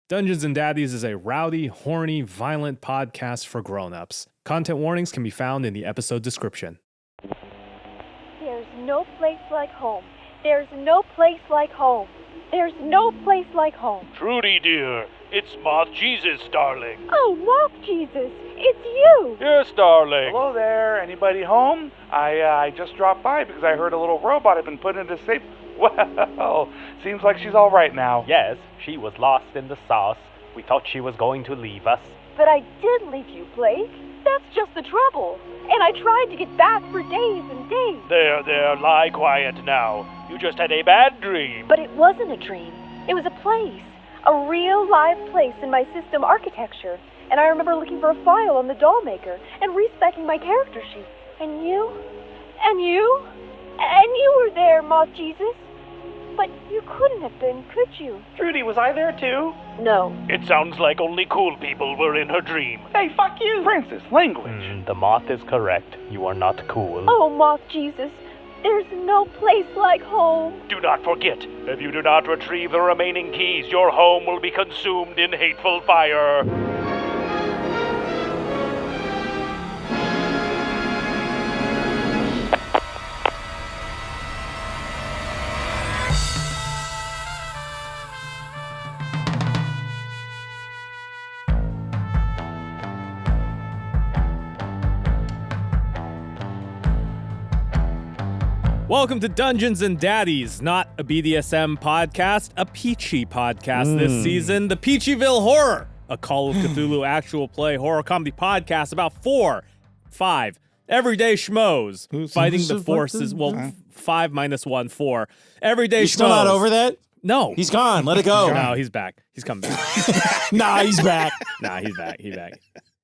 Dungeons and Daddies is a rowdy, horny, violent podcast for grown-ups. Content warnings can be found in the episode description. There's no place like home. There's no place like home. There's no place like home. Trudy, dear, it's Moth Jesus, darling. Oh, Moth Jesus, it's you. Yes, darling. Hello there, anybody home? I just dropped by because I heard a little robot had been put into safe. Well, seems like she's all right now. Yes, she was lost in the sauce. We thought she was going to leave us. But I did leave you, Blake. That's just the trouble. And I tried to get back for days and days. There, lie quiet now. You just had a bad dream. But it wasn't a dream. It was a place. A real live place in my system architecture. And I remember looking for a file on the doll maker and respecing my character sheet. And you? And you? And you were there, Moth Jesus. But you couldn't have been, could you? Trudy, was I there too? No. It sounds like only cool people were in her dream. Hey, fuck you! Francis, language. The moth is correct. You are not cool. Oh, Moth Jesus, there's no place like home. Do not forget, if you do not retrieve the remaining keys, your home will be consumed in hateful fire. Welcome to Dungeons and Daddies, not a BDSM podcast, a peachy podcast this season. The Peachyville Horror, a Call of Cthulhu actual play horror comedy podcast about 5 everyday schmoes fighting the forces. Well, 5 minus 1, 4. Everyday schmoes. You're still not over that? No. He's gone. Let it go. No, he's back. He's come back. Nah, he's back. Nah, he's back. He's back.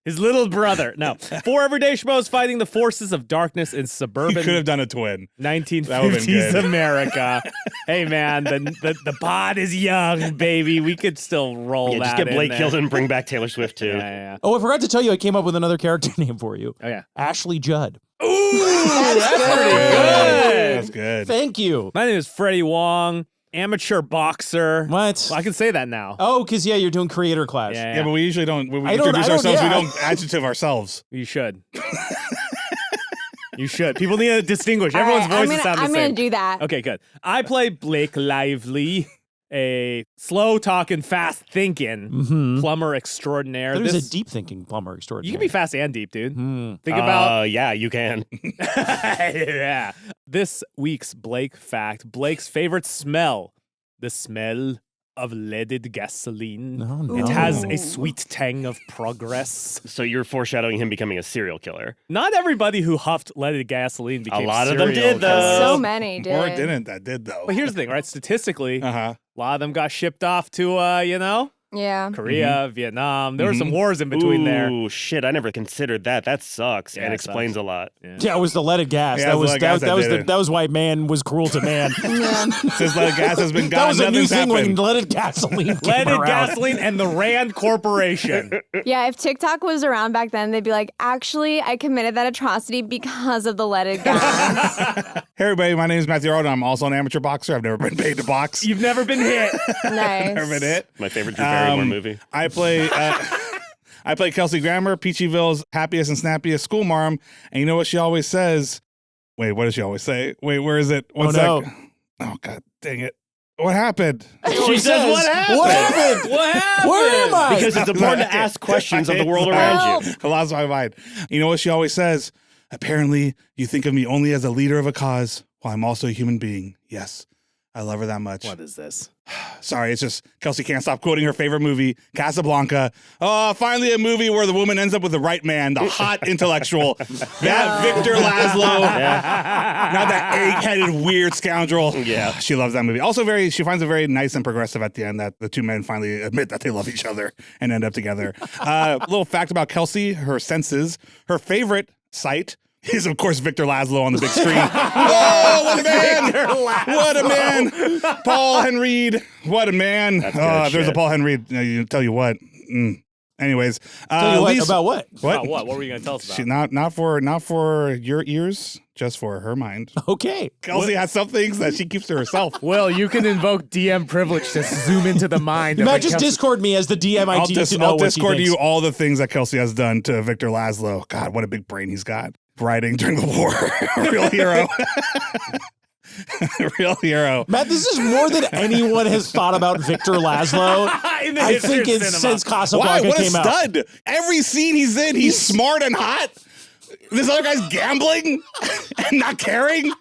His little brother. No. 4 everyday schmoes fighting the forces of darkness in suburban. You could have done a twin. 1950s America. Hey, man, the pod is young, baby. We could still roll that. Just get Blake in killed there. and bring back Taylor Swift, too. Yeah. Oh, I forgot to tell you, I came up with another character name for you. Oh, yeah. Ashley Judd. Ooh, that's pretty good. That's good. Thank you. My name is Freddie Wong, amateur boxer. What? Well, I can say that now. Oh, because, you're doing Creator Clash. Yeah. Yeah, but we usually don't. When we I don't- introduce I don't- ourselves, yeah. we don't adjective ourselves. You should. You should. People need to distinguish. Everyone's voices sound the I'm same. going to do that. Okay, good. I play Blake Lively, a slow-talking, fast-thinking plumber extraordinaire. There's a deep-thinking plumber extraordinaire. You can be fast and deep, dude. Think about... Yeah, you can. Yeah. This week's Blake fact, Blake's favorite smell, the smell of leaded gasoline. No. It has a sweet tang of progress. So you're foreshadowing him becoming a serial killer. Not everybody who huffed leaded gasoline became A lot of them serial did, though. killers. So many did. Or it didn't. That did, though. But here's the thing, right? Statistically, Uh-huh. a lot of them got shipped off to, Yeah. Korea, Vietnam. There were some wars in between there. Ooh, shit, I never considered that. That sucks Yeah, and it explains sucks. a lot. Yeah, it was the leaded gas. Yeah, that it was was the leaded gas that that was did it. that was why man was cruel to man. Since the gas has been That gone, was a new nothing's thing happened. when leaded gasoline came Leaded around. gasoline and the Rand Corporation. Yeah, if TikTok was around back then, they'd be like, actually, I committed that atrocity because of the leaded gas. Hey, everybody, my name is Matthew Arnold. I'm also an amateur boxer. I've never been paid to box. You've never been hit. Nice. Never been hit. My favorite Drew Barrymore movie. I play Kelsey Grammer, Peachyville's happiest and snappiest school marm. And you know what she always says? Wait, what does she always say? Wait, where is it? One sec. no. Oh, God dang it. What happened? She says, what happened? What happened? What happened? Where am I? Because it's important to ask questions of the world around you. The loss of my mind. You know what she always says? Apparently, you think of me only as a leader of a cause, while I'm also a human being. Yes, I love her that much. What is this? Sorry, it's just Kelsey can't stop quoting her favorite movie, Casablanca. Oh, finally a movie where the woman ends up with the right man, the hot intellectual, that Victor Laszlo, not that egg-headed weird scoundrel. Yeah. She loves that movie. Also, she finds it very nice and progressive at the end that the two men finally admit that they love each other and end up together. Little fact about Kelsey, her senses, her favorite sight is, of course, Victor Laszlo on the big screen. Oh, what a man! What a man! Paul Henreid, what a man! That's good There's a shit. Paul Henreid. Tell you what. Anyways, Tell you what, Lisa- about what? What? What were you going to tell us about? Not for your ears. just for her mind. Okay. Kelsey has some things that she keeps to herself. Well, you can invoke DM privilege to zoom into the mind. Matt, just Discord me as the DM I need to know I'll what Discord she you thinks. all the things that Kelsey has done to Victor Laszlo. God, what a big brain he's got. Writing during the war. A real hero. A real hero. Matt, this is more than anyone has thought about Victor Laszlo. I think it's since Casablanca What a came out. stud. Every scene he's in, he's smart and hot. This other guy's gambling and not caring.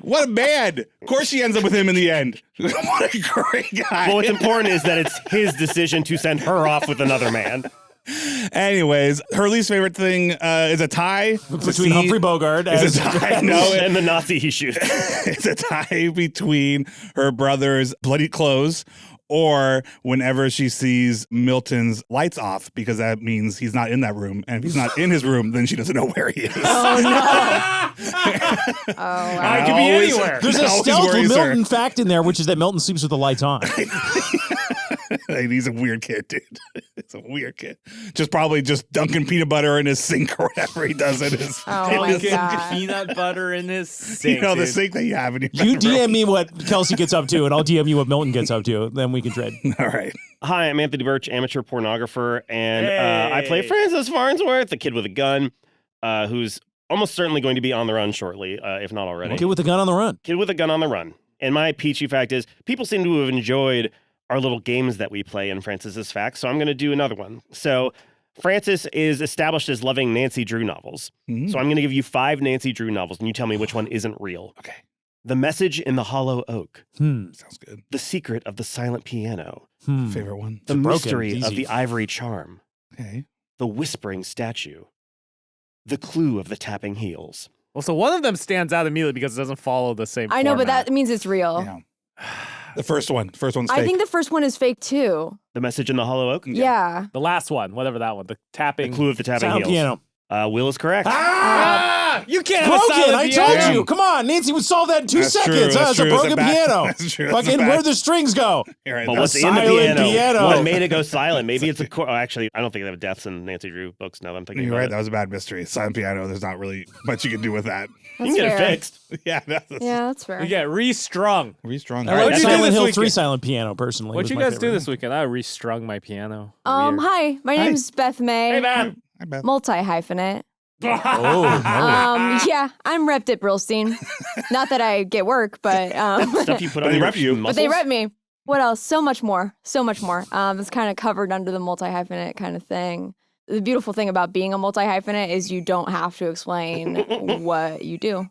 What a man. Of course she ends up with him in the end. What a great guy. Well, what's important is that it's his decision to send her off with another man. Anyways, her least favorite thing is a tie Between Humphrey Bogart and And the Nazi he shoots. It's a tie between her brother's bloody clothes or whenever she sees Milton's lights off, because that means he's not in that room. And if he's not in his room, then she doesn't know where he is. Oh, no. Oh, wow. I could be anywhere. There's a Always stealth worries her. Milton fact in there, which is that Milton sleeps with the lights on. He's a weird kid, dude. He's a weird kid. Probably just dunking peanut butter in his sink or whatever he does in his, Oh, in my his God. Peanut butter in his sink. you know, the dude. sink that you have in your You bedroom. DM me what Kelsey gets up to, and I'll DM you what Milton gets up to. Then we can trade. All right. Hi, I'm Anthony Burch, amateur pornographer, and I Hey. play Francis Farnsworth, the kid with a gun, who's almost certainly going to be on the run shortly, if not already. Kid with a gun on the run. Kid with a gun on the run. And my peachy fact is, people seem to have enjoyed our little games that we play in Francis's Facts, so I'm going to do another one. So Francis is established as loving Nancy Drew novels. So I'm going to give you 5 Nancy Drew novels, and you tell me which one isn't real. Okay. The Message in the Hollow Oak. Sounds good. The Secret of the Silent Piano. Favorite one. The broken, Mystery it's of easy. the Ivory Charm. Okay. The Whispering Statue. The Clue of the Tapping Heels. Well, so one of them stands out immediately because it doesn't follow the same I know, but format. that means it's real. Yeah. The first one. First one's fake. I think the first one is fake, too. The Message in the Hollow Oak. Yeah. The last one, whatever that one, the The tapping. Clue of the Tapping Sound Heels. piano. Will is correct. Ah! You can't have a Broken! silent I piano. told you! Come on, Nancy would solve that in 2 That's true, seconds. that's It's a true, it's a broken bad- piano. that's true, that's a Fucking bad- where'd the strings go? You're right. But That's what's in the silent piano. What made it go silent? Maybe it's a actually, I don't think they have deaths in Nancy Drew books now that I'm thinking You're about right. it. That was a bad mystery. Silent piano. There's not really much you can do with that. You can get That's it fair. fixed. Yeah. That's Yeah, that's fair. You get restrung. Really strong. I All right, like what'd you do Silent this Hill weekend? 3 silent piano, personally. What'd was you my guys do favorite. this weekend? I restrung my piano. Hi, my name's Beth May. Hey, man. I bet. Oh, Multi-hyphenate. no. Yeah, I'm repped at Brillstein. Not that I get work, but Stuff you put But on they your rep you. muscles. but they rep me. What else? So much more. So much more. It's kind of covered under the multi-hyphenate kind of thing. The beautiful thing about being a multi-hyphenate is you don't have to explain what you do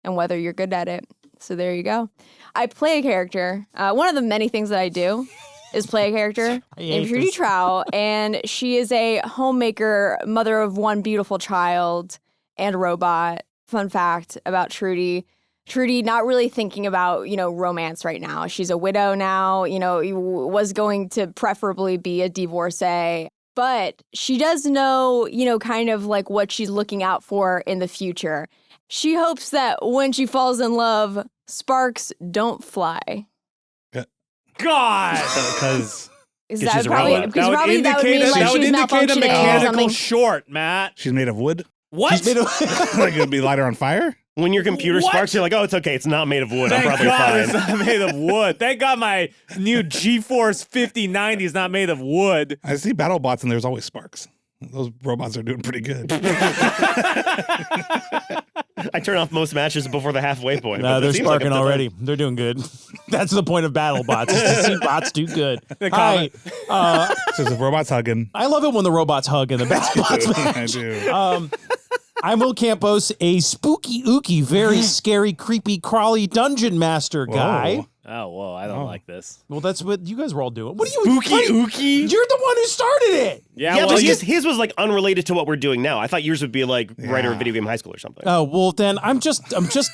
and whether you're good at it. So there you go. I play a character. One of the many things that I do is play a character named Trudy Trout, and she is a homemaker, mother of one beautiful child, and a robot. Fun fact about Trudy. Trudy not really thinking about, romance right now. She's a widow now, was going to preferably be a divorcee. But she does know, kind of like what she's looking out for in the future. She hopes that when she falls in love, sparks don't fly. God. Because Is Because that she's a probably robot. because probably that would mean like that would she's indicate a malfunctioning or mechanical something. short, Matt. She's made of wood. What? She's made of- Like it'd be light her on fire. when your computer What? sparks, you're like, oh, it's okay. It's not made of wood. I'm Thank probably God fine. it's not made of wood. Thank God my new GeForce 5090 is not made of wood. I see battle bots and there's always sparks. Those robots are doing pretty good. I turn off most matches before the halfway point. No, but it they're seems like sparking I'm done. already. They're doing good. That's the point of battle bots, is to see bots do good. Hi. So the robots hugging. I love it when the robots hug and the battle bots I match. do. I'm Will Campos, a spooky, ooky, very scary, creepy, crawly dungeon master guy. Whoa. Oh, whoa, I don't like this. Well, that's what you guys were all doing. What are you Spooky ooky. You're the one who started it. Yeah, Yeah, well, but you- his was like unrelated to what we're doing now. I thought yours would be like writer of video game high school or something. Oh, well then I'm just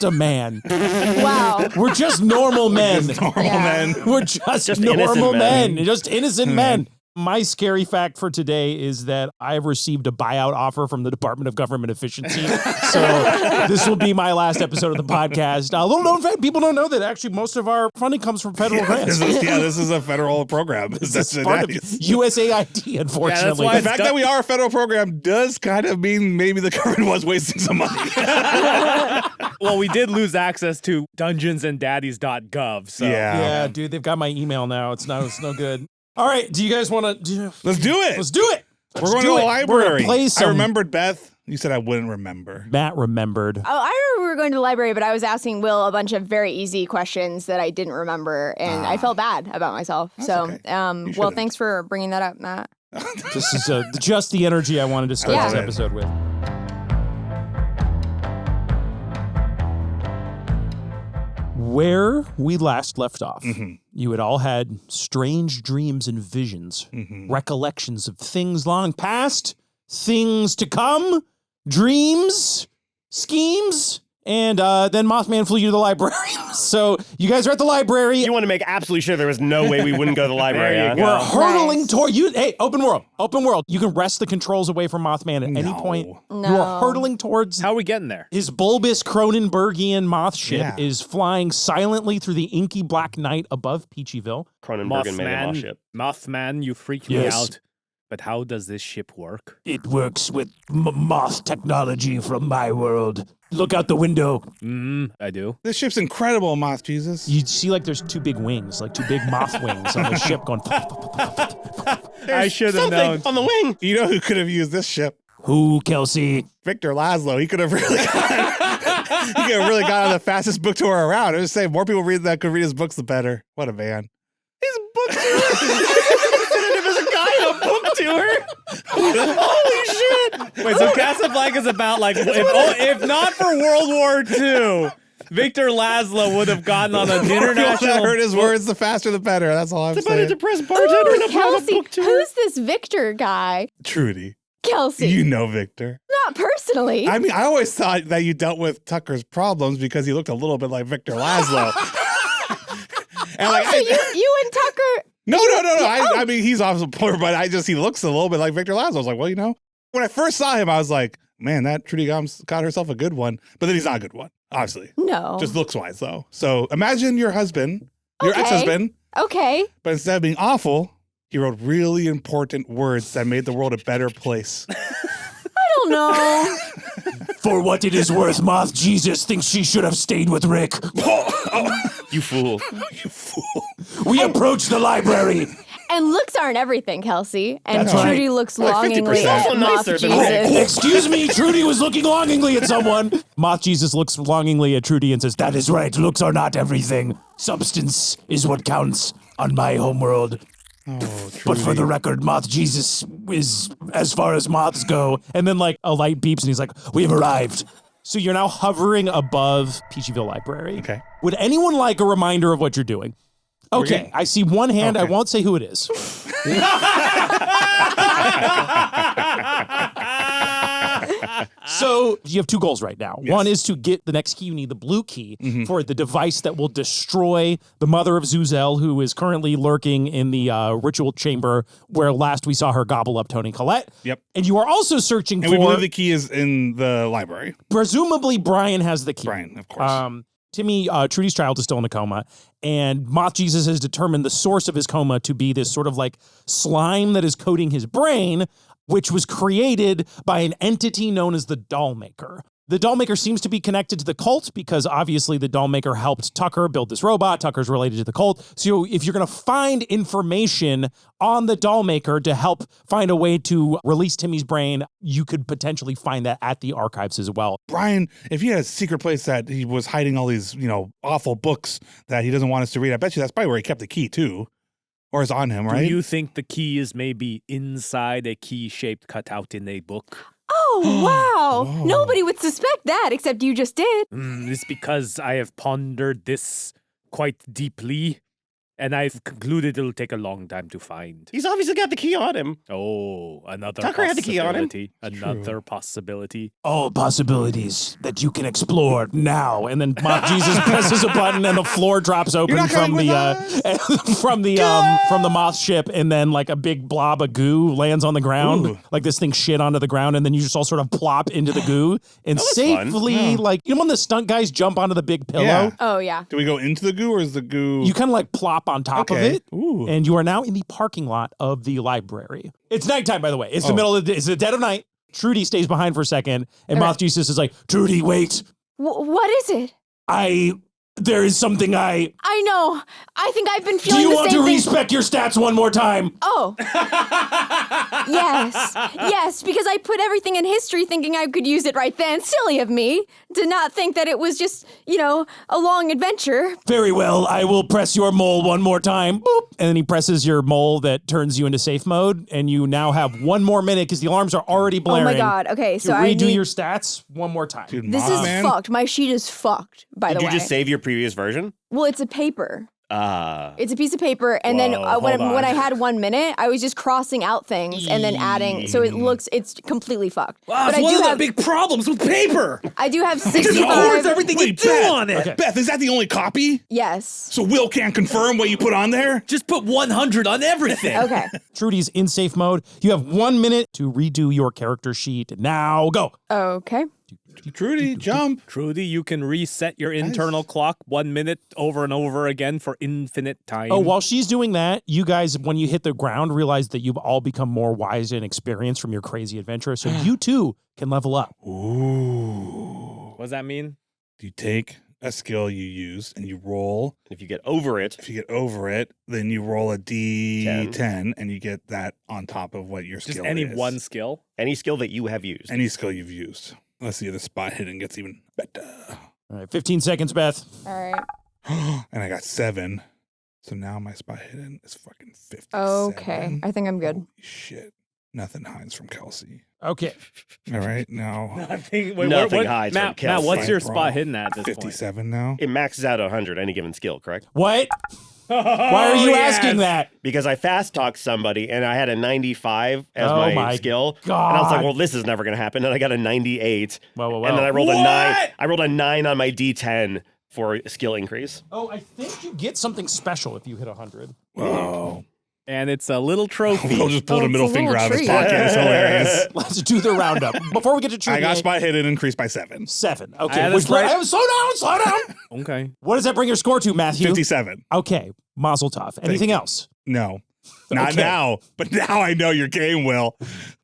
a man. Wow. We're just normal men. Normal Yeah. men. We're just Just normal innocent men. men. Just innocent men. My scary fact for today is that I've received a buyout offer from the Department of Government Efficiency. So this will be my last episode of the podcast. A little known fact, people don't know that actually most of our funding comes from federal grants. This is a federal program. This is part of USAID, unfortunately. The fact that we are a federal program does kind of mean maybe the government was wasting some money. Well, we did lose access to dungeonsanddaddies.gov. So. Yeah, dude, they've got my email now. It's no good. All right, do you guys want to? Let's do it. Let's do it. We're going to the library. I I remembered, Beth. You said I wouldn't remember. Matt remembered. Oh, I remember we were going to the library, but I was asking Will a bunch of very easy questions that I didn't remember, and I felt bad about myself. So, okay. Well, thanks for bringing that up, Matt. This is just the energy I wanted to start this episode with. Where we last left off, you had all had strange dreams and visions, recollections of things long past, things to come, dreams, schemes, and then Mothman flew you to the library. So you guys are at the library. You want to make absolutely sure there was no way we wouldn't go to the library. There you go. We're hurtling toward you. Hey, open world. You can wrest the controls away from Mothman at any point. No. You are hurtling towards. How are we getting there? His bulbous Cronenbergian moth ship is flying silently through the inky black night above Peachyville. Cronenberg made a moth ship. Mothman, you freak me out. But how does this ship work? It works with moth technology from my world. Look out the window. I do. This ship's incredible, Moth Jesus. You see, like, there's two big wings, like two big moth wings on the ship going. I should have known. On the wing. You know who could have used this ship? Who, Kelsey? Victor Laszlo. He could have really got on the fastest book tour around. I was saying, more people read that could read his books, the better. What a man. His book tour. There's a guy on a book tour. Holy shit. Wait, so Casablanca's about, like, if not for World War II, Victor Laszlo would have gotten on an international... heard his words, the faster the better. That's all I'm It's about a saying. depressed bartender and a Kelsey, book tour. who's this Victor guy? Trudy. Kelsey. You know Victor. Not personally. I mean, I always thought that you dealt with Tucker's problems because he looked a little bit like Victor Laszlo. And like, so you and Tucker... No. I mean, he's also poor, but he looks a little bit like Victor Laszlo. I was like, well, you know, when I first saw him, I was like, man, that Trudy got herself a good one. But then he's not a good one, obviously. No. Just looks wise, though. So imagine your husband, your ex-husband. Okay. But instead of being awful, he wrote really important words that made the world a better place. I don't know. For what it is worth, Moth Jesus thinks she should have stayed with Rick. You fool. You fool. We approach the library. And looks aren't everything, Kelsey. And That's Trudy right. looks Like longingly 50%. at Also Moth nicer than Jesus. Rick. Excuse me, Trudy was looking longingly at someone. Moth Jesus looks longingly at Trudy and says, that is right, looks are not everything. Substance is what counts on my homeworld. Oh, But for the record, Moth Jesus is as far as moths go. And then, like, a light beeps and he's like, we've arrived. So you're now hovering above Peachyville Library. Okay. Would anyone like a reminder of what you're doing? Okay, I see one hand. Okay. I won't say who it is. So you have two goals right now. Yes. One is to get the next key. You need the blue key for the device that will destroy the mother of Zuzel, who is currently lurking in the ritual chamber where last we saw her gobble up Tony Collette. Yep. And you are also searching And for... we believe the key is in the library. Presumably, Brian has the key. Brian, of course. Timmy, Trudy's child, is still in a coma, and Moth Jesus has determined the source of his coma to be this sort of like slime that is coating his brain, which was created by an entity known as the Dollmaker. The Dollmaker seems to be connected to the cult because obviously the Dollmaker helped Tucker build this robot. Tucker's related to the cult. So if you're going to find information on the Dollmaker to help find a way to release Timmy's brain, you could potentially find that at the archives as well. Brian, if he had a secret place that he was hiding all these, awful books that he doesn't want us to read, I bet you that's probably where he kept the key too. Or is on him, right? Do you think the key is maybe inside a key-shaped cutout in a book? Oh, wow. Whoa. Nobody would suspect that, except you just did. It's because I have pondered this quite deeply, And I've concluded it'll take a long time to find. He's obviously got the key on him. Oh, another Tucker had the key on him. possibility. Another possibility. All possibilities that you can explore now. And then Mock Jesus presses a button and the floor drops open from the moth ship, and then like a big blob of goo lands on the ground. Ooh. Like this thing shit onto the ground, and then you just all sort of plop into the goo and safely like, you know when the stunt guys jump onto the big pillow? Yeah. Oh, yeah. Do we go into the goo or is the goo? You kind of like plop on top of it. Ooh. And you are now in the parking lot of the library. It's nighttime, by the way. It's the middle of the, it's the dead of night. Trudy stays behind for a second, and Okay. Moth Jesus is like, Trudy, wait. What is it? There is something I know. I think I've been Do feeling you the want same to thing. respec your stats one more time? Oh. Yes, because I put everything in history thinking I could use it right then. Silly of me to not think that it was just, a long adventure. Very well, I will press your mole one more time. Boop. And then he presses your mole that turns you into safe mode, and you now have 1 more minute because the alarms are already blaring. Oh my god. Okay, To so I redo need... your stats one more time. Dude, This is man. fucked. My sheet is fucked, by the Did way. you just save your previous version? Well, it's a paper. Ah. It's a piece of paper, and then Whoa, when hold on. I had 1 minute, I was just crossing out things and then adding, so it's completely fucked. Wow, but it's one of the big problems with paper. I do have It just records 65. everything you do Beth, on it. Okay. Beth, is that the only copy? Yes. So Will can't confirm what you put on there? Just put 100 on everything. Okay. Trudy's in safe mode. You have 1 minute to redo your character sheet. Now go. Okay. Trudy, jump. Trudy, you can reset your internal clock 1 minute over and over again for infinite time. Oh, while she's doing that, you guys, when you hit the ground, realize that you've all become more wise and experienced from your crazy adventure. So you too can level up. Ooh. What does that mean? You take a skill you use and you roll. If you get over it, If you get over it, then you roll a D10 and you get that on top of what your Just skill any is. one skill? any skill that you have used. Any skill you've used. Let's see if the spot hidden gets even better. All right, 15 seconds, Beth. All right. And I got 7. So now my spot hidden is fucking 57. Okay. I think I'm good. Holy shit. Nothing hides from Kelsey. Okay. All right, now Nothing. Nothing hides from Matt, Kelsey. what's your Bro. spot hidden at this point? 57 now. It maxes out 100 any given skill, correct? What? Why are you asking that? Because I fast talked somebody and I had a 95 as Oh my my skill. God. And I was like, well, this is never going to happen. And I got a 98. Whoa. And then I rolled a 9. What? I rolled a 9 on my D10 for a skill increase. Oh, I think you get something special if you hit 100. Whoa. And it's a little trophy. Will just pulled Oh, a middle it's a finger little out of his treat. pocket. It's hilarious. Let's do the roundup. Before we get to Trudy, I got spot hidden increased by 7. 7. I Okay. had Which this right- slow down. Okay. What does that bring your score to, Matthew? 57. Okay. Mazel tov. Anything you. else? No. Not Okay. now. But now I know your game, Will.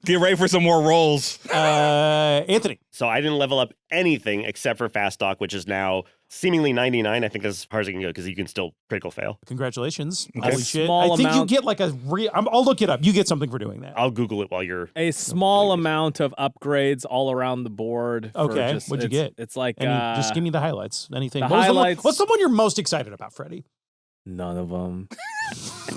Get ready for some more rolls. Anthony. So I didn't level up anything except for fast talk, which is now seemingly 99. I think that's as far as I can go because you can still critical fail. Congratulations. Okay. Holy shit. Small I think amount- you get like I'll look it up. You get something for doing that. I'll Google it while you're. A small amount of upgrades all around the board. for Okay, just- what'd you it's- get? It's like Just give me the highlights. Anything. the What was highlights- what's the one you're most excited about, Freddie? none of them.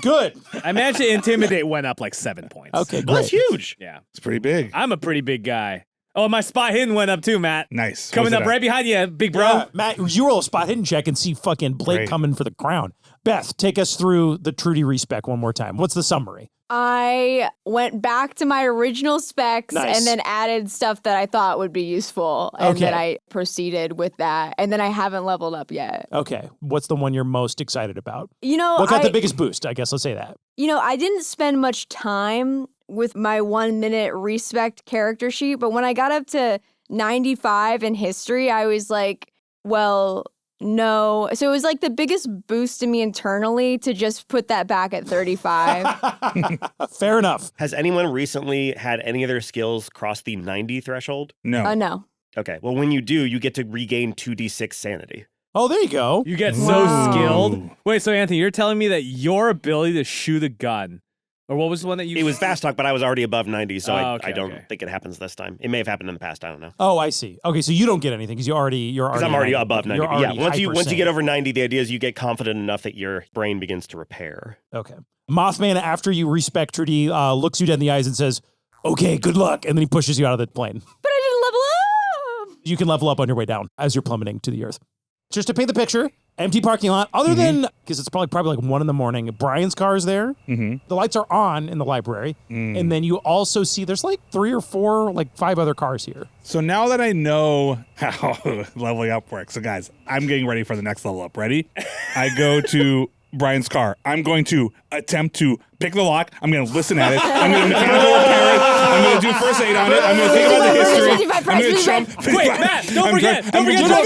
Good. I managed to intimidate went up like 7 points. Okay, Well, that's great. huge. Yeah. It's pretty big. I'm a pretty big guy. Oh, my spot hidden went up too, Matt. Nice. Coming What's up it at? right behind you, big bro. Yeah, Matt, you roll a spot hidden check and see fucking Blake Great. coming for the crown. Beth, take us through the Trudy respec one more time. What's the summary? I went back to my original specs Nice. and then added stuff that I thought would be useful. And Okay. then I proceeded with that. And then I haven't leveled up yet. Okay. What's the one you're most excited about? What What got the biggest boost? I guess let's say that. I didn't spend much time with my 1 minute respect character sheet, but when I got up to 95 in history, I was like, well, no. So it was like the biggest boost to me internally to just put that back at 35. Fair enough. Has anyone recently had any of their skills cross the 90 threshold? No. No. Okay. Well, when you do, you get to regain 2d6 sanity. Oh, there you go. You get Wow. so skilled. Wait, so Anthony, you're telling me that your ability to shoot a gun, or what was the one that you? It was fast talk, but I was already above 90, so Oh, okay, I don't okay. think it happens this time. It may have happened in the past. I don't know. Oh, I see. Okay, so you don't get anything because you're already Because I'm already above 90. You're But yeah, already once you hyper get over 90, the idea is you get confident enough that your brain begins to repair. Okay. Mothman, after you respect Trudy, looks you dead in the eyes and says, "Okay, good luck," and then he pushes you out of the plane. But I didn't level up. You can level up on your way down as you're plummeting to the earth. Just to paint the picture, Empty parking lot, other than, because it's probably like 1 a.m. Brian's car is there. The lights are on in the library. And then you also see there's like 3 or 4, like 5 other cars here. So now that I know how leveling up works, so guys, I'm getting ready for the next level up. Ready? I go to Brian's car. I'm going to attempt to pick the lock. I'm going to listen at it. I'm going to mechanical repair it. I'm going to do first aid on it. I'm going to think about the history. I'm going to jump. Wait, Matt, don't forget to upgrade, You're not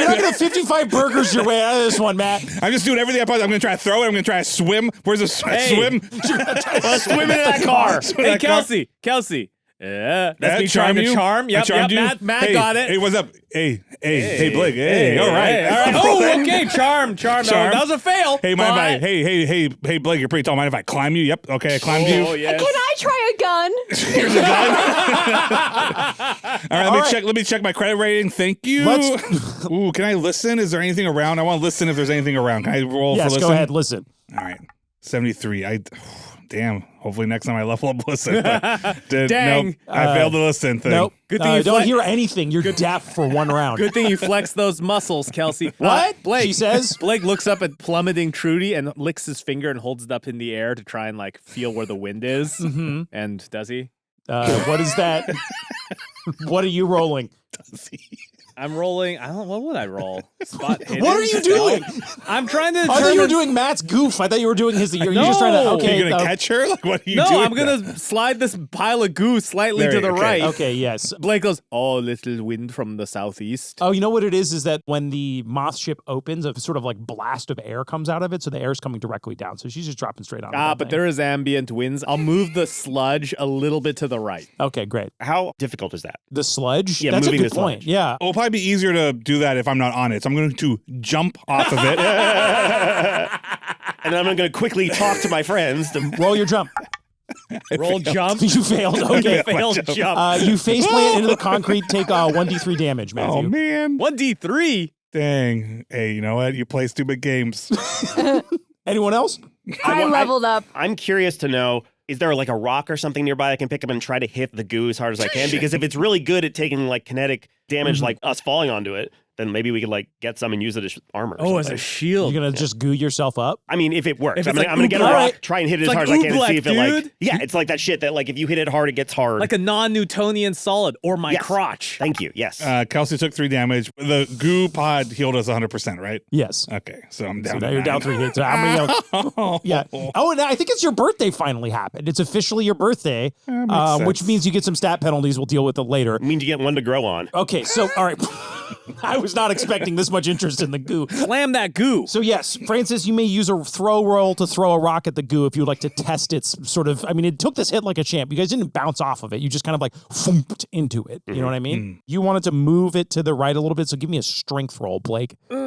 man. going to 55 burgers your way out of this one, Matt. I'm just doing everything I possibly. I'm going to try to throw it. I'm going to try to swim. Where's the swim? Let's swim into that car. Hey, Kelsey. Yeah, that's me trying to charm. Yep, Matt got it. Hey, what's up? Hey, Blake. Hey, all right. Oh, okay, charm. That was a fail. Hey, mind if I? Hey, Blake, you're pretty tall. Mind if I climb you? Yep. Okay, I climbed you. Oh, yes. Can I try a gun? Here's a gun. All right, let me check my credit rating. Thank you. Ooh, can I listen? Is there anything around? I want to listen if there's anything around. Can I roll for listen? Yes, go ahead, listen. All right, 73. Damn. Hopefully next time I level up listen. Dang. Nope, I failed to listen. Nope. Good thing you don't hear anything. You're deaf for 1 round. Good thing you flex those muscles, Kelsey. What? Blake, She says? Blake looks up at plummeting Trudy and licks his finger and holds it up in the air to try and like feel where the wind is. And does he? What is that? What are you rolling? Does he? I'm rolling. What would I roll? Spot hidden? What are you doing? I'm trying to. I thought you were doing Matt's goof. I thought you were doing his. You're just trying to. Okay, you're gonna catch her. Like, what are you doing? No, I'm gonna slide this pile of goo slightly to the right. Okay, yes. Blake goes, "Oh, little wind from the southeast." Oh, you know what it is that when the moth ship opens, a sort of like blast of air comes out of it, so the air is coming directly down. So she's just dropping straight on. But there is ambient winds. I'll move the sludge a little bit to the right. Okay, great. How difficult is that? The sludge? Yeah, that's a moving good the point. sludge. Yeah. It'll probably be easier to do that if I'm not on it. So I'm going to jump off of it. And then I'm going to quickly talk to my friends to roll your jump. Roll jump. You failed. Okay. Failed jump. You face plant into the concrete, take 1d3 damage, Matthew. Oh, man. 1d3? Dang. Hey, you know what? You play stupid games. Anyone else? I leveled up. I'm curious to know, is there like a rock or something nearby I can pick up and try to hit the goo as hard as I can? Because if it's really good at taking like kinetic damage, like us falling onto it, then maybe we could like get some and use it as armor. Oh, as a shield. You're going to just goo yourself up? I mean, if it works. If I'm it's going to get a rock, try and hit it as hard as I can and see if it like... Yeah, it's like that shit that like if you hit it hard, it gets hard. Like a non-Newtonian solid or my crotch. Thank you, yes. Kelsey took 3 damage. The goo pod healed us 100%, right? Yes. Okay, so I'm down So to now you're 9. down 3 hits. So how many? Yeah. Oh, and I think it's your birthday finally happened. It's officially your birthday, which means you get some stat penalties. We'll deal with it later. It means you get one to grow on. Okay, so, all right. I was not expecting this much interest in the goo. Slam that goo. So yes, Francis, you may use a throw roll to throw a rock at the goo if you'd like to test its sort of, I mean, it took this hit like a champ. You guys didn't bounce off of it. You just kind of like thumped into it. You know what I mean? You wanted to move it to the right a little bit, so give me a strength roll, Blake. Don't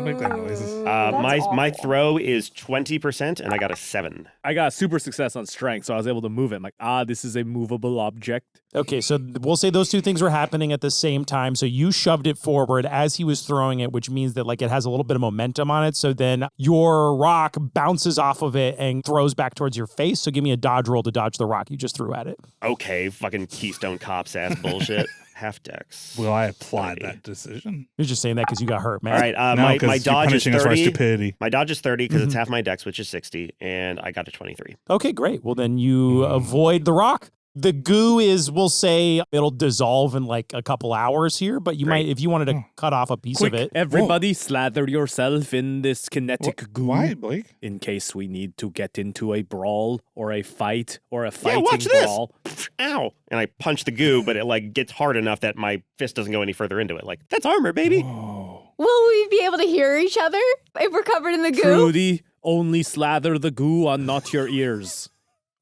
make that noises. My throw is 20%, and I got a 7. I got a super success on strength, so I was able to move it. I'm like, this is a movable object. Okay, so we'll say those two things were happening at the same time. So you shoved it forward as he was throwing it, which means that like it has a little bit of momentum on it. So then your rock bounces off of it and throws back towards your face. So give me a dodge roll to dodge the rock you just threw at it. Okay, fucking Keystone Cops ass bullshit. Half dex. Will I applaud that decision? You're just saying that because you got hurt, man. All right, my dodge is 30. Us for our stupidity. My dodge is 30 because it's half my dex, which is 60, and I got a 23. Okay, great. Well, then you avoid the rock. The goo is, we'll say, it'll dissolve in like a couple hours here, but you might, if you wanted to cut off a piece of it. Everybody slather yourself in this kinetic goo. Why, Blake? In case we need to get into a brawl or a fight or a fighting watch brawl. This. Ow. And I punch the goo, but it like gets hard enough that my fist doesn't go any further into it. Like, that's armor, baby. Whoa. Will we be able to hear each other if we're covered in the goo? Trudy, only slather the goo on not your ears.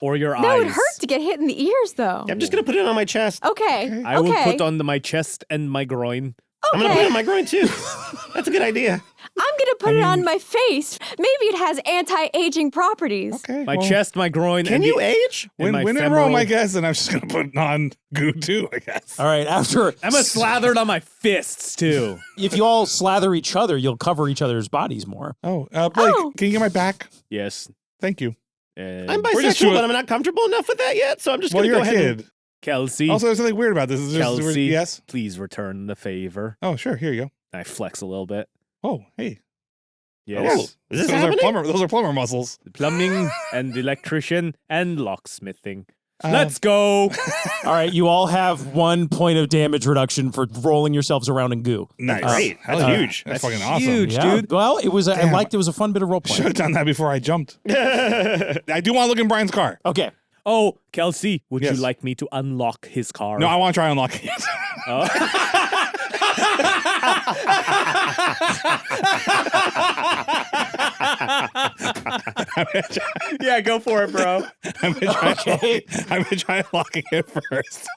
Or your eyes. That would hurt to get hit in the ears, though. I'm just going to put it on my chest. Okay. I will put on my chest and my groin. I'm going to put it on my groin, too. That's a good idea. I'm going to put it on my face. Maybe it has anti-aging properties. Okay. My chest, my groin. Can you age? When in Rome, I guess, and I'm just going to put on goo, too, I guess. All right, after... I'm going to slather it on my fists, too. If you all slather each other, you'll cover each other's bodies more. Oh, Blake, can you get my back? Yes. Thank you. I'm bisexual, but I'm not comfortable enough with that yet, so I'm just going to go ahead. Well, you're a kid. Kelsey. Also, there's something weird about this. Kelsey, yes? please return the favor. Oh, sure. Here you go. I flex a little bit. Oh, hey. Yes. Is this those happening? Those are plumber muscles. Plumbing and electrician and locksmithing. Let's go. All right, you all have 1 point of damage reduction for rolling yourselves around in goo. Nice. Great. That's huge. That's fucking awesome. huge. Yeah. Dude. Well, it was. I Damn. liked. It was a fun bit of role Should playing. have done that before I jumped. I do want to look in Brian's car. Okay. Oh, Kelsey, would Yes. you like me to unlock his car? No, I want to try unlocking it. Yeah, go for it, bro. I'm gonna try unlocking it first.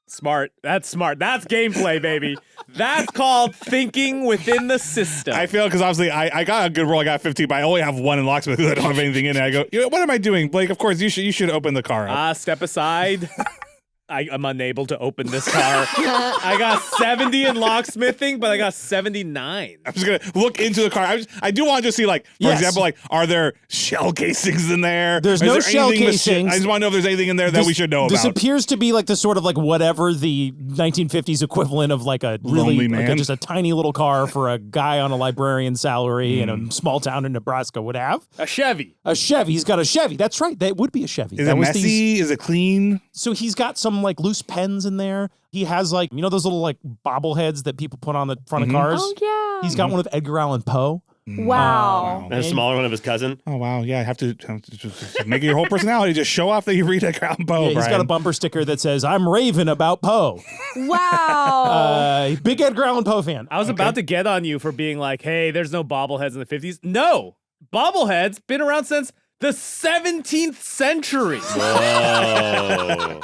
Smart. That's smart. That's gameplay, baby. That's called thinking within the system. I feel because obviously I got a good roll. I got 15, but I only have 1 in locksmith because I don't have anything in it. I go, what am I doing, Blake? Of course you should open the car up. Step aside. I'm unable to open this car. I got 70 in locksmithing, but I got 79. I'm just gonna look into the car. I do want to just see, like, for example, like, are there shell casings in there? There's Is no there shell anything casings. I just want to know if there's anything in there that we should know This about. appears to be like the sort of like whatever the 1950s equivalent of like a really Lonely like man. just a tiny little car for a guy on a librarian salary in a small town in Nebraska would have. A Chevy. A Chevy. He's got a Chevy. That's right. That would be a Chevy. Is that it was messy? Is it clean? So he's got some like loose pens in there. He has like, you know, those little like bobbleheads that people put on the front of cars. Oh, yeah. He's got one of Edgar Allan Poe. Wow. And a smaller one of his cousin. Oh, wow. Yeah, I have to just make it your whole personality. Just show off that you read Edgar Allan Poe, Yeah, he's got a Brian. bumper sticker that says, "I'm raving about Poe." Wow. Big Edgar Allan Poe fan. I was about to get on you for being like, hey, there's no bobbleheads in the 50s. No. Bobbleheads been around since the 17th century. Whoa.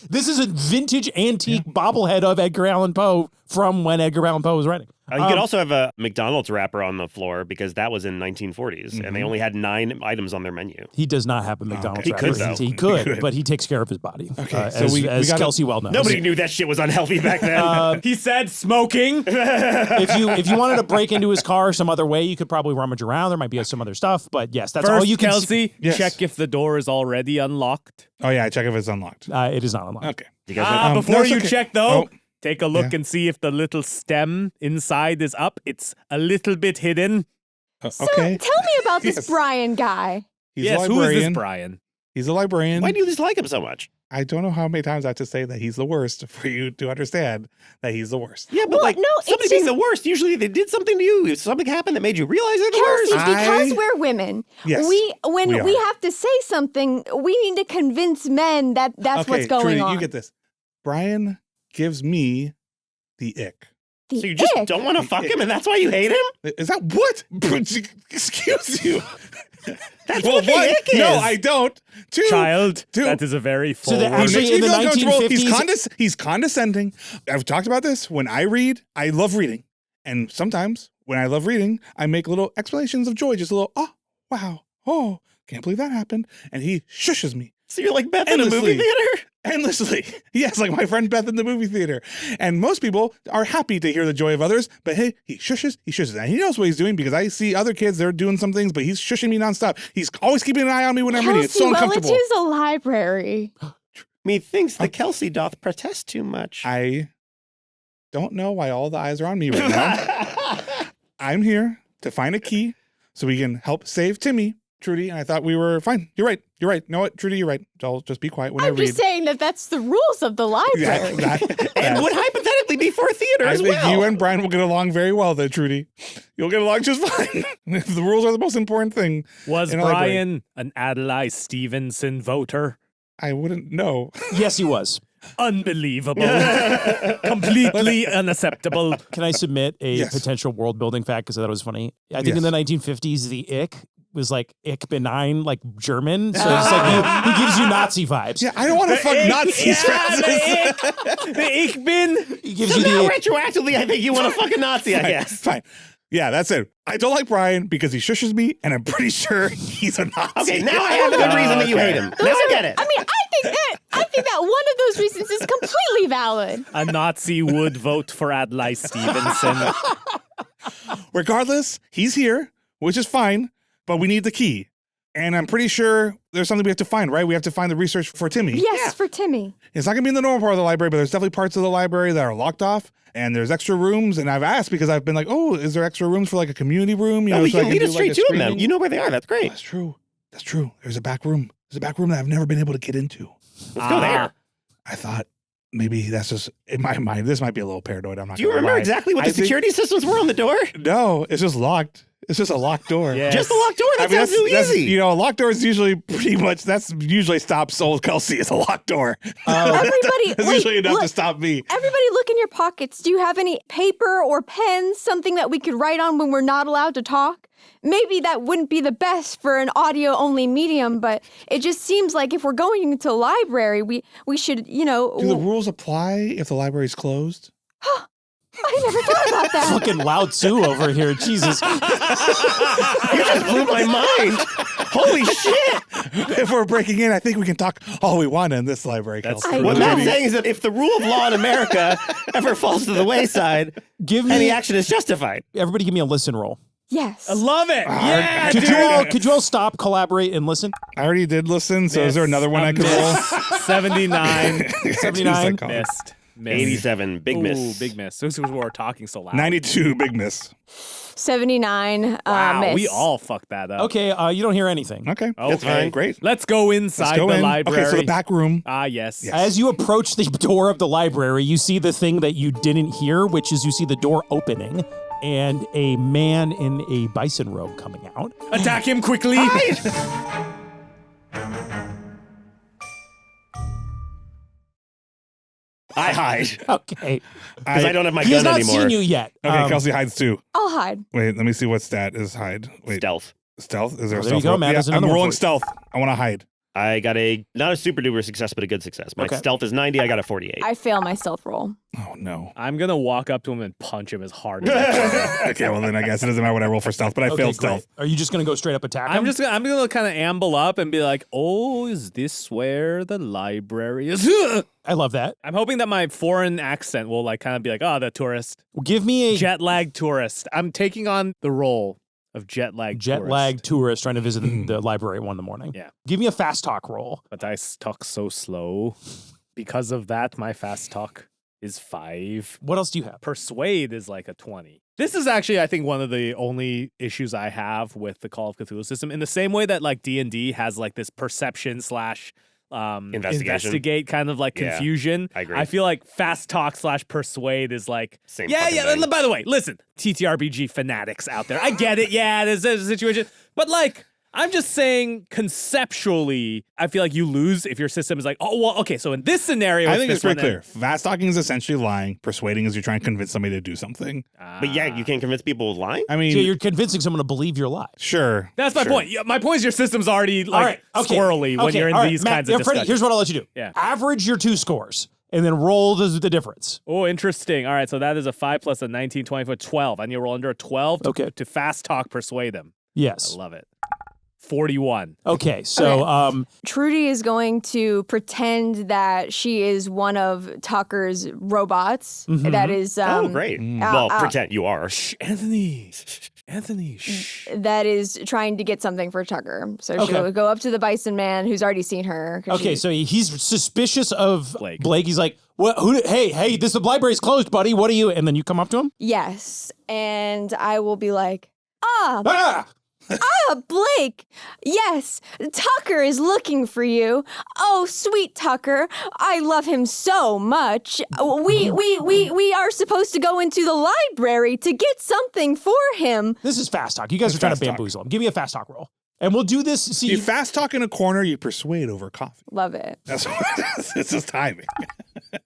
This is a vintage antique bobblehead of Edgar Allan Poe from when Edgar Allan Poe was writing. You could also have a McDonald's wrapper on the floor because that was in 1940s, and they only had 9 items on their menu. He does not have a McDonald's He wrapper. could, though. He could, but he takes care of his body. Okay, so as, we as gotta- Kelsey well knows. Nobody knew that shit was unhealthy back then. He said smoking. If you wanted to break into his car some other way, you could probably rummage around. There might be some other stuff, but yes, that's all First, you can. Kelsey, Yes. check if the door is already unlocked. Oh, yeah, check if it's unlocked. It is not unlocked. Okay. You guys know- Before no, it's you okay. check, though, Oh. take a look Yeah. and see if the little stem inside is up. It's a little bit hidden. So Okay. tell me about this Yes. Brian guy. He's Yes, a who is librarian. this Brian? He's a librarian. Why do you just like him so much? I don't know how many times I have to say that he's the worst for you to understand that he's the worst. Yeah, but Well, like no, it's somebody being just- the worst, usually they did something to you. If something happened that made you realize they're the Kelsey, worst. because I- we're women, Yes, when we we are. have to say something, we need to convince men that that's Okay, what's going Trudy, on. you get this. Brian gives me the ick. The So you just ick. don't want to fuck him, and that's why you hate him? Is that what? Excuse you. That's what the ick is. No, I don't. Two, Child, Dude. that is a very So forward. the- actually, makes me in the feel uncomfortable. 1950s He's condescending. I've talked about this. When I read, I love reading. And sometimes when I love reading, I make little explanations of joy. Just a little, oh, wow. Oh, can't believe that happened. And he shushes me. So you're like Beth in a Endlessly. movie theater? Endlessly. Yes, like my friend Beth in the movie theater. And most people are happy to hear the joy of others, but hey, he shushes. And he knows what he's doing because I see other kids, they're doing some things, but he's shushing me nonstop. He's always keeping an eye on me when I'm reading. It's so Kelsey, uncomfortable. well, it is a library. Methinks the Kelsey doth protest too much. I don't know why all the eyes are on me right now. I'm here to find a key so we can help save Timmy, Trudy, and I thought we were fine. You're right. You know what, Trudy, you're right. I'll just be quiet when I I'm read. just saying that's the rules of the library. and would hypothetically be for a theater I as think well. you and Brian will get along very well there, Trudy. You'll get along just fine. The rules are the most important thing. Was in a library. Brian an Adlai Stevenson voter? I wouldn't know. Yes, he was. Unbelievable. Completely unacceptable. Can I submit a Yes. potential world building fact because I thought it was funny? I think in the 1950s, the ick was like ich benign, like German. So it's like he gives you Nazi vibes. Yeah, I don't want to fuck Nazis, Francis. The ich bin. He gives So you now the ick. retroactively, I think you want to fuck a Nazi, I guess. Fine. Yeah, that's it. I don't like Brian because he shushes me, and I'm pretty sure he's a Nazi. Okay, now I have a good reason that you hate him. Now I get it. I mean, I think that one of those reasons is completely valid. A Nazi would vote for Adlai Stevenson. Regardless, he's here, which is fine, but we need the key. And I'm pretty sure there's something we have to find, right? We have to find the research for Timmy. Yes, for Timmy. It's not going to be in the normal part of the library, but there's definitely parts of the library that are locked off. And there's extra rooms. And I've asked because I've been like, oh, is there extra rooms for like a community room? You can lead us straight to them. You know where they are. That's great. That's true. That's true. There's a back room. There's a back room that I've never been able to get into. Let's go there. I thought maybe that's just in my mind. This might be a little paranoid. I'm not. Do you remember exactly what the security systems were on the door? No, it's just locked. It's just a locked door. Yes. Just a locked door? That sounds too easy. A locked door is usually pretty much, that's usually stops old Kelsey. It's a locked door. It's usually enough to stop me. Everybody look in your pockets. Do you have any paper or pens, something that we could write on when we're not allowed to talk? Maybe that wouldn't be the best for an audio-only medium, but it just seems like if we're going into a library, we should, Do the rules apply if the library's closed? I never thought about that. Fucking Lao Tzu over here. Jesus. You just blew my mind. Holy shit. If we're breaking in, I think we can talk all we want in this library, Kelsey. What Matt's saying is that if the rule of law in America ever falls to the wayside, any action is justified. Everybody give me a listen roll. Yes. I love it. Yeah. Could you all stop, collaborate, and listen? I already did listen, so is there another one I could roll? 79. 79. Missed. 87. Big miss. Ooh, big miss. This is why we're talking so loud. 92. Big miss. 79. Wow, miss. we all fucked that up. Okay, you don't hear anything. Okay. That's fine. Great. Let's go inside the library. Okay, so the back room. Yes. As you approach the door of the library, you see the thing that you didn't hear, which is you see the door opening and a man in a bison robe coming out. Attack him quickly. I hide. Okay. Because I don't have my gun He's not anymore. seen you yet. Okay, Kelsey hides too. I'll hide. Wait, let me see what stat is hide. Wait. Stealth. Stealth? Is there a there stealth? you go, roll? Matt. Yeah, There's a I'm number rolling for you. stealth. I want to hide. I got not a super duper success, but a good success. My stealth is 90. I got a 48. I fail my stealth roll. Oh, no. I'm going to walk up to him and punch him as hard as I can. Okay, well, then I guess it doesn't matter what I roll for stealth, but I failed stealth. Are you just going to go straight up attack him? I'm gonna kind of amble up and be like, oh, is this where the library is? I love that. I'm hoping that my foreign accent will kind of be like, oh, the tourist. Give me a jet lag tourist. I'm taking on the role of jet lag tourist trying to visit the library at 1 in the morning. Yeah. Give me a fast talk roll. But I talk so slow. Because of that, my fast talk is 5. What else do you have? Persuade is like a 20. This is actually, I think, one of the only issues I have with the Call of Cthulhu system. In the same way that like D&D has like this perception / investigate kind of like confusion. I agree. I feel like fast talk / persuade is like same. And by the way, listen, TTRPG fanatics out there, I get it. Yeah, there's a situation, but like I'm just saying conceptually, I feel like you lose if your system is like, oh well, okay. So in this scenario, I think it's pretty clear. Fast talking is essentially lying. Persuading is you're trying to convince somebody to do something. But yeah, you can't convince people with lying. I mean, so you're convincing someone to believe your lies. Sure. That's my point. Yeah, my point is your system's already like squirrely when you're in these kinds of discussions. Freddie, here's what I'll let you do. Yeah. Average your 2 scores and then roll the difference. Oh, interesting. All right, so that is a 5 plus a 19, 24, 12. And you roll under a 12 to fast talk persuade them. Yes. I love it. 41. Okay, so Trudy is going to pretend that she is one of Tucker's robots. Mhm. That is great. Well, pretend you are. Shh, Anthony. Shh. That is trying to get something for Tucker. So she'll go up to the bison man who's already seen her. Okay, so he's suspicious of Blake. He's like, "What? Hey, this library's closed, buddy. What are you?" And then you come up to him. Yes, and I will be like, Blake, yes, Tucker is looking for you. Oh, sweet Tucker, I love him so much. We are supposed to go into the library to get something for him. This is fast talk. You guys are trying to bamboozle him. Give me a fast talk roll. And we'll do this. See, you fast talk in a corner, you persuade over coffee. Love it. That's what it's just timing.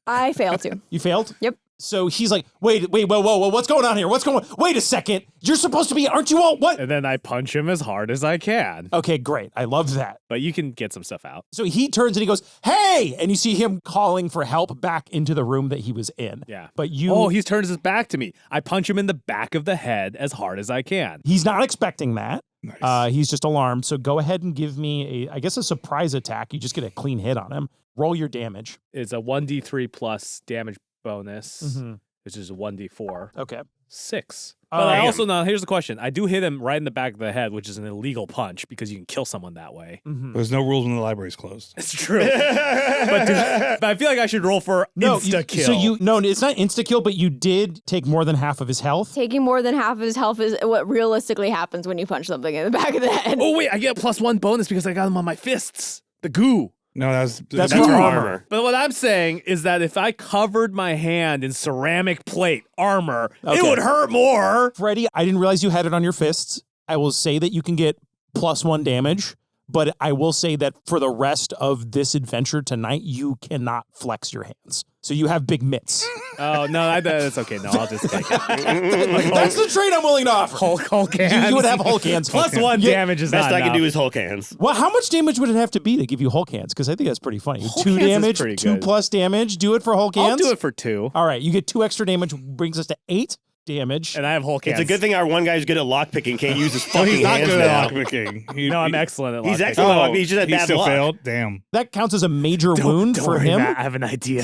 I failed to. You failed? Yep. So he's like, wait, whoa, what's going on here? What's going on? Wait a second. You're supposed to be, aren't you all, what? And then I punch him as hard as I can. Okay, great. I love that. But you can get some stuff out. So he turns and he goes, hey! And you see him calling for help back into the room that he was in. Yeah. But you... Oh, he turns his back to me. I punch him in the back of the head as hard as I can. He's not expecting that. Nice. He's just alarmed. So go ahead and give me a surprise attack. You just get a clean hit on him. Roll your damage. It's a 1d3 plus damage bonus. Mm-hmm. Which is a 1d4. Okay. 6. But I also now here's the question. I do hit him right in the back of the head, which is an illegal punch because you can kill someone that way. There's no rules when the library's closed. It's true. but I feel like I should roll for insta-kill. It's not insta-kill, but you did take more than half of his health. Taking more than half of his health is what realistically happens when you punch something in the back of the head. Oh, wait, I get +1 bonus because I got him on my fists. The goo. No, that's for armor. But what I'm saying is that if I covered my hand in ceramic plate armor, it would hurt more. Freddie, I didn't realize you had it on your fists. I will say that you can get +1 damage, but I will say that for the rest of this adventure tonight, you cannot flex your hands. So you have big mitts. Oh, no, that's okay. No, I'll just take it. That's the trait I'm willing to offer. Hulk hands. You would have Hulk hands. +1 damage is best not I can enough. do is Hulk hands. Well, how much damage would it have to be to give you Hulk hands? Because I think that's pretty funny. Hulk 2 hands is damage, pretty 2 good. plus damage. Do it for Hulk hands. I'll do it for 2. All right, you get 2 extra damage, brings us to 8 damage. And I have Hulk hands. It's a good thing our one guy's good at lockpicking, can't use his fucking he's not hands good now. at lockpicking. No, I'm excellent at lockpicking. He's excellent at lockpicking. He's just had he bad still luck. failed? Damn. That counts as a major wound Don't for worry, him. Matt, I have an idea.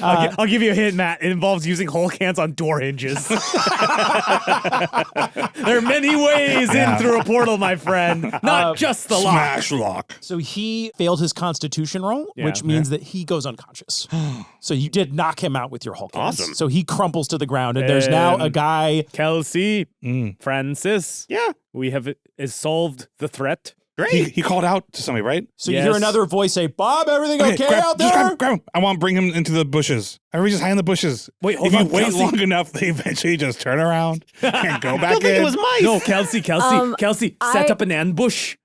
I'll give you a hint, Matt. It involves using Hulk hands on door hinges. There are many ways in through a portal, my friend. Not just the lock. Smash lock. So he failed his constitution roll, which means that he goes unconscious. So you did knock him out with your Hulk hands. Awesome. So he crumples to the ground, and there's now a guy. Kelsey, Francis. Yeah. We have solved the threat. Great. He called out to somebody, right? So you hear another voice say, "Bob, everything okay out there?" Just grab him. I want to bring him into the bushes. Everybody just hide in the bushes. Wait, hold if on, you wait Kelsey. long enough, they eventually just turn around and go back I think in. it was mice. No, Kelsey, set up an ambush.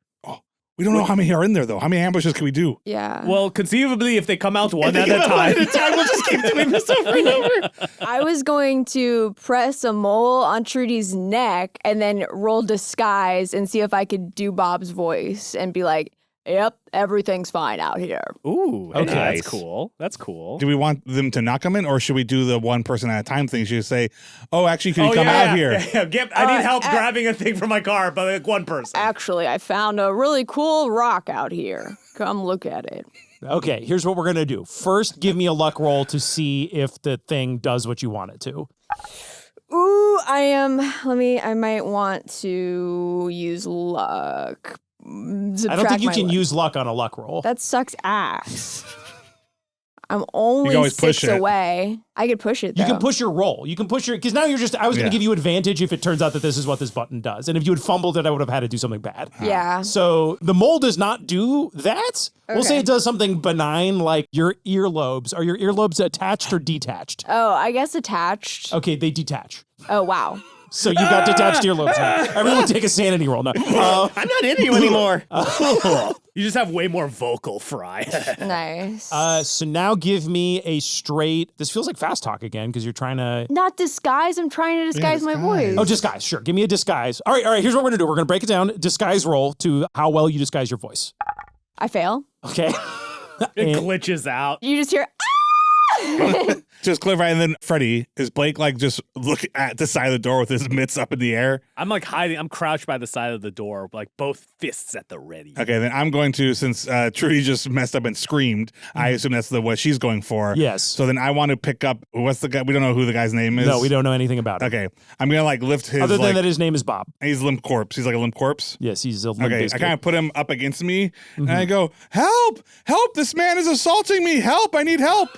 We don't know how many are in there, though. How many ambushes can we do? Yeah. Well, conceivably, if they come out one at a time. We'll just keep doing this over and over. I was going to press a mole on Trudy's neck and then roll disguise and see if I could do Bob's voice and be like, "Yep, everything's fine out here." Ooh, Okay. That's cool. That's cool. Do we want them to knock him in, or should we do the one person at a time thing? Should we say, "Oh, actually, can you come out here?" Yeah. I need help grabbing a thing from my car, but like one person. Actually, I found a really cool rock out here. Come look at it. Okay, here's what we're gonna do. First, give me a luck roll to see if the thing does what you want it to. Ooh, I might want to use luck. I don't think you can use luck on a luck roll. That sucks ass. I'm You only can always 6 push it. away. I could push it, though. You can push your roll. You can push your, because now you're just, I was going to give you advantage if it turns out that this is what this button does. And if you had fumbled it, I would have had to do something bad. Yeah. So the mole does not do that. We'll say Okay. it does something benign like your earlobes. Are your earlobes attached or detached? Oh, I guess attached. Okay, they detach. Oh, wow. So you got detached earlobes now. Everyone take a sanity roll now. I'm not into you anymore. You just have way more vocal fry. Nice. So now give me a straight, this feels like fast talk again because you're trying to, Not disguise. I'm trying to disguise my voice. oh, disguise. Sure. Give me a disguise. All right. Here's what we're going to do. We're going to break it down. Disguise roll to how well you disguise your voice. I fail. Okay. It glitches out. You just hear, Just clarify, and then Freddie, is Blake like just look at the side of the door with his mitts up in the air? I'm like hiding. I'm crouched by the side of the door, like both fists at the ready. Okay, then I'm going to, since Trudy just messed up and screamed, I assume that's what she's going for. Yes. So then I want to pick up, what's the guy? We don't know who the guy's name is. No, we don't know anything about it. Okay, I'm going to like lift his, Other than like, that, his name is Bob. he's limp corpse. He's like a limp corpse. Yes, he's a limp Okay, biscuit. I kind of put him up against me, and I go, help, this man is assaulting me, help, I need help.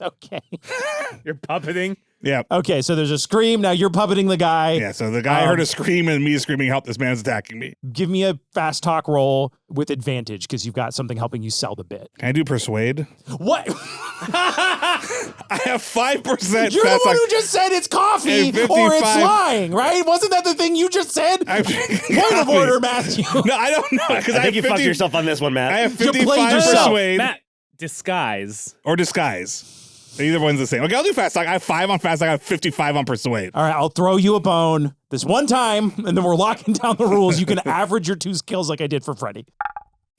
Okay. You're puppeting. Yeah. Okay, so there's a scream. Now you're puppeting the guy. Yeah, so the guy heard a scream and me screaming, help, this man is attacking me. Give me a fast talk roll with advantage because you've got something helping you sell the bit. Can I do persuade? What? I have 5% You're fast the one talk. who just said it's coffee Hey, or it's 55. lying, right? Wasn't that the thing you just said? Point of order, Matthew. No, I don't know. Because I think you fucked yourself on this one, Matt. I have You played 55 yourself. persuade Matt, disguise. or disguise. Either one's the same. Okay, I'll do fast talk. I have 5 on fast talk. I have 55 on persuade. All right, I'll throw you a bone this one time, and then we're locking down the rules. You can average your 2 skills like I did for Freddie.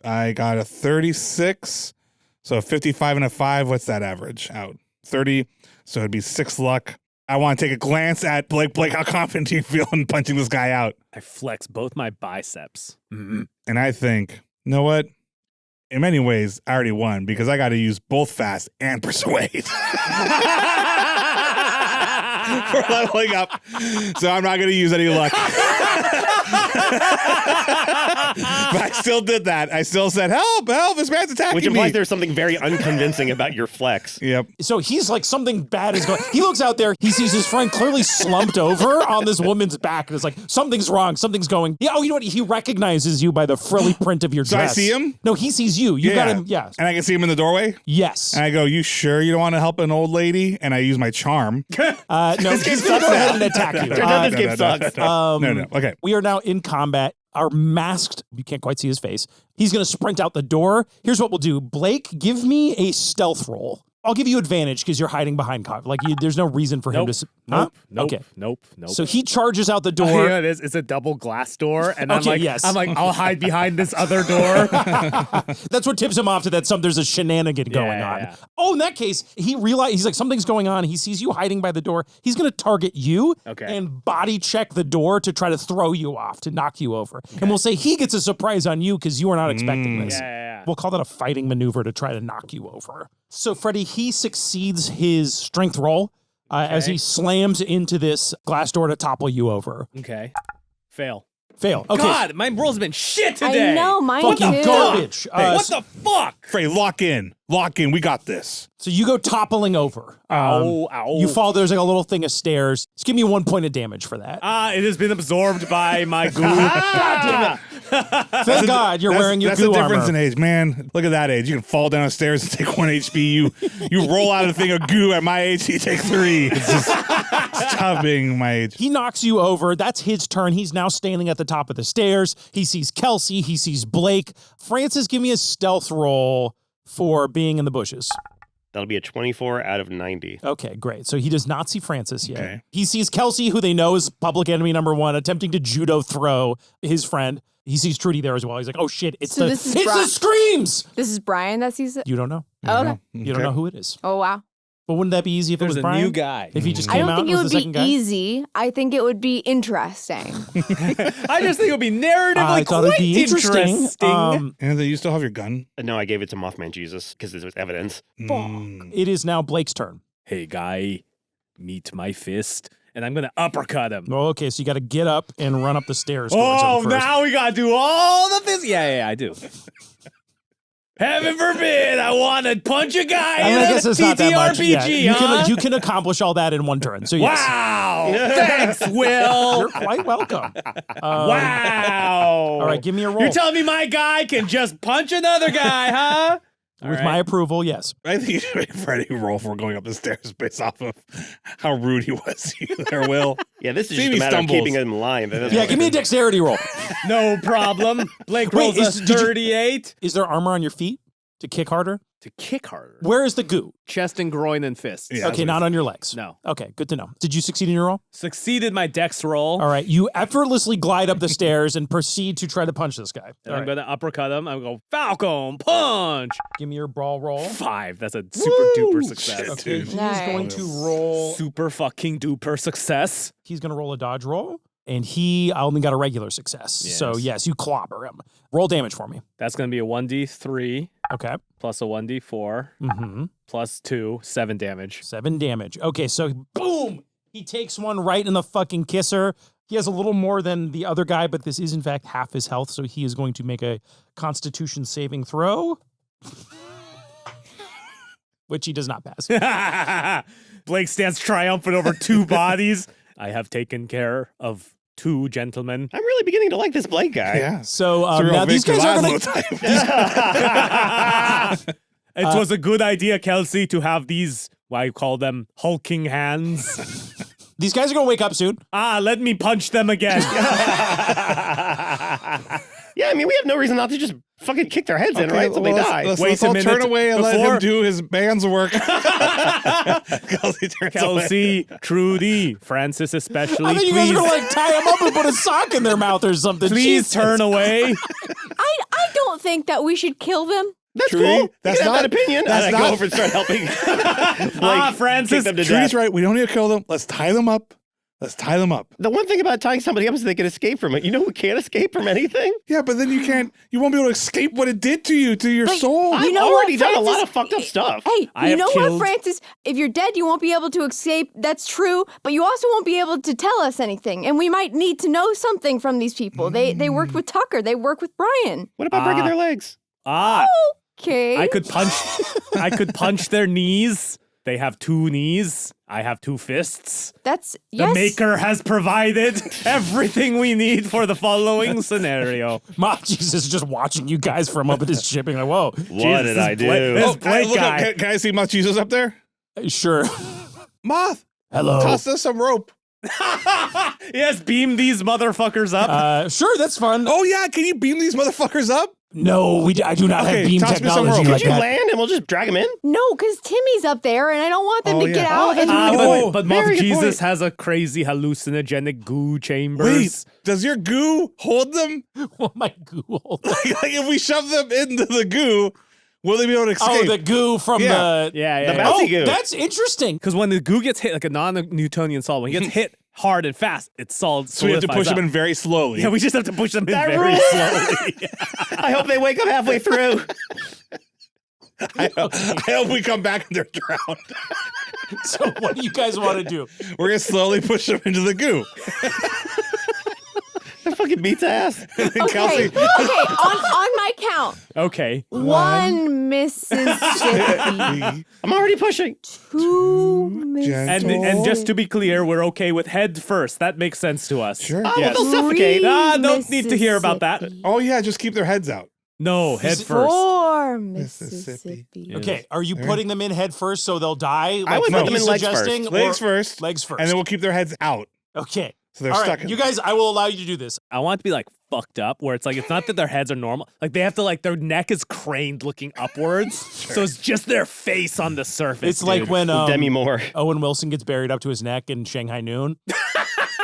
I got a 36. So 55 and a 5. What's that average? Out. 30. So it'd be 6 luck. I want to take a glance at Blake. Blake, how confident do you feel in punching this guy out? I flex both my biceps. And I think, you know what? In many ways, I already won because I got to use both fast and persuade. for leveling up. So I'm not going to use any luck. But I still did that. I still said, help, this man's attacking Which me. implies there's something very unconvincing about your flex. Yep. So he's like, something bad is going. He looks out there. He sees his friend clearly slumped over on this woman's back, and it's like, something's wrong. Something's going. Yeah. Oh, you know what? He recognizes you by the frilly print of your So dress. I see him? No, he sees you. You got him. Yes. And I can see him in the doorway? Yes. And I go, you sure you don't want to help an old lady? And I use my charm. No, he's going to go ahead and attack you. Turns out this game sucks. No. Okay. We are now in combat. Our masked, you can't quite see his face. He's going to sprint out the door. Here's what we'll do. Blake, give me a stealth roll. I'll give you advantage because you're hiding behind cover. Like, there's no reason for him to. Nope. Okay. Nope. So he charges out the door. Yeah, it is. It's a double glass door, and Okay, yes. I'm like, I'll hide behind this other door. That's what tips him off to that there's a shenanigan going on. Yeah. Oh, in that case, he's like, something's going on. He sees you hiding by the door. He's going to target you and body check the door to try to throw you off, to knock you over. And we'll say he gets a surprise on you because you were not expecting this. Yeah. We'll call that a fighting maneuver to try to knock you over. So, Freddie, he succeeds his strength roll as he slams into this glass door to topple you over. Okay. Fail. Okay. God, my roll's been shit today. I know, mine Fucking too. garbage. What the fuck? Frey, lock in. We got this. So you go toppling over. Ow. You fall. There's like a little thing of stairs. Just give me 1 point of damage for that. It has been absorbed by my goo. God damn it. Thank God you're wearing your That's goo the difference armor. in age, man. Look at that age. You can fall down the stairs and take 1 HP. You roll out a thing of goo at my age, you take 3. It's just tough being my age. He knocks you over. That's his turn. He's now standing at the top of the stairs. He sees Kelsey. He sees Blake. Francis, give me a stealth roll for being in the bushes. That'll be a 24 out of 90. Okay, great. So he does not see Francis yet. Okay. He sees Kelsey, who they know is public enemy number 1, attempting to judo throw his friend. He sees Trudy there as well. He's like, oh shit, it's So the this is the screams! This is Brian that sees it? You don't know. Oh, okay. You don't know who it is. Oh, wow. But wouldn't that be easy if There's it was a Brian? new guy. If he just I came don't out think and it was would the second be guy? easy. I think it would be interesting. I just think it would be narratively I thought it'd be interesting. And then you still have your gun? No, I gave it to Mothman Jesus because there was evidence. It is now Blake's turn. Hey, guy, meet my fist, and I'm going to uppercut him. Oh, okay, so you got to get up and run up the stairs. towards Oh, him first. now we got to do all the fist. Yeah, I do. Heaven forbid I want to punch a guy I mean, I in guess a it's not that much. TTRPG, Yeah, huh? you can accomplish all that in one turn. So yes. Wow. Thanks, Will. You're quite welcome. Wow. All right, give me a roll. You're telling me my guy can just punch another guy, huh? With my approval, yes. I think you should make Freddie roll for going up the stairs based off of how rude he was to you there, Will. Yeah, this is See just if a he matter stumbles. of keeping him in line. Yeah, give me a dexterity roll. No problem. Blake Wait, rolls a did you- 38. Is there armor on your feet to kick harder? To kick harder. Where is the goo? Chest and groin and fists. Yeah. Okay, not on your legs. No. Okay, good to know. Did you succeed in your roll? Succeeded my dex roll. All right, you effortlessly glide up the stairs and proceed to try to punch this guy. And All I'm right, going to uppercut him. I'm going to go Falcon punch. give me your brawl roll. 5. That's a super duper success. Shit. Okay, Dude. he's Nice. going to roll. Super fucking duper success. He's going to roll a dodge roll, and he only got a regular success. So Yes. yes, you clobber him. Roll damage for me. That's going to be a 1d3 Okay. plus a 1d4 Mm-hmm. plus 2, 7 damage. 7 damage. Okay, so boom! He takes one right in the fucking kisser. He has a little more than the other guy, but this is in fact half his health, so he is going to make a Constitution saving throw, which he does not pass. Blake stands triumphant over 2 bodies. I have taken care of 2 gentlemen. I'm really beginning to like this Blake guy. Yeah. So It's a real now these Victor guys are Laszlo going to... type. It was a good idea, Kelsey, to have these, I call them hulking hands. These guys are going to wake up soon. Let me punch them again. Yeah, I mean, we have no reason not to just fucking kick their heads in, right? So they die. Let's all turn away and let him do his band's work. Kelsey turns away. Kelsey, Trudy, Francis especially, I think you guys are please, going to like tie them up and put a sock in their mouth or something. please Jesus. turn away. I don't think that we should kill them. That's Trudy, cool. that's you can have not- that opinion. that's And I not- go over and start helping. Blake Francis, kick them to Trudy's death. right. We don't need to kill them. Let's tie them up. Let's tie them up. The one thing about tying somebody up is they can escape from it. You know who can't escape from anything? Yeah, but then you won't be able to escape what it did to you, to your soul. I've already done a lot of fucked up stuff. Hey, you know what, Francis? If you're dead, you won't be able to escape. That's true. But you also won't be able to tell us anything. And we might need to know something from these people. They worked with Tucker. They work with Brian. What about breaking their legs? Okay. I could punch their knees. They have 2 knees. I have 2 fists. That's, The Maker has provided everything we need for the following scenario. Jesus is just watching you guys from up at his ship, being like, whoa. What did I do? This Blake look guy. up. Can I see Moth Jesus up there? Sure. Moth. Hello. Toss us some rope. Yes, beam these motherfuckers up. Sure, that's fun. Oh, yeah. Can you beam these motherfuckers up? No, I do not have beam toss me some technology rope. like Could you that. land and we'll just drag him in? No, because Timmy's up there, and I don't want them to get out. But Moth very good Jesus point. has a crazy hallucinogenic goo chambers. Wait, does your goo hold them? What my goo hold? like if we shove them into the goo, will they be able to escape? Oh, the goo from the... Yeah. The bouncy goo. That's interesting. Because when the goo gets hit, like a non-Newtonian solid, when it gets hit hard and fast, it's solid. So we have to push them in very slowly. Yeah, we just have to push them in That very rules. slowly. I hope they wake up halfway through. I hope we come back and they're drowned. So what do you guys want to do? We're going to slowly push them into the goo. That fucking beats ass. And then Okay, Kelsey, on my count. Okay. 1 Mississippi. I'm already pushing. 2 Mississippi. And just to be clear, we're okay with head first. That makes sense to us. Sure. Yes. They'll suffocate. Don't need to hear about that. Oh, yeah, just keep their heads out. No, head first. 4 Mississippi. Mississippi. Okay, are you putting them in head first so they'll die? I would like put them in legs first. suggesting, or- Legs first. Legs first. And then we'll keep their heads out. Okay. So they're All stuck right, in you guys, I will allow you to do this. I want it to be like fucked up, where it's like, it's not that their heads are normal. Like they have to their neck is craned looking upwards. So it's just their face on the surface. It's like dude. when Demi Moore. Owen Wilson gets buried up to his neck in Shanghai Noon.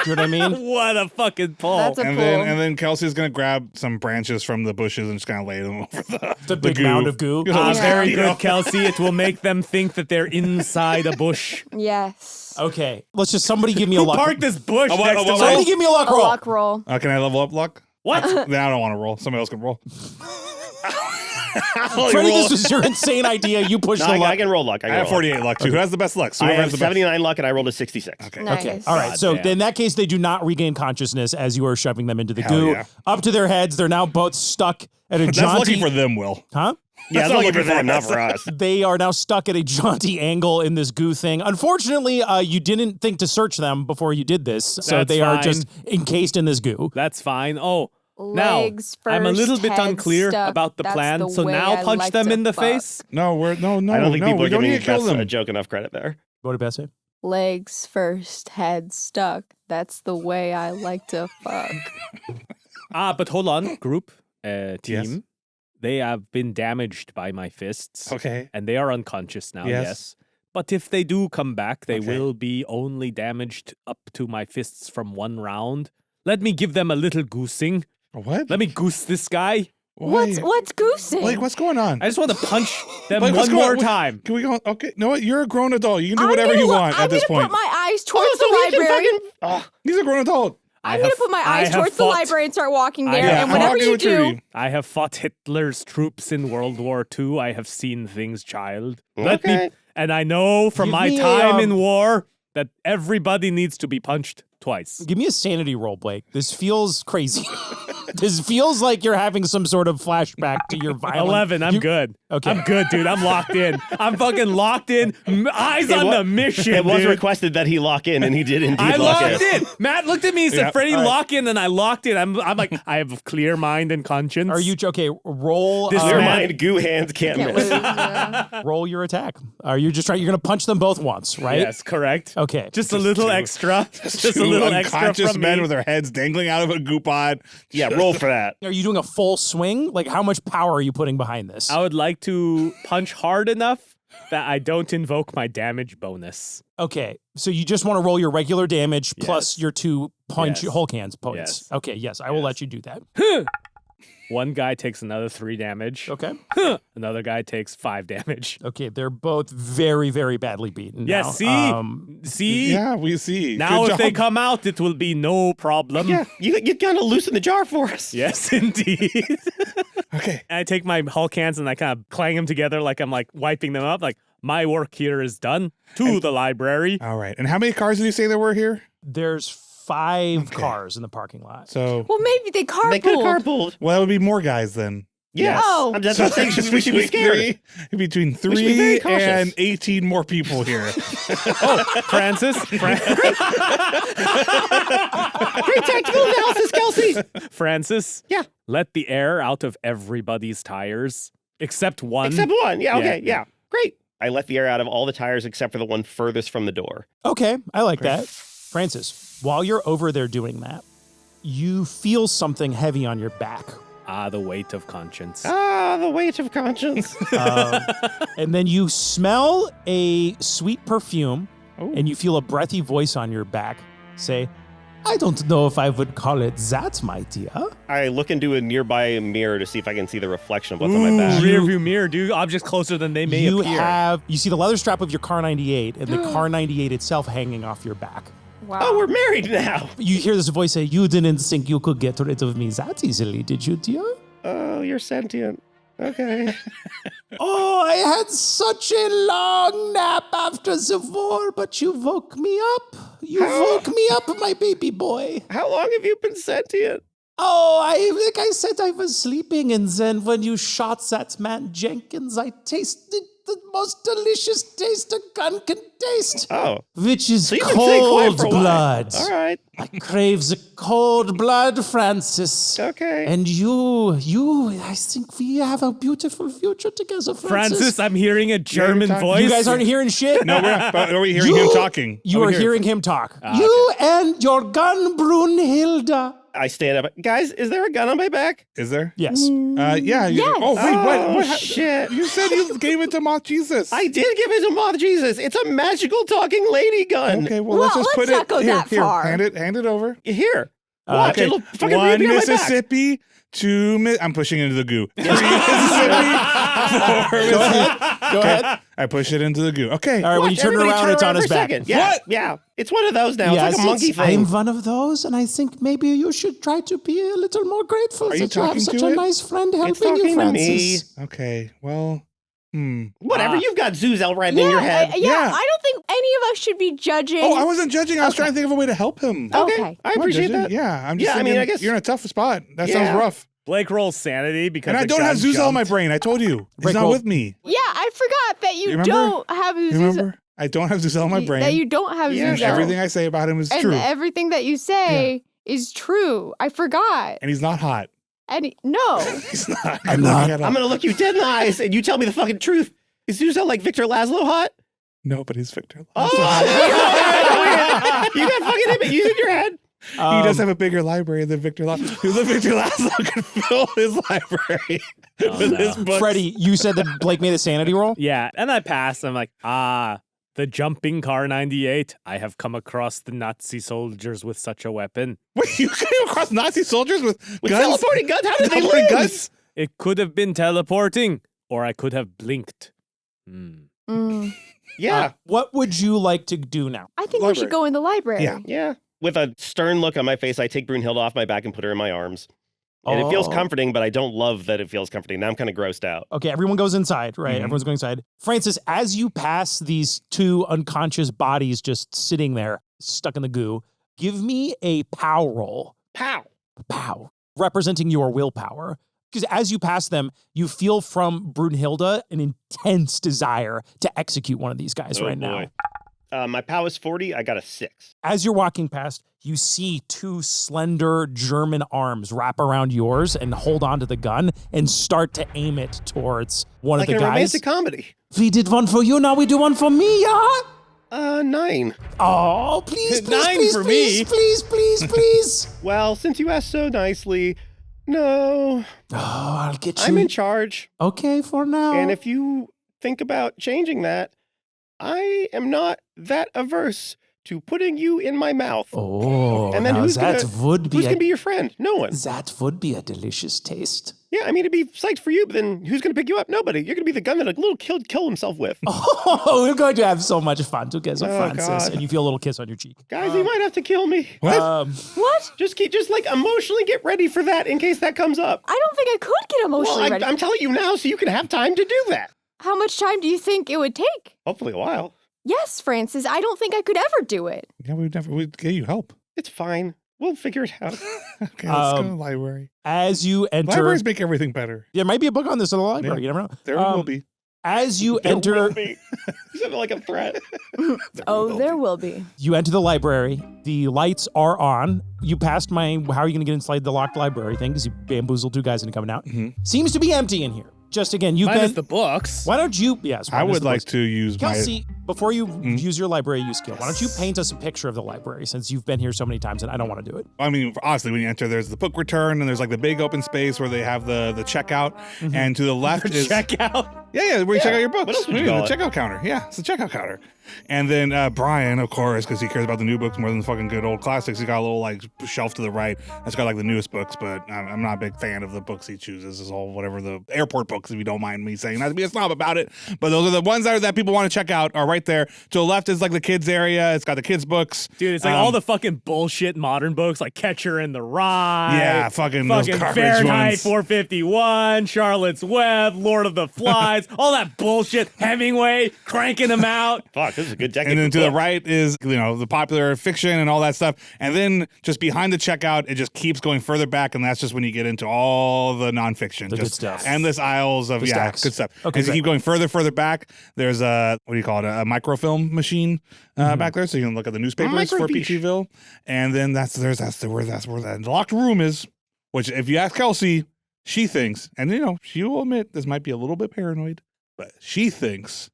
Do you know what I mean? What a fucking pull. That's a And pull. then Kelsey's going to grab some branches from the bushes and just kind of lay them over The big mound of goo. Very You know? good, Kelsey. It will make them think that they're inside a bush. Yes. Okay, let's just somebody give me a Who luck. parked this bush Oh, what- next oh, to what- my... Somebody give me a luck A roll. luck roll. Can I level up luck? What? Then I don't want to roll. Somebody else can roll. Freddie, this was your insane idea. You pushed No, the I luck. can roll luck. I have 48 luck too. Who has the best luck? So I whoever have has the best. 79 luck and I rolled a 66. Okay. Nice. Okay. All right. God So damn. in that case, they do not regain consciousness as you are shoving them into the Hell goo. yeah. Up to their heads. They're now both stuck at a That's jaunty... lucky for them, Will. Huh? Yeah, That's it's not lucky for looking them, for not us. for us. They are now stuck at a jaunty angle in this goo thing. Unfortunately, you didn't think to search them before you did this. So That's they are fine. just encased in this goo. That's fine. Oh, now, Legs I'm a little first, bit head unclear stuck. about the That's plan. the So way now I punch like them to in the fuck. face? No, I don't think people we are don't giving need to kill Beth them. a joke enough credit there. What did Beth say? Legs first, head stuck. That's the way I like to fuck. But hold on, group, team. Yes. They have been damaged by my fists. Okay. And they are unconscious now, Yes. yes. But if they do come back, they Okay. will be only damaged up to my fists from 1 round. Let me give them a little goosing. What? Let me goose this guy. What's goosing? Blake, what's going on? I just want to punch them Blake, what's one going- more what- time. Can we go? Okay. No, what? You're a grown adult. You can do whatever you want at this I'm point. gonna put my eyes towards so we the can library. He's a grown adult. I'm gonna put my eyes towards the library and start walking there. And I'm whatever walking you with do, Trudy. I have fought Hitler's troops in World War II. I have seen things, child. Let me, Okay. and I know from Give my me a, time in war that everybody needs to be punched twice. Give me a sanity roll, Blake. This feels crazy. This feels like you're having some sort of flashback to your violent... 11, I'm good. Okay. I'm good, dude. I'm locked in. I'm fucking locked in. Eyes on the mission, It was dude. requested that he lock in, and he did indeed I lock locked in. in. Matt looked at me and said, Yeah, Freddie, all right. lock in, and I locked in. I'm like, I have a clear mind and conscience. Are you... Okay, roll... This Clear man- mind, goo hands, can't can't miss. lose. Yeah. roll your attack. Are you just trying... You're going to punch them both once, right? Yes, correct. Okay. Just a little extra. Just a Two little extra unconscious from men me. with their heads dangling out of a goo pod. Yeah, roll for that. Are you doing a full swing? Like, how much power are you putting behind this? I would like to punch hard enough that I don't invoke my damage bonus. Okay, so you just want to roll your regular damage plus Yes. your 2 punch Yes. Hulk hands points. Yes. Okay, yes, I will let you do that. One guy takes another 3 damage. Okay. Another guy takes 5 damage. Okay, they're both very, very badly beaten. Yes, now. see? Yeah, we see. Now Good if they job. come out, it will be no problem. Yeah, you kind of loosen the jar for us. Yes, indeed. Okay. And I take my Hulk hands and I kind of clang them together like I'm like wiping them up. Like, my work here is done. To the library. All right. And how many cars did you say there were here? There's 5 cars in the parking lot. So, Well, maybe they carpooled. They could have carpooled. well, it would be more guys then. Yes. Oh. I'm just saying we should be scared. Between should be very 3 cautious. and 18 more people here. Francis. Great tactical analysis, Kelsey. Francis. Yeah. Let the air out of everybody's tires. Except one. Except one. Yeah, okay, Yeah. yeah. Great. I let the air out of all the tires except for the one furthest from the door. Okay, I like that. Francis, while you're over there doing that, you feel something heavy on your back. The weight of conscience. Ah, the weight of conscience. And then you smell a sweet perfume, and you feel a breathy voice on your back say, I don't know if I would call it that, my dear. I look into a nearby mirror to see if I can see the reflection of what's on my back. Rear view mirror, dude. Objects closer than they may You appear. you see the leather strap of your Car 98 and the Car 98 itself hanging off your back. Wow. Oh, we're married now. You hear this voice say, you didn't think you could get rid of me that easily, did you, dear? Oh, you're sentient. Okay. Oh, I had such a long nap after the war, but you woke me up. You woke me up, my baby boy. How long have you been sentient? Oh, like I said, I was sleeping, and then when you shot that man Jenkins, I tasted the most delicious taste a gun can taste, Oh. which is So you've been staying quiet cold for a while. blood. All right. I crave the cold blood, Francis. Okay. And you, I think we have a beautiful future together, Francis, I'm hearing a German talking- voice. You guys aren't hearing shit? No, we're not. But are we hearing him talking? You are hearing him talk. You and your gun, Brunhilde. I stand up. Guys, is there a gun on my back? Is there? Yes. Yeah. Yes. Oh, wait, what? Shit. You said you gave it to Moth Jesus. I did give it to Moth Jesus. It's a magical talking lady gun. Okay, well, let's just let's put not it go here. that Here, far. hand it over. Here. Watch. Okay, It'll fucking 1 be on my back. Mississippi, 2 I'm pushing it into the goo. 3 Mississippi, 4 Mississippi. Go ahead. I push it into the goo. Okay. All right, when you turn Everybody around, it's on for his a back. second. Yeah. What? Yeah. It's one of those now. Yes, it's like a monkey thing. I'm one of those, and I think maybe you should try to be a little more grateful Are you that you have talking such to a it? nice friend helping talking you, to me. Francis. Okay, well, Whatever. You've got Zuzel right in your head. Yeah, Yeah. I don't think any of us should be judging. Oh, I wasn't judging. I was trying to think of a way to help him. Okay. I I'm not appreciate judging. that. Yeah, I'm just Yeah, I thinking mean, I guess- you're in a tough spot. That Yeah. sounds rough. Blake rolls sanity because And I the don't have gun Zuzel in my jumped. brain. I told you. He's Break not roll. with me. Yeah, I forgot that you remember? don't have You Zuzel. remember? I don't have Zuzel in my brain. That you don't have Yeah, Zuzel. Everything I say about him is and true. everything that you say is true. I forgot. And he's not hot. And no. He's not. I'm not. I'm going to look you dead in the eyes and you tell me the fucking truth. Is Zuzel like Victor Laszlo hot? No, but he's Victor. Oh, you got fucking images in your head. He does have a bigger library than Victor Laszlo. Victor Laszlo could fill his library with his books. Freddie, you said that Blake made a sanity roll? Yeah, and I passed. I'm like, the jumping Car 98. I have come across the Nazi soldiers with such a weapon. Wait, you came across Nazi soldiers with With guns? teleporting guns? How did they Teleporting lose? guns? It could have been teleporting, or I could have blinked. Yeah. What would you like to do now? I think we should go in the library. Yeah. Yeah. With a stern look on my face, I take Brunhilde off my back and put her in my arms. And it feels Oh. comforting, but I don't love that it feels comforting. Now I'm kind of grossed out. Okay, everyone goes inside, right? Mhm. Everyone's going inside. Francis, as you pass these 2 unconscious bodies just sitting there, stuck in the goo, give me a pow roll. Pow. Pow. Representing your willpower. Because as you pass them, you feel from Brunhilde an intense desire to execute one of these guys right now. My POW is 40. I got a 6. As you're walking past, you see 2 slender German arms wrap around yours and hold onto the gun and start to aim it towards one Like of in the a guys. romantic comedy. We did one for you, now we do one for me, yeah? 9. Oh, please, please, 9 please, for please, me. please, please, please. Well, since you asked so nicely, no. Oh, I'll get you. I'm in charge. Okay, for now. And if you think about changing that, I am not that averse to putting you in my mouth. Oh, and then now who's that would be going to be your friend? No one. That would be a delicious taste. Yeah, I mean, it'd be psyched for you, but then who's going to pick you up? Nobody. You're going to be the gun that a little kid killed himself with. Oh, we're going to have so much fun together, Francis. God. And you feel a little kiss on your cheek. Guys, he might have to kill me. What? What? Just like emotionally get ready for that in case that comes up. I don't think I could get emotionally ready. I'm telling you now so you can have time to do that. How much time do you think it would take? Hopefully a while. Yes, Francis. I don't think I could ever do it. Yeah, we'd get you help. It's fine. We'll figure it out. Okay, let's go to the library. As you enter... Libraries make everything better. There might be a book on this in the library. Yeah. You never know. There will be. As you There enter... will be. You sounded like a threat. There will be. You enter the library. The lights are on. You passed my how are you going to get inside the locked library thing because you bamboozled two guys into coming out. Mm-hmm. Seems to be empty in here. Just again, you've Minus been... the books. Why don't you... Yes, I minus would the like books. to use Kelsey, before you Mm-hmm. use your library use skill, why don't you paint us a picture of the library since you've been here so many times and I don't want to do it. I mean, honestly, when you enter, there's the book return and there's like the big open space where they have the checkout. Mm-hmm. And to the left is... Checkout. Yeah, where you check out your books. What else would you the call it? checkout counter. Yeah, it's the checkout counter. And then Brian, of course, because he cares about the new books more than the fucking good old classics, he's got a little like shelf to the right that's got like the newest books, but I'm not a big fan of the books he chooses. It's all whatever the airport books, if you don't mind me saying. Not to be a snob about it, but those are the ones that people want to check out are right there. To the left is like the kids area. It's got the kids books. Dude, it's like all the fucking bullshit modern books like Catcher in the Rye. Yeah, fucking those garbage Fahrenheit ones. 451, Charlotte's Web, Lord of the Flies, all that bullshit. Hemingway, cranking them out. Fuck, this is a good decade. And then for to the books. right is, the popular fiction and all that stuff. And then just behind the checkout, it just keeps going further back. And that's just when you get into all the nonfiction. The just good stuff. Endless aisles of, The stacks. good stuff. Okay, As you great. keep going further back, there's a microfilm machine back there. So you can look at the newspapers for Microfiche. Peachyville. And then that's where that locked room is, which if you ask Kelsey, she thinks, and she will admit this might be a little bit paranoid, but she thinks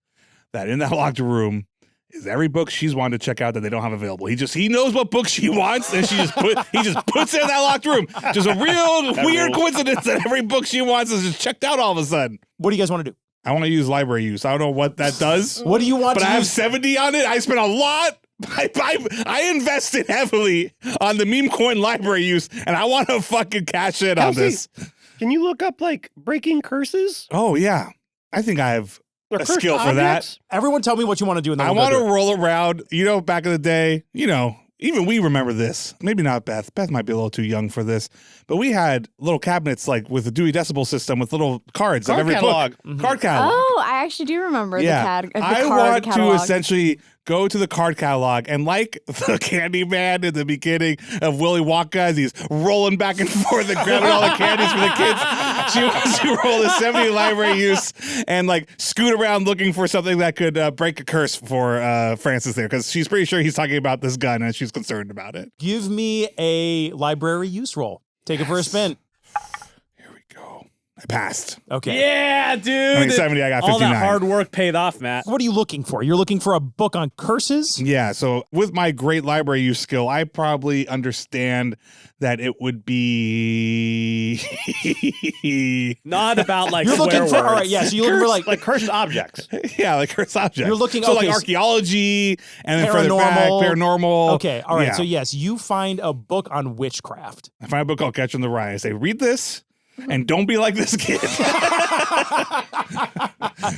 that in that locked room is every book she's wanted to check out that they don't have available. He knows what book she wants, and he just puts it in that locked room. Just a real weird coincidence that every book she wants is just checked out all of a sudden. What do you guys want to do? I want to use library use. I don't know what that does. What do you want But to I have use? 70 on it. I spent a lot. I invested heavily on the meme coin library use, and I want to fucking cash in on Kelsey, this. Can you look up like breaking curses? Oh yeah, I think I have Or a cursed skill for that. objects? Everyone tell me what you want to do. And then I we'll go want to do it. roll around. Back in the day, even we remember this. Maybe not Beth. Beth might be a little too young for this. But we had little cabinets like with the Dewey Decimal System with little cards of Card every catalog. book. Card catalog. Oh, I actually do remember the I card want catalog. to essentially go to the card catalog and like the candy man in the beginning of Willy Wonka as he's rolling back and forth and grabbing all the candies for the kids. She wants to roll the 70 library use and like scoot around looking for something that could break a curse for Francis there because she's pretty sure he's talking about this gun and she's concerned about it. Give me a library use roll. Take it for a spin. Here we go. I passed. Okay. Yeah, dude. I mean, 70, I got All 59. that hard work paid off, Matt. What are you looking for? You're looking for a book on curses? Yeah, so with my great library use skill, I probably understand that it would be Not about like You're swear looking for, words. all right, yeah, so you're looking for like cursed objects. yeah, like cursed objects. You're looking- so okay, like so- archaeology and then further back, paranormal. Okay, all right. Yeah. So yes, you find a book on witchcraft. I find a book called Catcher in the Rye. I say, read this and don't be like this kid.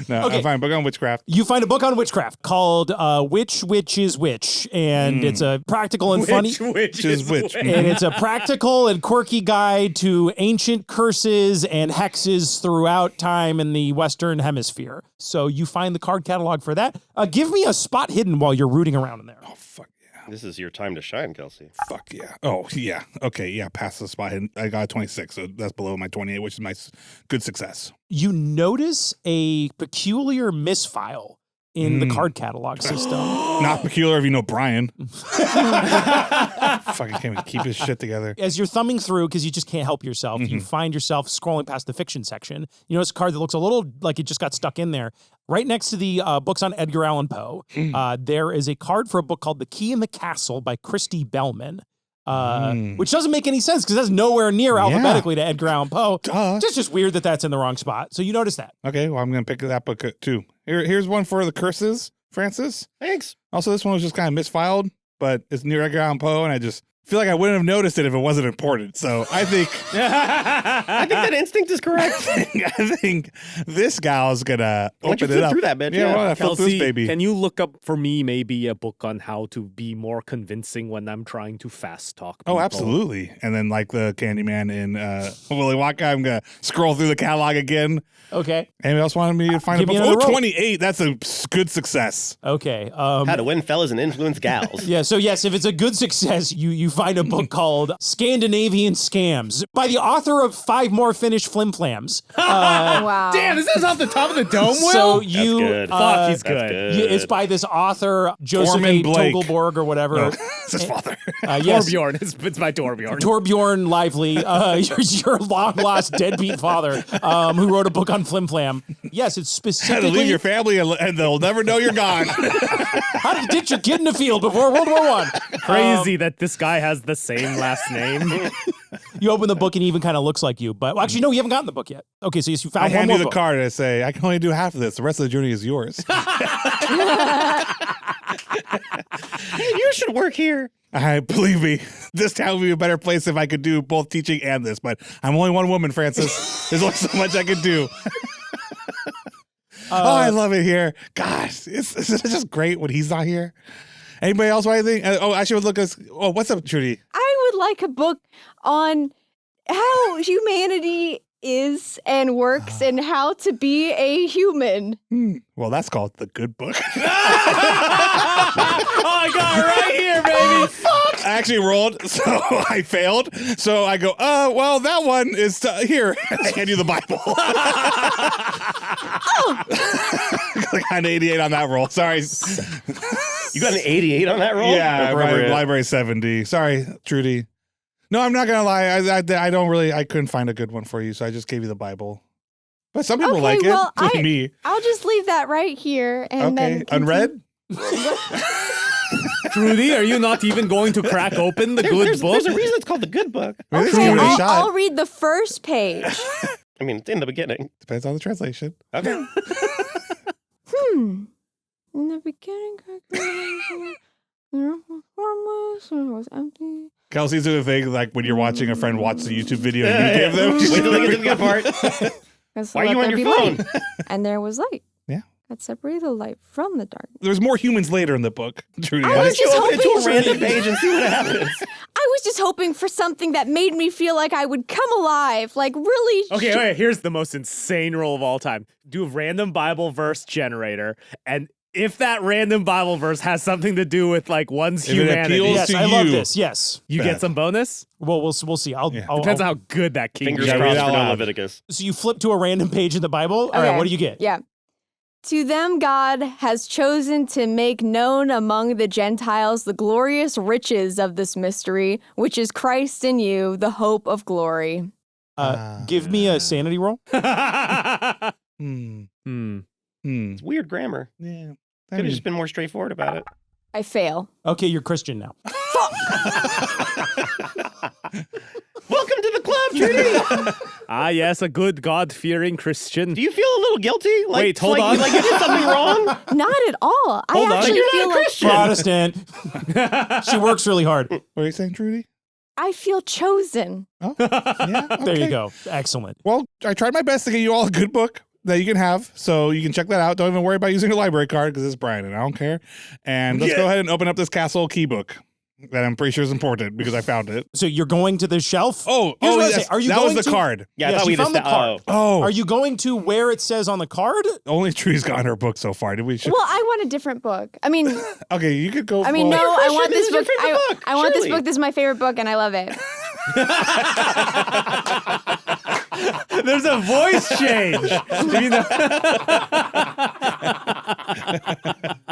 No, Okay. I find a book on witchcraft. You find a book on witchcraft called Witch is Witch, and it's a practical and funny. Which is which? And it's a practical and quirky guide to ancient curses and hexes throughout time in the Western Hemisphere. So you find the card catalog for that. Give me a spot hidden while you're rooting around in there. Oh, fuck yeah. This is your time to shine, Kelsey. Fuck yeah. Oh, yeah. Okay, yeah, pass the spot. I got a 26, so that's below my 28, which is my good success. You notice a peculiar misfile in the card catalog system. Not peculiar if you know Brian. Fucking can't even keep his shit together. As you're thumbing through, because you just can't help yourself, you find yourself scrolling past the fiction section. You notice a card that looks a little like it just got stuck in there. Right next to the books on Edgar Allan Poe, there is a card for a book called The Key in the Castle by Christy Bellman. Which doesn't make any sense because that's nowhere near alphabetically to Edgar Allan Poe. Duh. It's just weird that that's in the wrong spot. So you notice that. Okay, well, I'm going to pick that book too. Here's one for the curses, Francis. Thanks. Also, this one was just kind of misfiled. but it's near Edgar Allan Poe, and I just feel like I wouldn't have noticed it if it wasn't important. So I think I think that instinct is correct. I think this gal's gonna Why don't you open it flip up. through that bitch? Yeah, well, I flip through this Kelsey, baby. can you look up for me maybe a book on how to be more convincing when I'm trying to fast talk people? Oh, absolutely. And then like the Candyman in Willy Wonka, I'm gonna scroll through the catalog again. Okay. Anybody else wanted me to find a Give me book? another roll. 28. That's a good success. Okay. How to win fellas and influence gals. Yeah, so yes, if it's a good success, you find a book called Scandinavian Scams by the author of 5 More Finnish Flimflams. Wow. Damn, is this off the top of the dome, Will? So That's you, good. Fuck, he's That's good. good. It's by this author, Joseph Orman A. Blake. Togelborg or whatever. No, it's his father. Yes, Torbjorn. It's by Torbjorn. Torbjorn Lively, your long lost deadbeat father, who wrote a book on Flimflam. Yes, it's How to specifically leave your family and they'll never know you're gone. how to ditch your kid in the field before World War I. Crazy that this guy has the same last name. You open the book and he even kind of looks like you, but well, actually, no, you haven't gotten the book yet. Okay, so yes, you I found one hand more you the book. card and I say, I can only do half of this. The rest of the journey is yours. Hey, you should work here. Believe me, this town would be a better place if I could do both teaching and this, but I'm only one woman, Francis. There's only so much I could do. I love it here. Gosh, it's just great when he's not here. Anybody else want anything? Actually, would look at. Oh, what's up, Trudy? I would like a book on how humanity is and works and how to be a human. Well, that's called The Good Book. Oh, I got it right here, baby. I actually rolled, so I failed. So I go, well, that one is here. I hand you the Bible. I got an 88 on that roll. Sorry. You got an 88 on that roll? Yeah, Appropriate. library 70. Sorry, Trudy. No, I'm not gonna lie. I don't really. I couldn't find a good one for you, so I just gave you the Bible. But some people Okay, like well, it. Like me. I'll just leave that right here and Okay, then unread. Trudy, are you not even going to crack open the good book? There's a reason it's called the good book. Maybe it's Okay, giving it a I'll shot. read the first page. I mean, it's in the beginning. Depends on the translation. Okay. In the beginning, formless and was empty. Kelsey's doing the thing like when you're watching a friend watch the YouTube video and you give them. Wait till they get to the good part. So Why are you let on there your be phone? light. And there was light. Yeah. That separated the light from the dark. There's more humans later in the book. Trudy. I was You just open it to a hoping. random page and see what happens. I was just hoping for something that made me feel like I would come alive. Like really. Okay, wait, here's the most insane rule of all time. Do a random Bible verse generator, and if that random Bible verse has something to do with like one's If it humanity, appeals Yes, to I love you. this. Yes. you Beth. get some bonus. Well, we'll see. Depends I'll- on how good that king Fingers is. gotta read crossed out for no loud. Leviticus. So you flip to a random page in the Bible. All right, Okay. what do you get? Yeah. To them, God has chosen to make known among the Gentiles the glorious riches of this mystery, which is Christ in you, the hope of glory. Give me a sanity roll. Hmm. Hmm. It's weird grammar. Yeah. Could have just been more straightforward about it. I fail. Okay, you're Christian now. Welcome to the club, Trudy. Ah, yes, a good God-fearing Christian. Do you feel a little guilty? Like, Wait, hold like, on. Like you did something wrong? Not at all. Hold on. I actually You're feel not a like Christian. Protestant. She works really hard. What are you saying, Trudy? I feel chosen. Oh, yeah. There you okay. go. Excellent. Well, I tried my best to get you all a good book that you can have, so you can check that out. Don't even worry about using your library card because it's Brian and I don't care. And let's go ahead and open up this Castle Key book that I'm pretty sure is important because I found it. So you're going to the shelf? Oh, Here's what I yes, say. Are you that going was the to- card. Yeah, I Yes, thought you we just found the card. Oh, Are you going to where it says on the card? only Trudy's gotten her book so far. Did we? Well, I want a different book. I mean, Okay, you could go. no, I want This this is your book. favorite book, I want this surely. book. This is my favorite book, and I love it. There's a voice change. You know-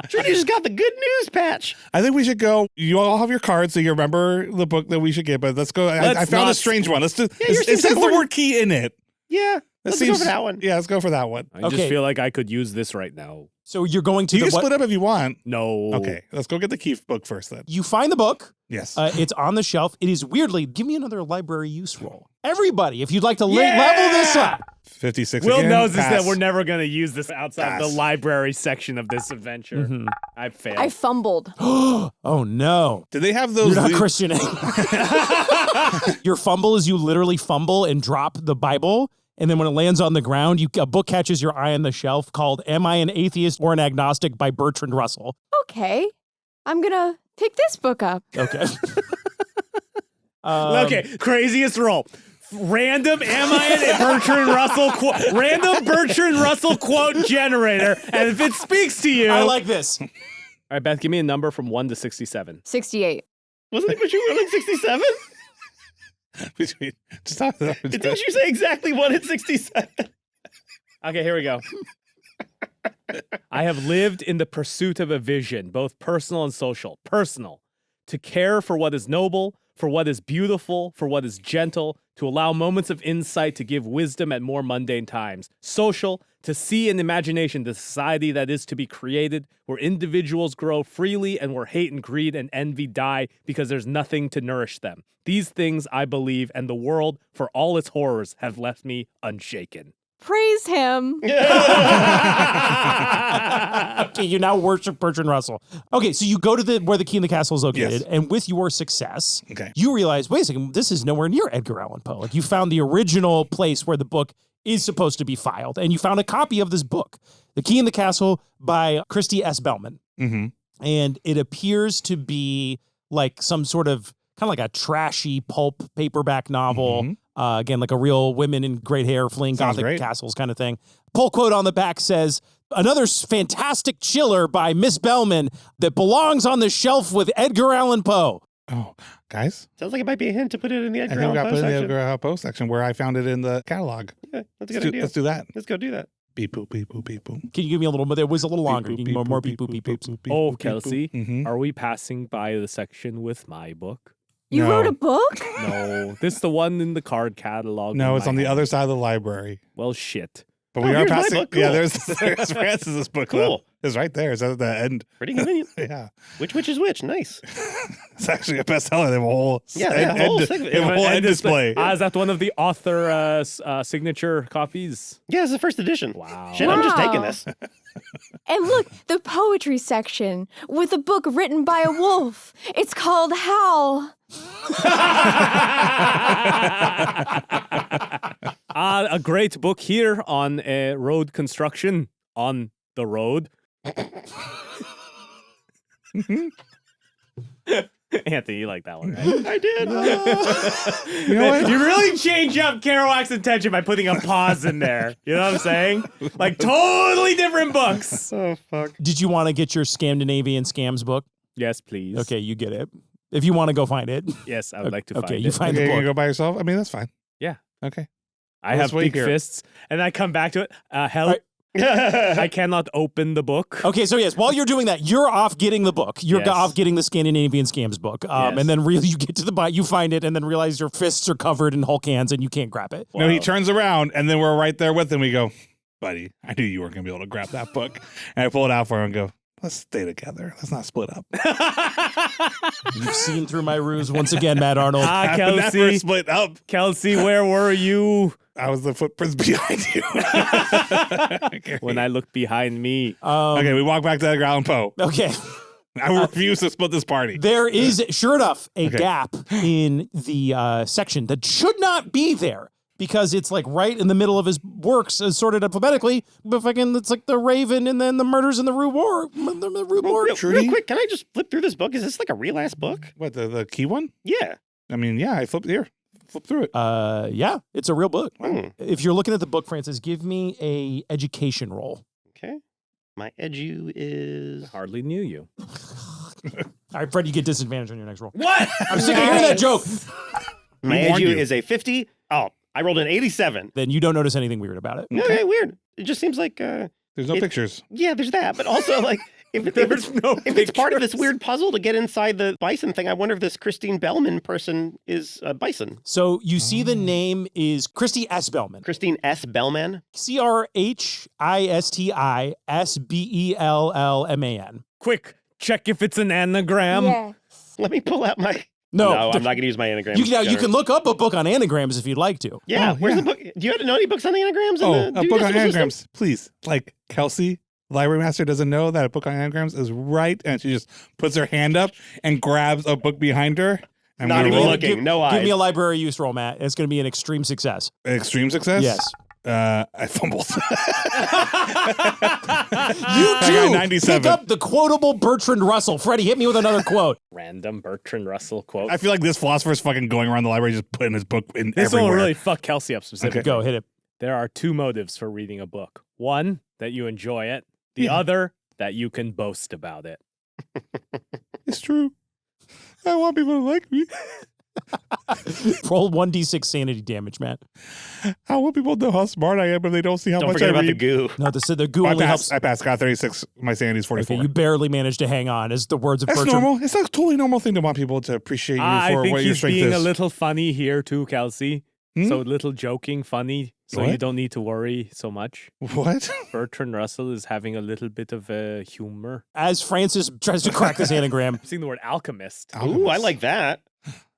Trudy just got the good news patch. I think we should go. You all have your cards, so you remember the book that we should get. But let's go. I Let's found a not- strange one. Let's do. yours It seems says the important. word key in it. Yeah. Let's go for that one. Yeah, let's go for that one. I just feel like I could use this right now. So you're going to You can split up if you want. No. Okay, let's go get the Keith book first then. You find the book. Yes. It's on the shelf. It is weirdly, give me another library use roll. Everybody, if you'd like to level this up. 56 Will again. knows Pass. that we're never going to use this outside the library section of this adventure. Mm-hmm. I failed. I fumbled. Oh, no. Did they have those? You're not Christian. Your fumble is you literally fumble and drop the Bible. And then when it lands on the ground, a book catches your eye on the shelf called Am I an Atheist or an Agnostic by Bertrand Russell. Okay. I'm going to pick this book up. Okay. Okay, craziest roll. Random Bertrand Russell quote generator, and if it speaks to you, I like this. All right, Beth, give me a number from 1 to 67. 68. Wasn't it what you were like 67? Didn't you say exactly 1 and 67? Okay, here we go. I have lived in the pursuit of a vision, both personal and social. Personal, to care for what is noble, for what is beautiful, for what is gentle, to allow moments of insight to give wisdom at more mundane times. Social, to see in imagination the society that is to be created, where individuals grow freely and where hate and greed and envy die because there's nothing to nourish them. These things I believe, and the world, for all its horrors, have left me unshaken. Praise him. Okay, you now worship Bertrand Russell. Okay, so you go to where the key in the castle is located, Yes. and with your success, Okay. you realize, wait a second, this is nowhere near Edgar Allan Poe. Like, you found the original place where the book is supposed to be filed, and you found a copy of this book, The Key in the Castle by Christy S. Bellman. Mm-hmm. And it appears to be like some sort of kind of like a trashy pulp paperback novel. Mm-hmm. Again, like a real women in great hair fleeing Sounds Gothic great. castles kind of thing. Pull quote on the back says, another fantastic chiller by Miss Bellman that belongs on the shelf with Edgar Allan Poe. Oh, guys. Sounds like it might be a hint to put it in the I Edgar think we Allan got Poe put in the section. Edgar Allan Poe section where I found it in the catalog. Yeah, that's a good idea. Let's do that. Let's go do that. Beep boop beep boop beep boop. Can you give me a little more? It was a little longer. Give me more beep boop beep boops. Oh, Kelsey, Mm-hmm. are we passing by the section with my book? You No. wrote a book? No, this is the one in the card catalog. No, in it's my on the hand. other side of the library. Well, shit. But Oh, we are here's my passing. book. Yeah, Cool. there's Francis's book. Cool. Though. It's right there. It's at the end. Pretty convenient. Yeah, Which is which? Nice. it's actually a bestseller. They have a whole whole segment. they have a whole end display. Is that one of the author signature copies? Yeah, it's the first edition. Wow. Shit, I'm just Wow. taking this. And look, the poetry section with a book written by a wolf. It's called Howl. A great book here on road construction on the road. Anthony, you like that one, right? I did. You know what? You really change up Kerouac's intention by putting a pause in there. You know what I'm saying? Like totally different books. Oh, fuck. Did you want to get your Scandinavian Scams book? Yes, please. Okay, you get it. If you want to go find it. Yes, I would like to find Okay, it. you find Okay, the you book. gonna go by yourself? I mean, that's fine. Yeah. Okay. I Let's have wait big here. fists, and I come back to it. Help. Right. I cannot open the book. Okay, so yes, while you're doing that, you're off getting the book. You're Yes. off getting the Scandinavian Scams book. Yes. And then really you get to the bite, you find it, and then realize your fists are covered in Hulk hands and you can't grab it. No, he turns around and then we're right there with him. We go, buddy, I knew you weren't gonna be able to grab that book. And I pull it out for him and go, let's stay together. Let's not split up. You've seen through my ruse once again, Matt Arnold. I've never Kelsey. split up. Kelsey, where were you I was the footprints behind you. Okay. when I looked behind me? Okay, we walk back to Edgar Allan Poe. Okay. I refuse to split this party. There is, sure enough, a Okay. gap in the section that should not be there because it's like right in the middle of his works, sorted alphabetically. But fucking, it's like the Raven and then the Murders in the Rue Morgue. The Rue Morgue. Real quick, can I just flip through this book? Is this like a real ass book? What, the key one? Yeah. I mean, yeah, I flipped here. Flip through it. Yeah, it's a real book. Hmm. If you're looking at the book, Francis, give me a education roll. Okay. My edu is. Hardly knew you. All right, Fred, you get disadvantage on your next roll. What? I'm sick of hearing that joke. My warned edu you. is a 50. Oh, I rolled an 87. Then you don't notice anything weird about it. Okay, weird. It just seems like. There's no pictures. Yeah, there's that. But also, like, If no it's part of this pictures. weird puzzle to get inside the bison thing, I wonder if this Christine Bellman person is a bison. So you see the name is Christy S. Bellman. Christine S. Bellman? ChristISTISBELLMAN. Quick, check if it's an anagram. Yes. Let me pull out my... No, I'm not going to use my anagram. You can look up a book on anagrams if you'd like to. Yeah, Oh, where's yeah. the book? Do you know any books on anagrams? A book on anagrams, please. Like Kelsey, library master, doesn't know that a book on anagrams is right, and she just puts her hand up and grabs a book behind her. And Not we even roll looking, no eyes. Give me a library use roll, Matt. It's going to be an extreme success. extreme success. Yes. I fumbled. You I got do 97. pick up the quotable Bertrand Russell. Freddie, hit me with another quote. Random Bertrand Russell quote. I feel like this philosopher is fucking going around the library just putting his book in This one everywhere. will really fuck Kelsey up specifically. Go, hit it. There are two motives for reading a book. One, that you enjoy it. The Yeah. other, that you can boast about it. It's true. I want people to like me. Roll 1d6 sanity damage, Matt. I want people to know how smart I am, but they don't see how Don't much forget I about the read. goo. No, the goo I only passed. helps. I passed. Got 36. My sanity's 44. Okay, you barely managed to hang on, as the words of That's Bertrand. normal. It's a totally normal thing to want people to appreciate you I for think what your he's strength being is. a little funny here too, Kelsey. Hmm? So a little joking, funny, so you What? don't need to worry so much. What? Bertrand Russell is having a little bit of humor. As Francis tries to crack this anagram, I'm seeing the word alchemist. Ooh, I like that.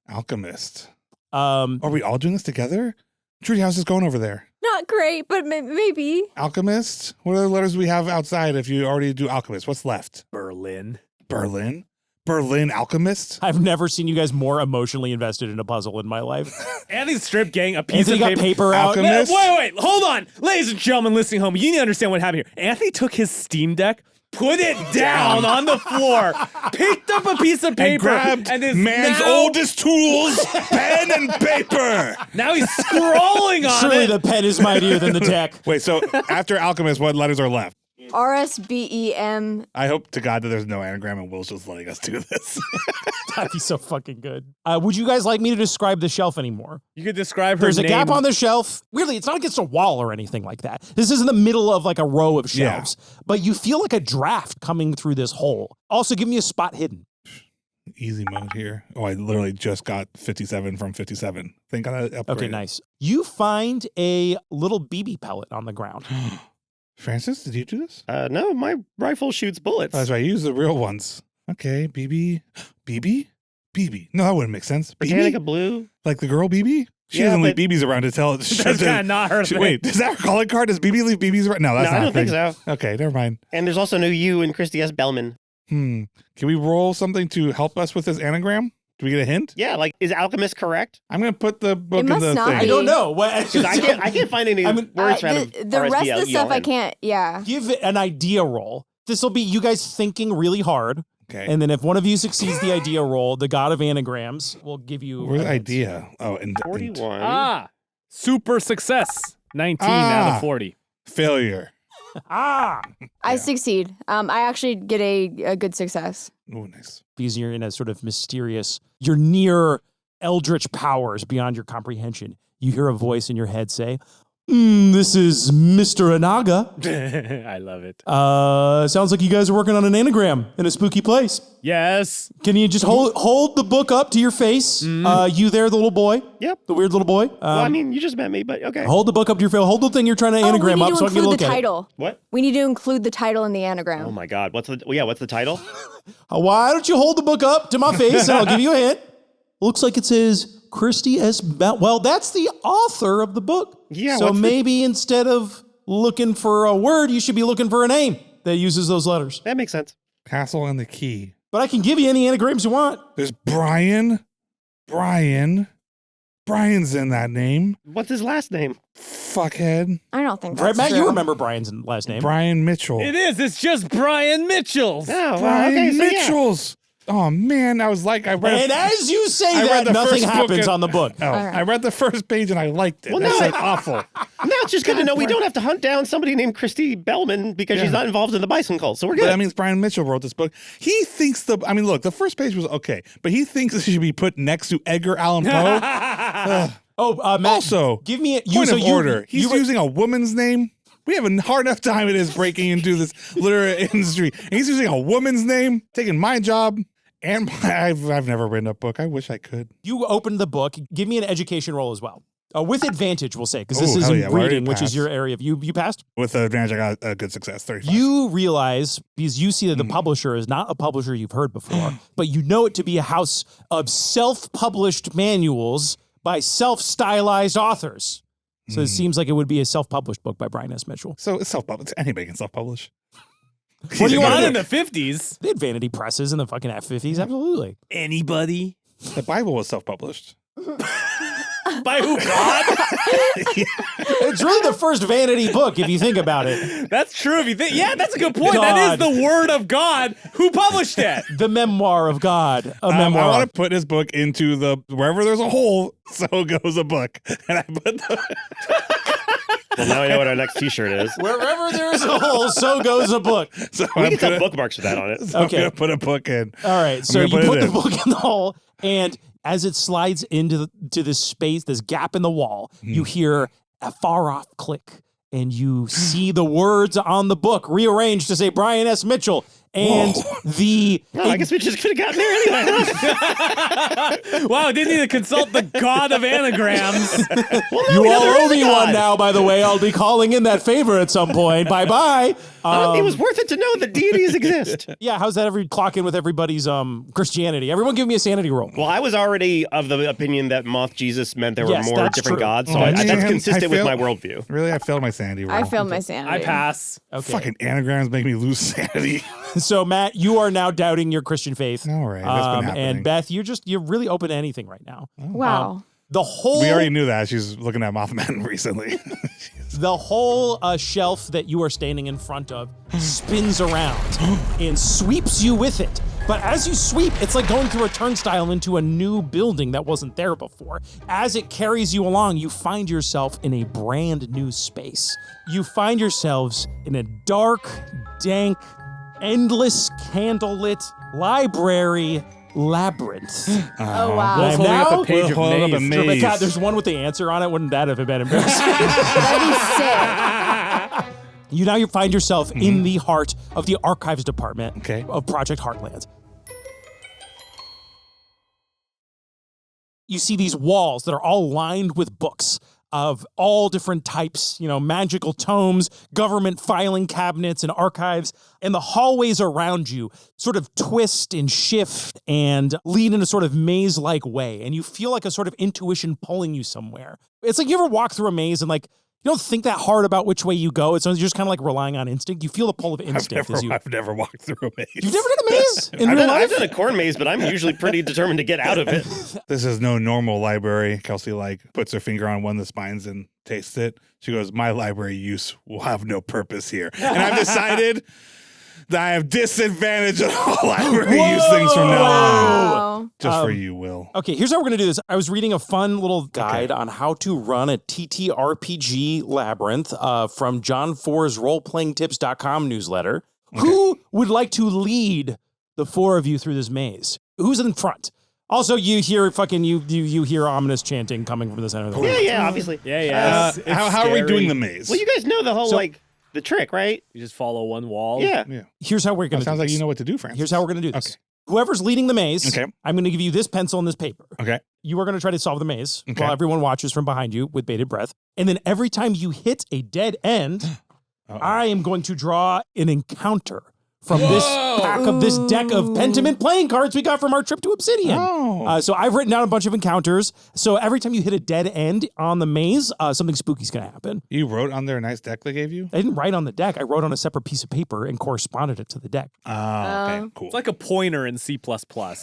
Alchemist. Are we all doing this together? Trudy, how's this going over there? Not great, but maybe. Alchemist? What other letters do we have outside if you already do alchemist? What's left? Berlin. Berlin? Berlin alchemist? I've never seen you guys more emotionally invested in a puzzle in my life. Anthony Strip Gang, a piece Anthony of got paper. paper out. Alchemist? Wait, hold on. Ladies and gentlemen listening home, you need to understand what happened here. Anthony took his Steam Deck, put it down on the floor, picked up a piece of And paper, grabbed and is man's now, oldest tools, pen and paper. Now he's scrolling on Surely it. the pen is mightier than the deck. Wait, so after alchemist, what letters are left? RSBEM. I hope to God that there's no anagram and Will's just letting us do this. That'd be so fucking good. Would you guys like me to describe the shelf anymore? You could describe her There's name. a gap on the shelf. Really, it's not against a wall or anything like that. This is in the middle of like a row of Yeah. shelves. But you feel like a draft coming through this hole. Also, give me a spot hidden. Easy mode here. Oh, I literally just got 57 from 57. Think I upgraded. Okay, nice. You find a little BB pellet on the ground. Francis, did you do this? No, my rifle shoots bullets. Oh, that's right. Use the real ones. Okay, BB. BB? BB. No, that wouldn't make sense. Britannica BB? Blue? Like the girl BB? She Yeah, doesn't leave but- BBs around to tell. That's kind of not her thing. Wait, is that her calling card? Does BB leave BBs around? No, that's No, not I a don't think thing. so. Okay, never mind. And there's also no you in Christy S. Bellman. Can we roll something to help us with this anagram? Do we get a hint? Yeah, like, is alchemist correct? I'm going to put the book in must the not thing. be. I don't know. Because I can't find any I mean, words out of The rest of the stuff I can't. Yeah. Give it an idea roll. This will be you guys thinking really hard. Okay. And then if one of you succeeds the idea roll, the god of anagrams will give you Where's a the hint. idea? Oh, and 41. Super success. 19 out of 40. failure. I succeed. I actually get a good success. Oh, nice. Because you're in a sort of mysterious, you're near eldritch powers beyond your comprehension. You hear a voice in your head say, this is Mr. Anaga. I love it. Sounds like you guys are working on an anagram in a spooky place. Yes. Can you just hold the book up to your face? You there, the little boy? Yep. The weird little boy? Well, I mean, you just met me, but okay. Hold the book up to your face. Hold the thing you're trying to anagram we need up to so I can include look the at title. What? We need to include the title in the anagram. Oh my God. What's the title? it. Why don't you hold the book up to my face and I'll give you a hint. Looks like it says Christy S. Well, that's the author of the book. Yeah, So what's the- maybe instead of looking for a word, you should be looking for a name that uses those letters. That makes sense. Castle and the key. But I can give you any anagrams you want. There's Brian. Brian's in that name. What's his last name? Fuckhead. I don't think Right, that's Matt, true. you remember Brian's last name. Brian Mitchell. It is. It's just Brian Mitchell's. Oh, well, Brian okay, so yeah. Mitchell's. Oh man, I was like, I read. And as you say I read that, the nothing first book happens and- on the book. Oh, right. I read the first page and I liked it. Well, That's no, like awful. No, it's just good to know we don't have to hunt down somebody named Christy Bellman because she's Yeah. not involved in the bison cult. So we're But good. that means Brian Mitchell wrote this book. He thinks look, the first page was okay, but he thinks it should be put next to Edgar Allan Poe. Oh, Matt, Also, give me point of order. He's you were- using a woman's name. We have a hard enough time it is breaking into this literary industry. And he's using a woman's name, taking my job. And I've never written a book. I wish I could. You open the book. Give me an education roll as well. With advantage, we'll say, because this is yeah. reading, which is your area. You passed? With advantage, I got a good success, 35. You realize, because you see that the publisher is not a publisher you've heard before, but you know it to be a house of self-published manuals by self-stylized authors. So it seems like it would be a self-published book by Brian S. Mitchell. So it's self-published. Anybody can self-publish. What do you want in the 50s? They had vanity presses in the fucking F-50s, absolutely. Anybody? The Bible was self-published. By who, God? It's really the first vanity book, if you think about it. That's true. If you think, yeah, that's a good point. God. That is the word of God. Who published it? The memoir of God. A memoir. I want to put his book into the wherever there's a hole, so goes a book. And I put the. Well, now I know what our next T-shirt is. Wherever there's a hole, so goes a book. So We can have bookmarks with that on it. So Okay. I'm gonna put a book in. All right, so I'm you gonna put it the in. book in the hole, and as it slides into this space, this gap in the wall, you hear a far-off click, and you see the words on the book rearranged to say Brian S. Mitchell. And I guess we just could have gotten there anyway. Huh? Wow, didn't need to consult the God of anagrams. You all owe me one now, by the way. I'll be calling in that favor at some point. Bye-bye. It was worth it to know that deities exist. Yeah, how's that clock in with everybody's Christianity? Everyone give me a sanity roll. Well, I was already of the opinion that Moth Jesus meant there were Yes, more that's different true. gods, so Oh, that's man, consistent I with failed- my worldview. Really, I failed my sanity roll. I failed my sanity. I pass. Okay. Fucking anagrams make me lose sanity. So, Matt, you are now doubting your Christian faith. All right, that's been happening. And Beth, you're really open to anything right now. Wow. The whole We already knew that. She's looking at Mothman recently. the whole shelf that you are standing in front of spins around and sweeps you with it. But as you sweep, it's like going through a turnstile into a new building that wasn't there before. As it carries you along, you find yourself in a brand new space. You find yourselves in a dark, dank, endless candlelit library labyrinth. Oh, wow. Wolf holding up a now- page of Hold up a maze. maze. God, there's one with the answer on it. Wouldn't that have been embarrassing? That'd be sick. You find yourself in the heart of the archives department of Project Heartland. You see these walls that are all lined with books of all different types, magical tomes, government filing cabinets and archives, and the hallways around you sort of twist and shift and lead in a sort of maze-like way, and you feel like a sort of intuition pulling you somewhere. It's like you ever walk through a maze and you don't think that hard about which way you go. You're just kind of like relying on instinct. You feel the pull of instinct. I've never walked through a maze. You've never done a maze in real life? I've done a corn maze, but I'm usually pretty determined to get out of it. This is no normal library. Kelsey puts her finger on one of the spines and tastes it. She goes, my library use will have no purpose here. And I've decided that I have disadvantage on all library use things from now on. Wow. Just for you, Will. Okay, here's how we're going to do this. I was reading a fun little guide on how to run a TTRPG labyrinth from John Ford's roleplayingtips.com newsletter. Okay. Who would like to lead the four of you through this maze? Who's in front? Also, you hear you hear ominous chanting coming from the center of the room. Yeah, obviously. Yeah. How are we doing the maze? Well, you guys know the whole, the trick, right? You just follow one wall. Yeah. Here's how we're going to do Sounds like this. you know what to do, Francis. Here's how we're going to do this. Okay. Whoever's leading the maze, Okay. I'm going to give you this pencil and this paper. Okay. You are going to try to solve the maze Okay. while everyone watches from behind you with bated breath. And then every time you hit a dead end, I am going to draw an encounter from this pack of this deck of Pentiment playing cards we got from our trip to Obsidian. Oh. So I've written down a bunch of encounters. So every time you hit a dead end on the maze, something spooky's going to happen. You wrote on their nice deck they gave you? I didn't write on the deck. I wrote on a separate piece of paper and corresponded it to the deck. Oh, okay, cool. It's like a pointer in C++.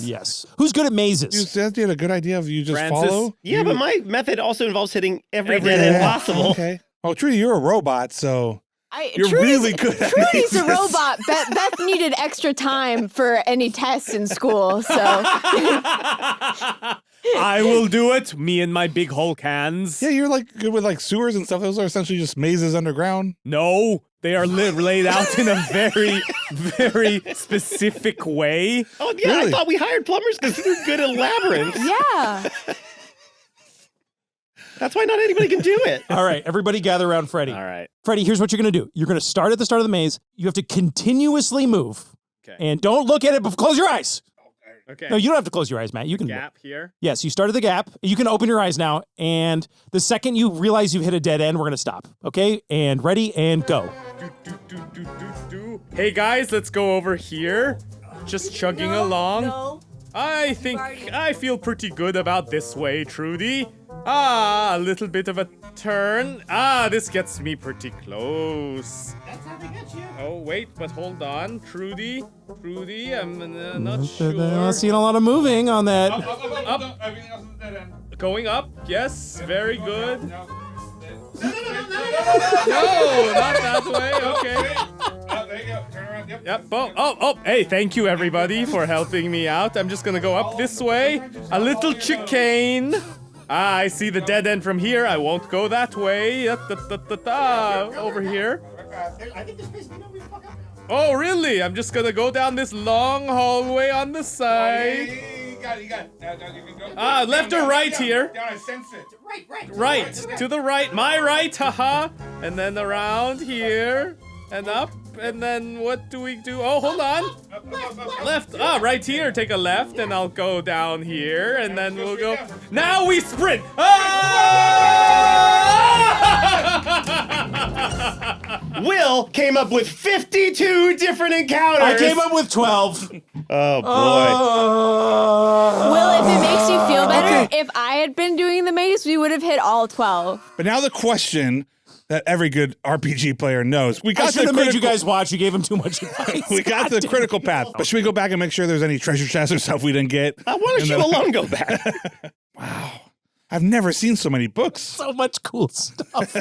Yes. Who's good at mazes? You said you had a good idea of you just Francis? follow? Yeah, but my method also involves hitting every Every dead dead end end. possible. Okay. Oh, Trudy, you're a robot, so you're Trudy's- really good at Trudy's a mazes. robot. Beth needed extra time for any tests in school, so I will do it. Me and my big Hulk hands. Yeah, you're good with sewers and stuff. Those are essentially just mazes underground. No, they are laid out in a very, very specific way. Oh, yeah, Really? I thought we hired plumbers because they're good at labyrinths. yeah. That's why not anybody can do it. All right, everybody gather around Freddie. All right. Freddie, here's what you're going to do. You're going to start at the start of the maze. You have to continuously move. Okay. And don't look at it, but close your eyes. Okay. No, you don't have to close your eyes, Matt. You can. Gap here. Yes, you started the gap. You can open your eyes now. And the second you realize you've hit a dead end, we're going to stop. Okay? And ready and go. Hey, guys, let's go over here. Just chugging along. No. I think I feel pretty good about this way, Trudy. A little bit of a turn. This gets me pretty close. That's how they get you. Oh, wait, but hold on. Trudy, I'm not I'm sure. seeing a lot of moving on that. Up. Everything else is dead end. Going up, yes, very good. No. No, not that way, okay. There you go. Turn around. Yep. Oh, hey, thank you everybody for helping me out. I'm just gonna go up this way. A little chicane. I see the dead end from here. I won't go that way. Over here. I think this place we don't really fuck up now. Oh, really? I'm just gonna go down this long hallway on the side. You got it. Now you can go. Left or right here? Down, I sense it. Right, to the right. My right, haha. And then around here. And up. And then what do we do? Oh, hold on. Left. Right here. Take a left, and I'll go down here, and then we'll go. Now we sprint. Will came up with 52 different encounters. I came up with 12. Oh, boy. Will, if it makes you feel better, if I had been doing the maze, we would have hit all 12. But now the question that every good RPG player knows. We I got should the have made you critical, guys watch. You gave him too much advice. we got the critical path. But should we go back and make sure there's any treasure chests or stuff we didn't get? Why don't you alone go back? Wow. I've never seen so many books. So much cool stuff.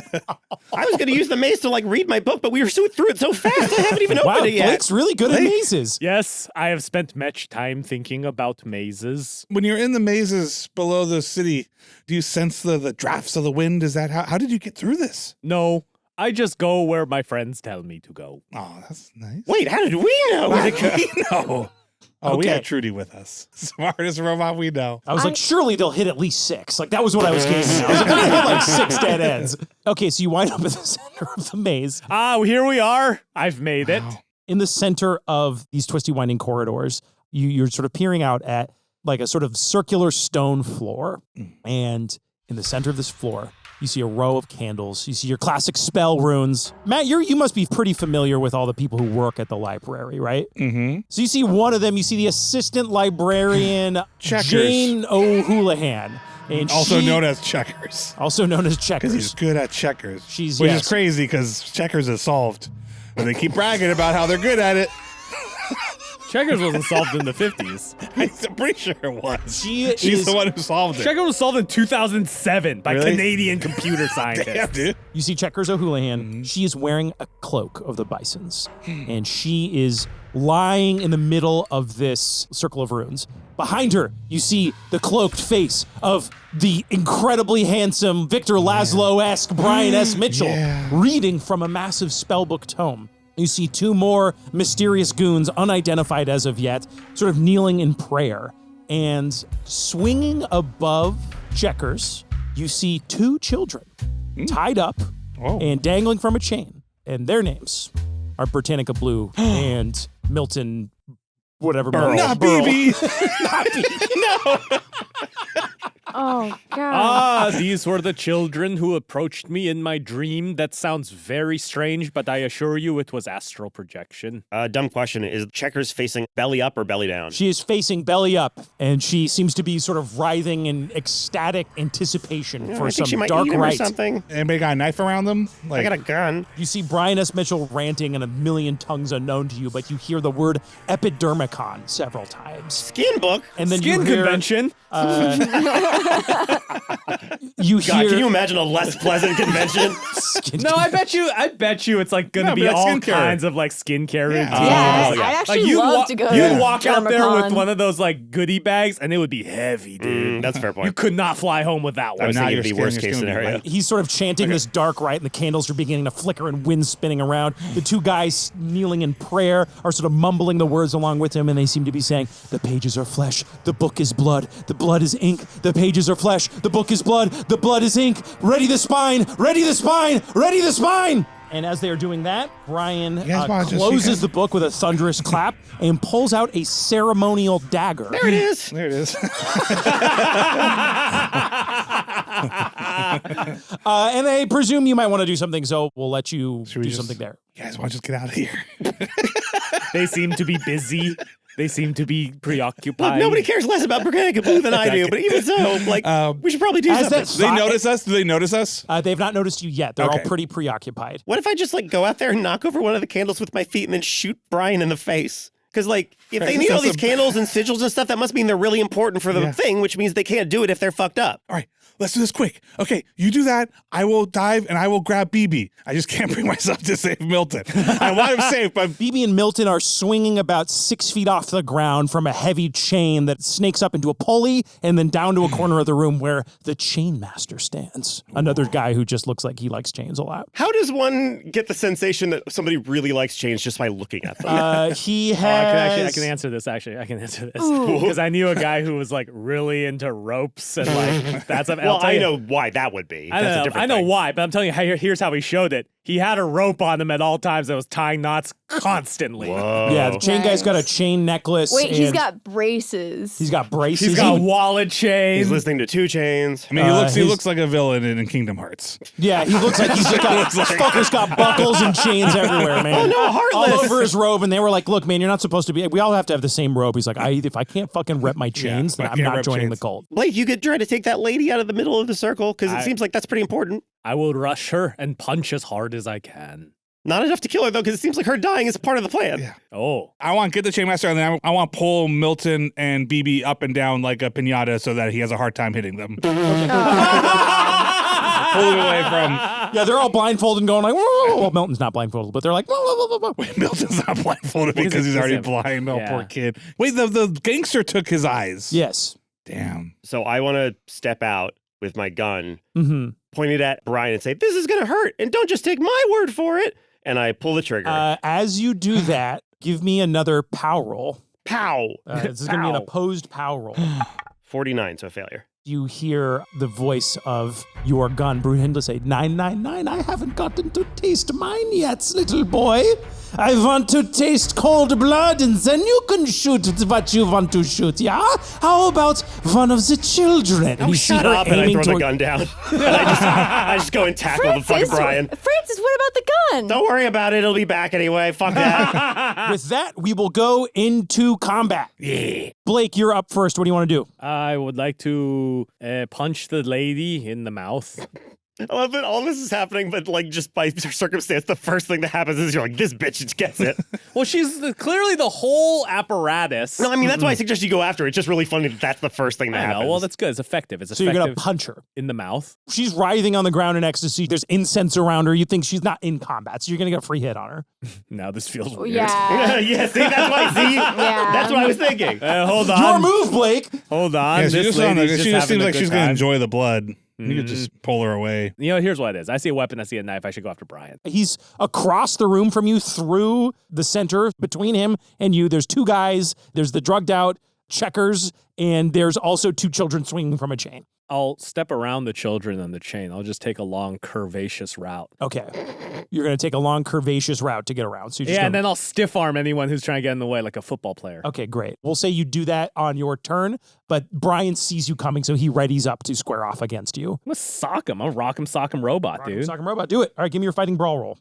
I was going to use the maze to read my book, but we were through it so fast I haven't even opened it yet. Blake's really good at mazes. Yes, I have spent much time thinking about mazes. When you're in the mazes below the city, do you sense the drafts of the wind? Is that how did you get through this? No, I just go where my friends tell me to go. Oh, that's nice. Wait, how did we know? How did we know? Oh, we Okay. had Trudy with us. Smartest robot we know. I was like, surely they'll hit at least 6. That was what I was getting at. I was like, they hit 6 dead ends. Okay, so you wind up at the center of the maze. Here we are. I've made it. In the center of these twisty winding corridors, you're sort of peering out at a sort of circular stone floor. And in the center of this floor, you see a row of candles. You see your classic spell runes. Matt, you must be pretty familiar with all the people who work at the library, right? Mm-hmm. So you see one of them. You see the assistant librarian, Checkers. Jane O'Houlihan. And Also known as Checkers. Also known as Because Checkers. he's good at checkers. She's- Which yes. is crazy because checkers is solved. And they keep bragging about how they're good at it. Checkers wasn't solved in the 50s. I'm pretty sure it was. She's She's the one who solved it. Checkers was solved in 2007 by Really? Canadian computer scientists. Damn, dude. You see Checkers O'Houlihan. She is wearing a cloak of the Bisons. And she is lying in the middle of this circle of runes. Behind her, you see the cloaked face of the incredibly handsome Victor Laszlo-esque Brian S. Mitchell reading from a massive spellbook tome. You see 2 more mysterious goons, unidentified as of yet, sort of kneeling in prayer. And swinging above Checkers, you see 2 children tied up and dangling from a chain. And their names are Britannica Blue and Milton, whatever. Burl. Not Burl. BB. Not BB. No. Oh, God. These were the children who approached me in my dream. That sounds very strange, but I assure you it was astral projection. Dumb question. Is Checkers facing belly up or belly down? She is facing belly up, and she seems to be sort of writhing in ecstatic anticipation for I think she some might dark eat him or rite. something. Anybody got a knife around them? I got a gun. You see Brian S. Mitchell ranting in a million tongues unknown to you, but you hear the word epidermicon several times. Skin book. And then Skin you hear, convention. You God, hear. can you imagine a less pleasant convention? No, I bet you it's like gonna No, be but that's all skincare. kinds of like skincare routines. Yes, Like, I'd actually you'd love to go You'd to walk out there with Dermacon. one of those like goodie bags, and it would be heavy, dude. That's a fair point. You could not fly home with that I one. was Now thinking your it'd be skin- worst your case skin would be scenario. light. He's sort of chanting this dark rite, and the candles are beginning to flicker and wind spinning around. The 2 guys kneeling in prayer are sort of mumbling the words along with him, and they seem to be saying, "The pages are flesh, the book is blood, the blood is ink, the pages pages are flesh. The book is blood. The blood is ink. Ready the spine. Ready the spine. Ready the spine. And as they are doing that, Brian closes the book with a thunderous clap and pulls out a ceremonial dagger. There it is. There it is. And I presume you might want to do something, so we'll let you do something there. You guys want to just get out of here? They seem to be busy. They seem to be preoccupied. Look, nobody cares less about Britannica Blue than I do, but even so, like, we should probably do something. Do they notice us? Do they notice us? They've not noticed you yet. They're all pretty preoccupied. What if I just, like, go out there and knock over one of the candles with my feet and then shoot Brian in the face? Because, like, if they need all these candles and sigils and stuff, that must mean they're really important for the thing, which means they can't do it if they're fucked up. All right, let's do this quick. Okay, you do that. I will dive and I will grab BB. I just can't bring myself to save Milton. I want him safe, but BB and Milton are swinging about 6 feet off the ground from a heavy chain that snakes up into a pulley and then down to a corner of the room where the chain master stands. Another guy who just looks like he likes chains a lot. How does one get the sensation that somebody really likes chains just by looking at them? He has... I can answer this, actually. I can answer this. Because I knew a guy who was, like, really into ropes and, like, that's... Well, I know why that would be. I know why, but I'm telling you, here's how he showed it. He had a rope on him at all times that was tying knots constantly. Whoa. Yeah, the chain guy's got a chain necklace. Wait, he's got braces. He's got braces. He's got wallet chains. He's listening to 2 Chains. I mean, he looks like a villain in Kingdom Hearts. Yeah, he looks like he's got, this fucker's got buckles and chains everywhere, man. Oh, no, Heartless. All over his robe, and they were like, look, man, you're not supposed to be, we all have to have the same robe. He's like, if I can't fucking rep my chains, then I'm not joining the cult. Blake, you could try to take that lady out of the middle of the circle, because it seems like that's pretty important. I will rush her and punch as hard as I can. Not enough to kill her, though, because it seems like her dying is part of the plan. Yeah. Oh. I want to get the Chainmaster, and then I want to pull Milton and BB up and down like a piñata so that he has a hard time hitting them. Pull him away from... Yeah, they're all blindfolded and going like, whoa. Well, Milton's not blindfolded, but they're like, whoa. Wait, Milton's not blindfolded because he's already blind. Oh, poor kid. Wait, the gangster took his eyes. Yes. Damn. So I want to step out with my gun, pointed at Brian and say, this is going to hurt, and don't just take my word for it. And I pull the trigger. As you do that, give me another POW roll. Pow! This is going to be an opposed POW roll. 49, so a failure. You hear the voice of your gun, Brunhilde, say, 999, I haven't gotten to taste mine yet, little boy. I want to taste cold blood, and then you can shoot what you want to shoot, yeah? How about one of the children? Oh, shut up, and I throw the gun down. And I just go and tackle the fucking Brian. Francis, what about the gun? Don't worry about it. It'll be back anyway. Fuck that. With that, we will go into combat. Yeah. Blake, you're up first. What do you want to do? I would like to punch the lady in the mouth. I love that all this is happening, but like just by circumstance, the first thing that happens is you're like, this bitch gets it. Well, she's clearly the whole apparatus. No, I mean, that's why I suggest you go after it. It's just really funny that that's the first thing that happens. Well, that's good. It's effective. So you're going to punch her. In the mouth. She's writhing on the ground in ecstasy. There's incense around her. You think she's not in combat, so you're going to get a free hit on her. Now this feels weird. Yeah. Yeah, see, that's why, that's what I was thinking. Hold on. Your move, Blake. Hold on. Yeah, This she just seems like she's going to to enjoy the blood. You could just pull her away. You know, here's what it is. I see a weapon, I see a knife, I should go after Brian. He's across the room from you through the center. Between him and you, there's 2 guys. There's the drugged out checkers, and there's also 2 children swinging from a chain. I'll step around the children and the chain. I'll just take a long, curvaceous route. Okay. You're going to take a long, curvaceous route to get around. So and then I'll stiff arm anyone who's trying to get in the way like a football player. Okay, great. We'll say you do that on your turn, but Brian sees you coming, so he readies up to square off against you. I'm going to sock him. I'm a rock him, sock him robot, dude. Sock him robot. Do it. All right, give me your fighting brawl roll.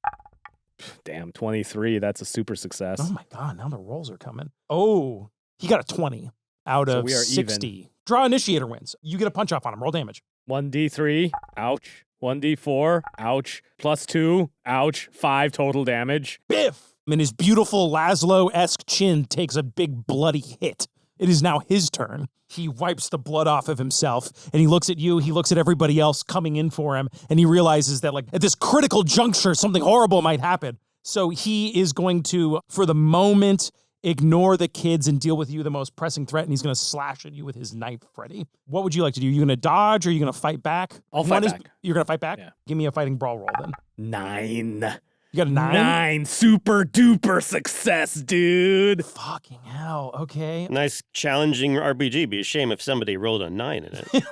Damn, 23. That's a super success. Oh my God, now the rolls are coming. Oh, he got a 20 out of 60. Even. Draw initiator wins. You get a punch off on him. Roll damage. 1d3. Ouch. 1d4. Ouch. +2. Ouch. 5 total damage. Biff! And his beautiful Laszlo-esque chin takes a big bloody hit. It is now his turn. He wipes the blood off of himself, and he looks at you, he looks at everybody else coming in for him, and he realizes that, like, at this critical juncture, something horrible might happen. So he is going to, for the moment, ignore the kids and deal with you, the most pressing threat, and he's going to slash at you with his knife, Freddie. What would you like to do? Are you going to dodge, or are you going to fight back? I'll fight back. You're going to fight back? Yeah. Give me a fighting brawl roll, then. 9. You got a 9? 9. Super duper success, dude. Fucking hell. Okay. Nice challenging RPG. Be a shame if somebody rolled a 9 in it.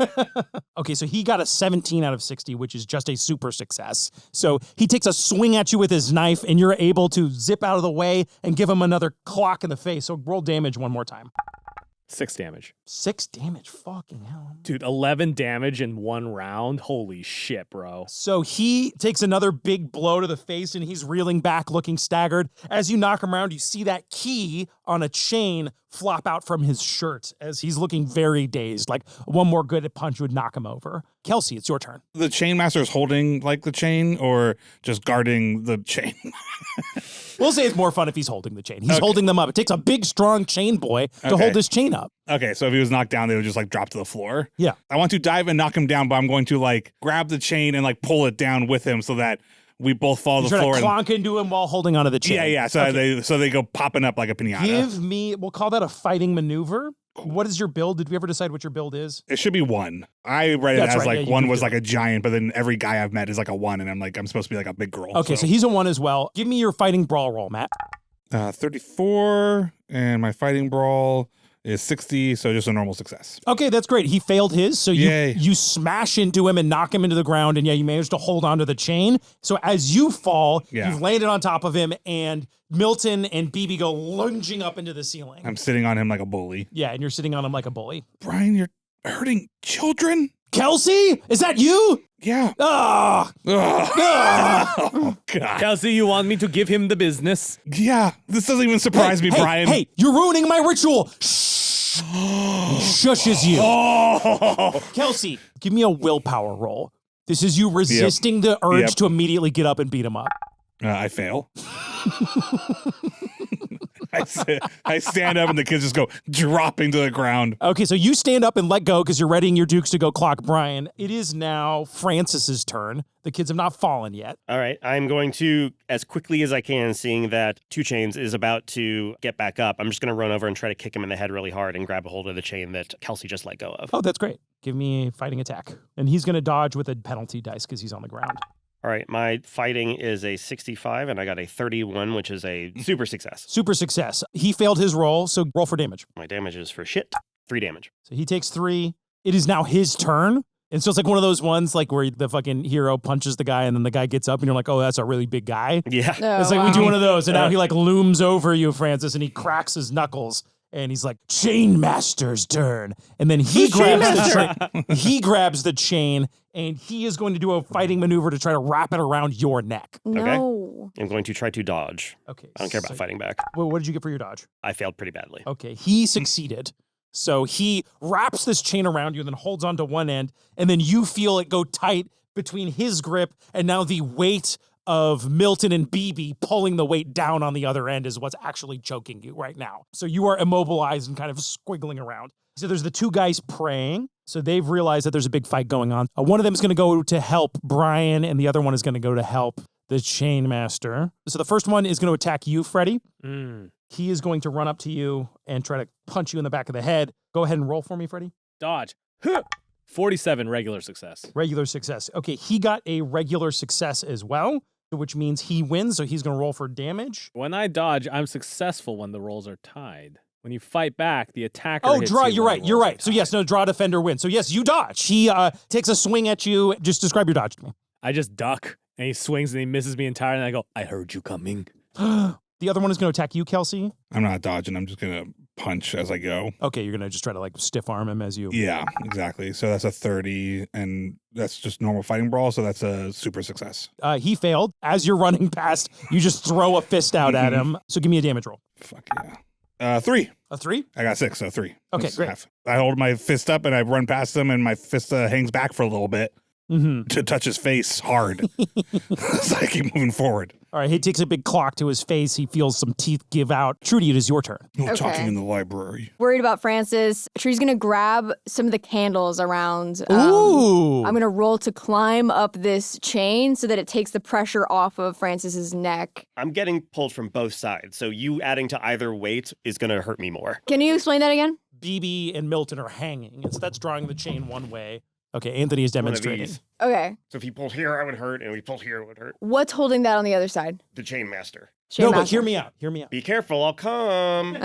Okay, so he got a 17 out of 60, which is just a super success. So he takes a swing at you with his knife, and you're able to zip out of the way and give him another clock in the face. So roll damage one more time. 6 damage. 6 damage. Fucking hell. Dude, 11 damage in 1 round. Holy shit, bro. So he takes another big blow to the face, and he's reeling back, looking staggered. As you knock him around, you see that key on a chain flop out from his shirt as he's looking very dazed. Like one more good punch would knock him over. Kelsey, it's your turn. The chain master is holding like the chain or just guarding the chain? We'll say it's more fun if he's holding the chain. He's holding them up. It takes a big, strong chain boy to hold this chain up. Okay, so if he was knocked down, they would just like drop to the floor. Yeah. I want to dive and knock him down, but I'm going to like grab the chain and like pull it down with him so that we both fall to the floor. To clonk into him while holding onto the chain. Yeah. So they go popping up like a pinata. Give me, we'll call that a fighting maneuver. What is your build? Did we ever decide what your build is? It should be 1. I read it as right. like 1 was like a giant, but then every guy I've met is like a 1, and I'm like, I'm supposed to be like a big girl. Okay, so he's a 1 as well. Give me your fighting brawl roll, Matt. 34, and my fighting brawl is 60, so just a normal success. Okay, that's great. He failed his, so you smash into him and knock him into the ground, and you managed to hold onto the chain. So as you fall, you've landed on top of him, and Milton and BB go lunging up into the ceiling. I'm sitting on him like a bully. Yeah, and you're sitting on him like a bully. Brian, you're hurting children? Kelsey? Is that you? Yeah. Oh, God. Kelsey, you want me to give him the business? Yeah, this doesn't even surprise me, Brian. Hey, you're ruining my ritual. Shh. He shushes you. Kelsey, give me a willpower roll. This is you resisting the urge to immediately get up and beat him up. I fail. I stand up and the kids just go dropping to the ground. Okay, so you stand up and let go because you're readying your dukes to go clock Brian. It is now Francis's turn. The kids have not fallen yet. All right, I'm going to, as quickly as I can, seeing that 2 Chains is about to get back up, I'm just going to run over and try to kick him in the head really hard and grab a hold of the chain that Kelsey just let go of. Oh, that's great. Give me a fighting attack. And he's going to dodge with a penalty dice because he's on the ground. All right, my fighting is a 65, and I got a 31, which is a super success. Super success. He failed his roll, so roll for damage. My damage is for shit. 3 damage. So he takes 3. It is now his turn. And so it's like one of those ones like where the fucking hero punches the guy and then the guy gets up and you're like, oh, that's a really big guy. Yeah. It's like we do one of those. And now he like looms over you, Francis, and he cracks his knuckles. And he's like, Chain Master's turn. And then he grabs the chain and he is going to do a fighting maneuver to try to wrap it around your neck. No. Okay. I'm going to try to dodge. Okay. I don't care about fighting back. Well, what did you get for your dodge? I failed pretty badly. Okay. He succeeded. So he wraps this chain around you and then holds onto one end. And then you feel it go tight between his grip and now the weight of Milton and BB pulling the weight down on the other end is what's actually choking you right now. So you are immobilized and kind of squiggling around. So there's the 2 guys praying. So they've realized that there's a big fight going on. One of them is going to go to help Brian, and the other one is going to go to help the Chain Master. So the first one is going to attack you, Freddie. He is going to run up to you and try to punch you in the back of the head. Go ahead and roll for me, Freddie. Dodge. 47 regular success. Regular success. Okay, he got a regular success as well, which means he wins, so he's going to roll for damage. When I dodge, I'm successful when the rolls are tied. When you fight back, the attacker hits draw, you you're right. So yes, no, draw, defender, win. So yes, you dodge. He takes a swing at you. Just describe your dodge to me. I just duck, and he swings and he misses me entirely, and I go, I heard you coming. The other one is going to attack you, Kelsey. I'm not dodging. I'm just going to punch as I go. Okay, you're going to just try to like stiff arm him as you... Yeah, exactly. So that's a 30, and that's just normal fighting brawl, so that's a super success. He failed. As you're running past, you just throw a fist out at him. So give me a damage roll. Fuck yeah. 3. A 3? I got 6, so 3. Okay, That's great. half. I hold my fist up and I run past him, and my fist hangs back for a little bit to touch his face hard. So I keep moving forward. All right, he takes a big clock to his face. He feels some teeth give out. Trudy, it is your turn. No talking in the library. Worried about Francis. Trudy's gonna grab some of the candles around. Ooh. I'm gonna roll to climb up this chain so that it takes the pressure off of Francis's neck. I'm getting pulled from both sides, so you adding to either weight is going to hurt me more. Can you explain that again? BB and Milton are hanging, and so that's drawing the chain one way. Okay, Anthony is One of demonstrating. these. Okay. So if he pulled here, I would hurt, and if he pulled here, it would hurt. What's holding that on the other side? The chain master. No, but hear me out. Hear me out. Be careful, I'll come. I'm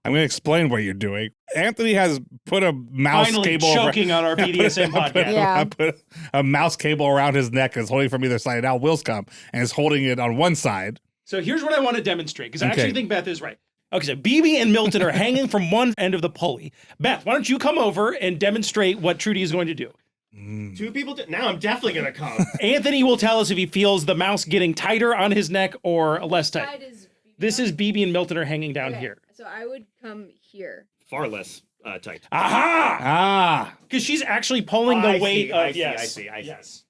going to explain what you're doing. Anthony has put a mouse Finally cable choking on our BDSM podcast. Yeah. I put a mouse cable around his neck and is holding from either side. Now Will's come and is holding it on one side. So here's what I want to demonstrate, because I Okay. actually think Beth is right. Okay, so BB and Milton are hanging from one end of the pulley. Beth, why don't you come over and demonstrate what Trudy is going to do? Two people. Now I'm definitely gonna come. Anthony will tell us if he feels the mouse getting tighter on his neck or less tight. This is BB and Milton are hanging down here. So I would come here. Far less tight. Aha! Ah, Because she's actually pulling the weight of. I see. Yes.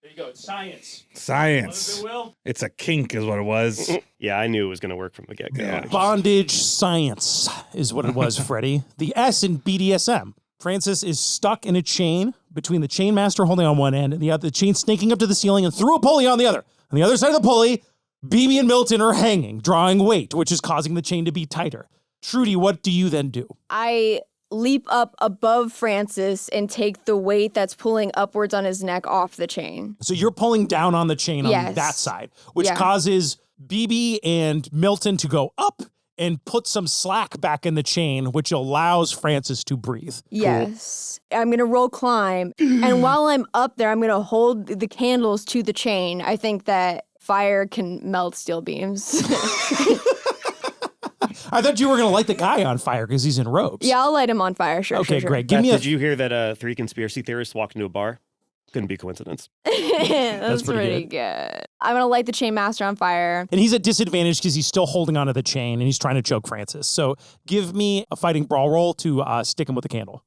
There you go. It's science. science. Will? It's a kink is what it was. Yeah, I knew it was going to work from the get-go. Yeah. Bondage science is what it was, Freddie. The S in BDSM. Francis is stuck in a chain between the chain master holding on one end and the chain snaking up to the ceiling and through a pulley on the other. On the other side of the pulley, BB and Milton are hanging, drawing weight, which is causing the chain to be tighter. Trudy, what do you then do? I leap up above Francis and take the weight that's pulling upwards on his neck off the chain. So you're pulling down on the chain on Yes. that side, which Yeah. causes BB and Milton to go up and put some slack back in the chain, which allows Francis to breathe. Yes. I'm going to roll climb. And while I'm up there, I'm going to hold the candles to the chain. I think that fire can melt steel beams. I thought you were going to light the guy on fire because he's in robes. Yeah, I'll light him on fire. Sure. Okay, sure. great. Give Beth, me a. did you hear that 3 conspiracy theorists walked into a bar? Couldn't be coincidence. That's pretty pretty good. I'm going to light the chain master on fire. And he's at disadvantage because he's still holding onto the chain and he's trying to choke Francis. So give me a fighting brawl roll to stick him with the candle.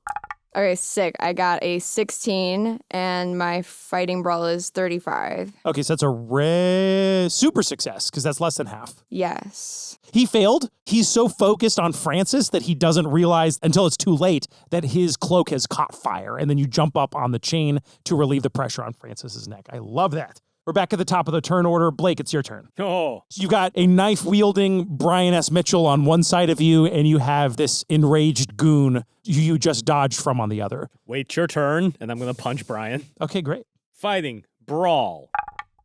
Okay, sick. I got a 16 and my fighting brawl is 35. Okay, so that's a super success because that's less than half. Yes. He failed. He's so focused on Francis that he doesn't realize until it's too late that his cloak has caught fire. And then you jump up on the chain to relieve the pressure on Francis's neck. I love that. We're back at the top of the turn order. Blake, it's your turn. Oh, You got a knife-wielding Brian S. Mitchell on one side of you, and you have this enraged goon you just dodged from on the other. wait your turn, and I'm going to punch Brian. Okay, great. Fighting, brawl.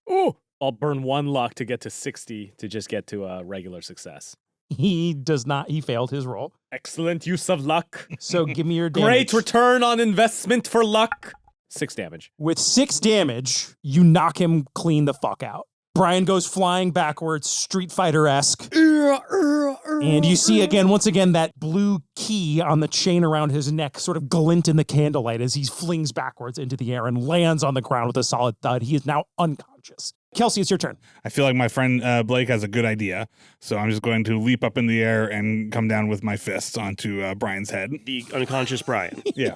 Ooh. I'll burn 1 luck to get to 60 to just get to a regular success. He does not. He failed his roll. Excellent use of luck. So give me your damage. Great return on investment for luck. 6 damage. With 6 damage, you knock him clean the fuck out. Brian goes flying backwards, Street Fighter-esque. And you see once again, that blue key on the chain around his neck sort of glint in the candlelight as he flings backwards into the air and lands on the ground with a solid thud. He is now unconscious. Kelsey, it's your turn. I feel like my friend Blake has a good idea, so I'm just going to leap up in the air and come down with my fists onto Brian's head. The unconscious Brian. Yeah.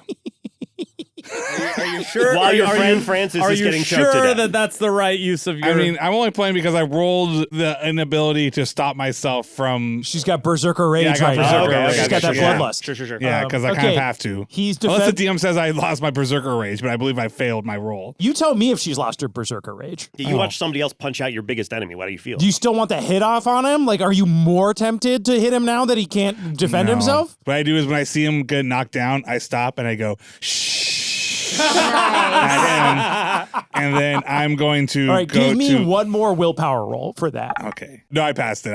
Are you sure? While your friend Francis is getting choked to sure death. that that's the right use of your... I mean, I'm only playing because I rolled the inability to stop myself from... She's got Berserker Rage Yeah, I got right Berserker now. Rage. She's got that Sure. bloodlust. Sure. Yeah, because I kind okay. of have to. He's Unless the DM says I lost my Berserker Rage, but I believe I failed my roll. You tell me if she's lost her Berserker Rage. Yeah, you watch somebody else punch out your biggest enemy. How do you feel? Do you still want the hit off on him? Like, are you more tempted to hit him now that he can't defend No. himself? What I do is when I see him get knocked down, I stop and I go, shh. And then I'm going to All right, go give me to... one more willpower roll for that. Okay. No, I passed it.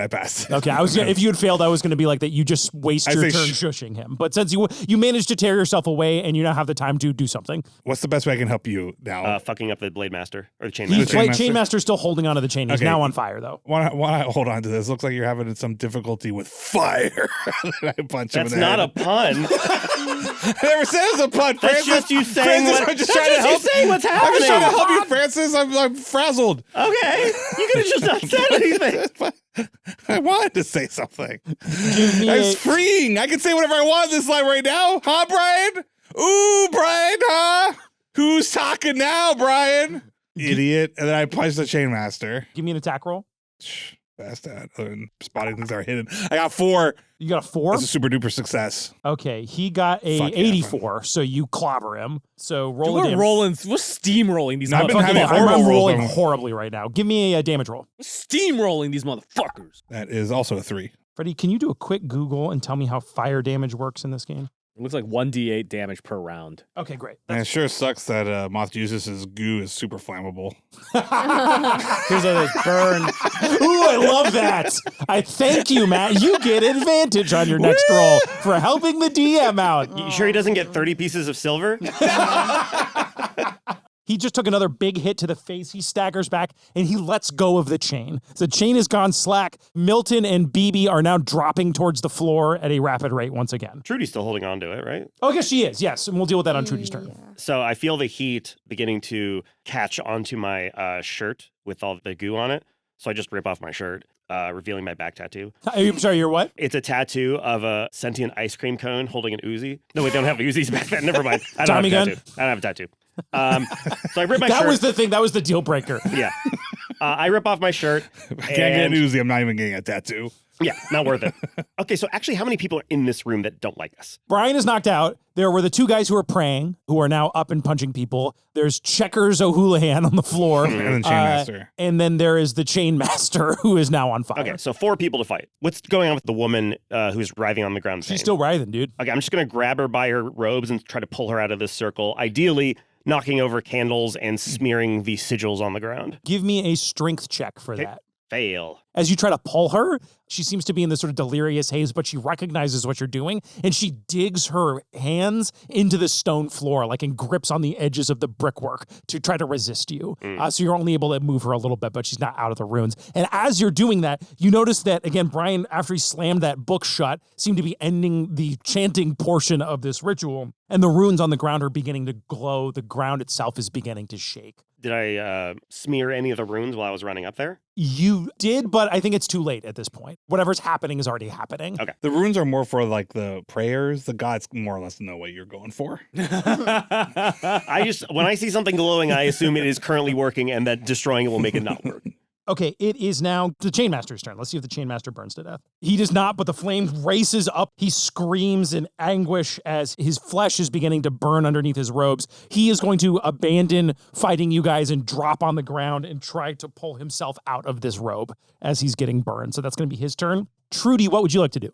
Okay, I was gonna, if you had failed, I was going to be like that. You just waste I your say turn shushing him. But since you managed to tear yourself away and you now have the time to do something, What's the best way I can help you now? Fucking up the Blade Master or the Chain he's Master. Chainmaster's still holding onto the chain. He's Okay. now on fire though. Why hold on to this? Looks like you're having some difficulty with fire. I punch him That's in the not head. a pun. I never said it was a pun. That's Francis. just you saying Francis, what- I'm just that's trying to just you help. saying what's I'm just trying to happening. help you, Francis. I'm frazzled. Okay, you could have just not said anything. I wanted to say something. Give me It's freeing. I can say whatever I want in this line right now. Huh, Brian? Ooh, Brian, huh? Who's talking now, Brian? Idiot. And then I punch the Chainmaster. Give me an attack roll. Fast at spotting things that are hidden. I got 4. You got a 4? That's a super duper success. Okay, he got a Fuck yeah, 84, so you clobber him. So roll a We're damage. we're steamrolling these No, I've been motherfuckers. having I'm horrible rolling rolls. horribly right now. Give me a damage roll. We're steamrolling these motherfuckers. That is also a 3. Freddie, can you do a quick Google and tell me how fire damage works in this game? It looks like 1d8 damage per round. Okay, great. And it sure sucks that Moth Juice's goo is super flammable. Here's a burn. Ooh, I love that. I thank you, Matt. You get advantage on your next roll for helping the DM out. You sure he doesn't get 30 pieces of silver? He just took another big hit to the face. He staggers back and he lets go of the chain. The chain has gone slack. Milton and BB are now dropping towards the floor at a rapid rate once again. Trudy's still holding on to it, right? Oh, yes, she is. Yes, and we'll deal with that on Trudy's turn. So I feel the heat beginning to catch onto my shirt with all the goo on it. So I just rip off my shirt, revealing my back tattoo. I'm sorry, you're what? It's a tattoo of a sentient ice cream cone holding an Uzi. No, we don't have Uzis back then. Never mind. I don't Tommy have a gun? tattoo. I don't have a tattoo. So I rip my shirt. That was the thing. That was the deal breaker. Yeah. I rip off my shirt. I can't get an Uzi. I'm not even getting a tattoo. Yeah, not worth it. Okay, so actually, how many people are in this room that don't like us? Brian is knocked out. There were the two guys who were praying, who are now up and punching people. There's Checkers O'Houlihan on the floor. And then Chainmaster. And then there is the Chainmaster, who is now on fire. Okay, so 4 people to fight. What's going on with the woman who's writhing on the ground? She's still writhing, dude. Okay, I'm just going to grab her by her robes and try to pull her out of this circle. Ideally, knocking over candles and smearing the sigils on the ground. Give me a strength check for that. Fail. As you try to pull her, she seems to be in this sort of delirious haze, but she recognizes what you're doing, and she digs her hands into the stone floor, like, and grips on the edges of the brickwork to try to resist you. So you're only able to move her a little bit, but she's not out of the ruins. And as you're doing that, you notice that, again, Brian, after he slammed that book shut, seemed to be ending the chanting portion of this ritual, and the runes on the ground are beginning to glow. The ground itself is beginning to shake. Did I smear any of the runes while I was running up there? You did, but I think it's too late at this point. Whatever's happening is already happening. Okay. The runes are more for like the prayers. The gods more or less know what you're going for. I just, when I see something glowing, I assume it is currently working and that destroying it will make it not work. Okay, it is now the Chainmaster's turn. Let's see if the Chainmaster burns to death. He does not, but the flame races up. He screams in anguish as his flesh is beginning to burn underneath his robes. He is going to abandon fighting you guys and drop on the ground and try to pull himself out of this robe as he's getting burned. So that's going to be his turn. Trudy, what would you like to do?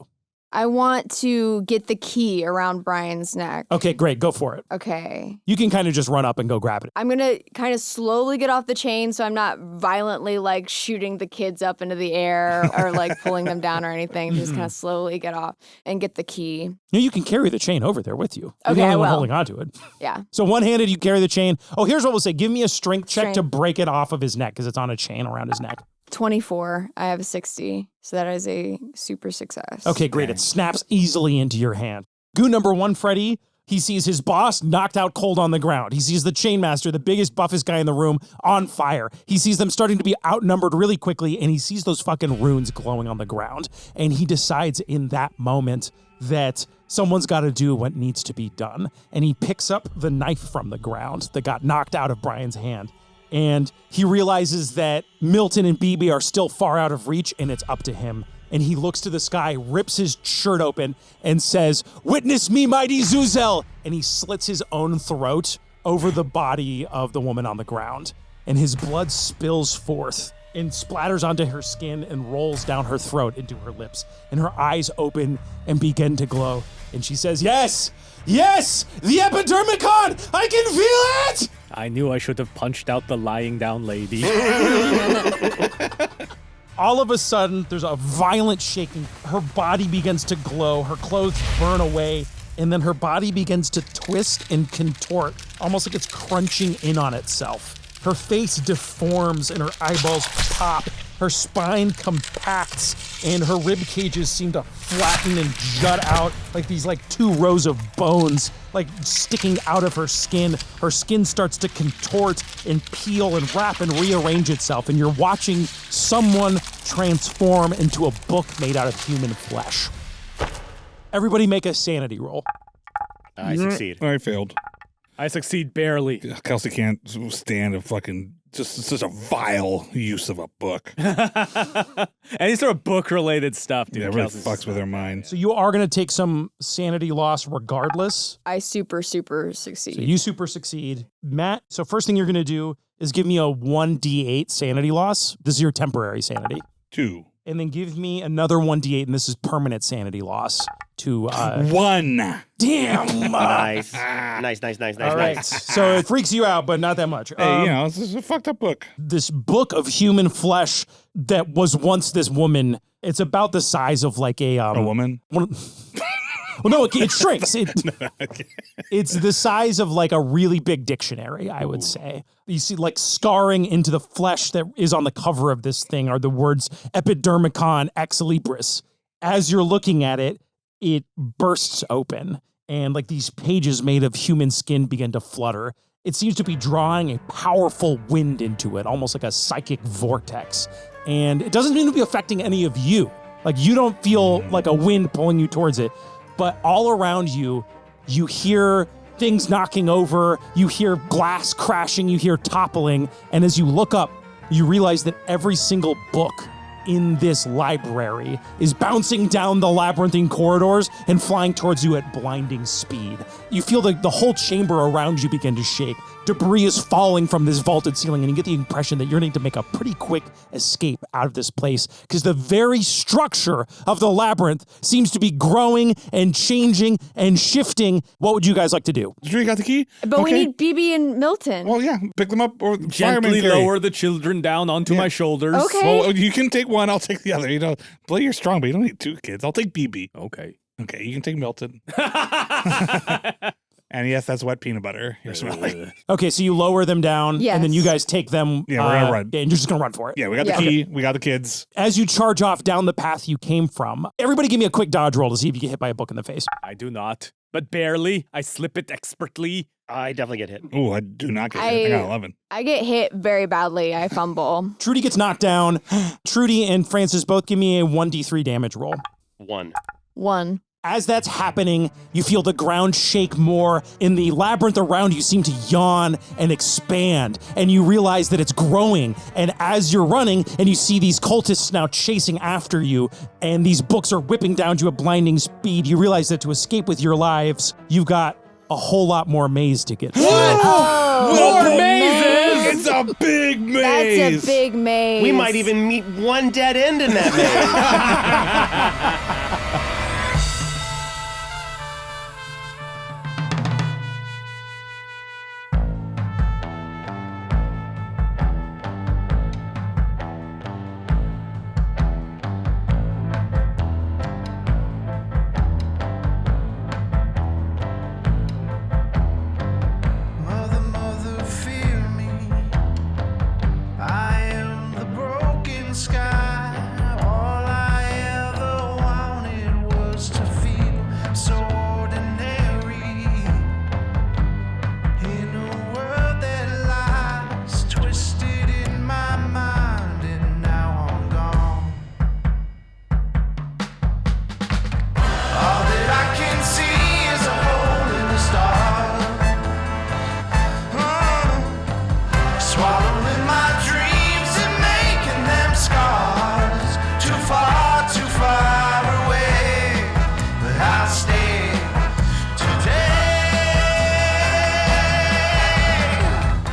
I want to get the key around Brian's neck. Okay, great. Go for it. Okay. You can kind of just run up and go grab it. I'm going to kind of slowly get off the chain so I'm not violently like shooting the kids up into the air or like pulling them down or anything. Just kind of slowly get off and get the key. You can carry the chain over there with you. You're Okay, the only I one will. holding onto it. Yeah. So one-handed, you carry the chain. Oh, here's what we'll say. Give me a strength check to break it off of his neck because it's on a chain around his neck. 24. I have a 60. So that is a super success. Okay, great. It snaps easily into your hand. Goo number 1, Freddie. He sees his boss knocked out cold on the ground. He sees the Chainmaster, the biggest, buffest guy in the room, on fire. He sees them starting to be outnumbered really quickly, and he sees those fucking runes glowing on the ground. And he decides in that moment that someone's got to do what needs to be done. And he picks up the knife from the ground that got knocked out of Brian's hand. And he realizes that Milton and BB are still far out of reach, and it's up to him. And he looks to the sky, rips his shirt open, and says, "Witness me, mighty Zuzel!" And he slits his own throat over the body of the woman on the ground. And his blood spills forth and splatters onto her skin and rolls down her throat into her lips. And her eyes open and begin to glow. And she says, "Yes! Yes! The Epidermicon! I can feel it!" I knew I should have punched out the lying down lady. All of a sudden, there's a violent shaking. Her body begins to glow. Her clothes burn away. And then her body begins to twist and contort, almost like it's crunching in on itself. Her face deforms and her eyeballs pop. Her spine compacts and her rib cages seem to flatten and jut out like these like 2 rows of bones like sticking out of her skin. Her skin starts to contort and peel and wrap and rearrange itself, and you're watching someone transform into a book made out of human flesh. Everybody make a sanity roll. I succeed. I failed. I succeed barely. Kelsey can't stand a fucking, just such a vile use of a book. Any sort of book-related stuff, dude. Yeah, it really Kelsey's fucks with her mind. So you are going to take some sanity loss regardless. I super succeed. So you super succeed. Matt, so first thing you're going to do is give me a 1d8 sanity loss. This is your temporary sanity. 2. And then give me another 1d8, and this is permanent sanity loss. to One. Damn. Nice. All right. So it freaks you out, but not that much. Hey, this is a fucked up book. This book of human flesh that was once this woman. It's about the size of like a woman. Well, no, it shrinks. It's the size of like a really big dictionary, I would say. You see like scarring into the flesh that is on the cover of this thing are the words Epidermicon ex libris. As you're looking at it, it bursts open and like these pages made of human skin begin to flutter. It seems to be drawing a powerful wind into it, almost like a psychic vortex. And it doesn't seem to be affecting any of you. Like you don't feel like a wind pulling you towards it. But all around you, you hear things knocking over, you hear glass crashing, you hear toppling, and as you look up, you realize that every single book in this library is bouncing down the labyrinthine corridors and flying towards you at blinding speed. You feel the whole chamber around you begin to shake. Debris is falling from this vaulted ceiling, and you get the impression that you're going to make a pretty quick escape out of this place because the very structure of the labyrinth seems to be growing and changing and shifting. What would you guys like to do? Trudy got the key? But we need BB and Milton. Well, yeah, pick them up or Gently lower the children down onto my shoulders. Okay. Well, you can take one, I'll take the other. Blair, you're strong, but you don't need two kids. I'll take BB. Okay, you can take Milton. And yes, that's wet peanut butter you're smelling. Okay, so you lower them down, Yes. and then you guys take them. Yeah, we're gonna run. And you're just gonna run for it. Yeah, we got the key. We got the kids. As you charge off down the path you came from, everybody give me a quick dodge roll to see if you get hit by a book in the face. I do not, but barely. I slip it expertly. I definitely get hit. Oh, I do not get hit. I got 11. I get hit very badly. I fumble. Trudy gets knocked down. Trudy and Francis both give me a 1d3 damage roll. 1. As that's happening, you feel the ground shake more, and the labyrinth around you seem to yawn and expand, and you realize that it's growing. And as you're running, and you see these cultists now chasing after you, and these books are whipping down to a blinding speed, you realize that to escape with your lives, you've got a whole lot more maze to get through. More mazes! It's a big maze! That's a big maze. We might even meet one dead end in that maze.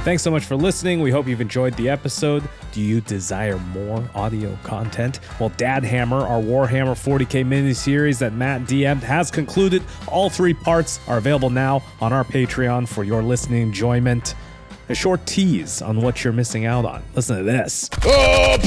Thanks so much for listening. We hope you've enjoyed the episode. Do you desire more audio content? Well, Dad Hammer, our Warhammer 40k miniseries that Matt DM'd, has concluded. All 3 parts are available now on our Patreon for your listening enjoyment. A short tease on what you're missing out on. Listen to this. Oh!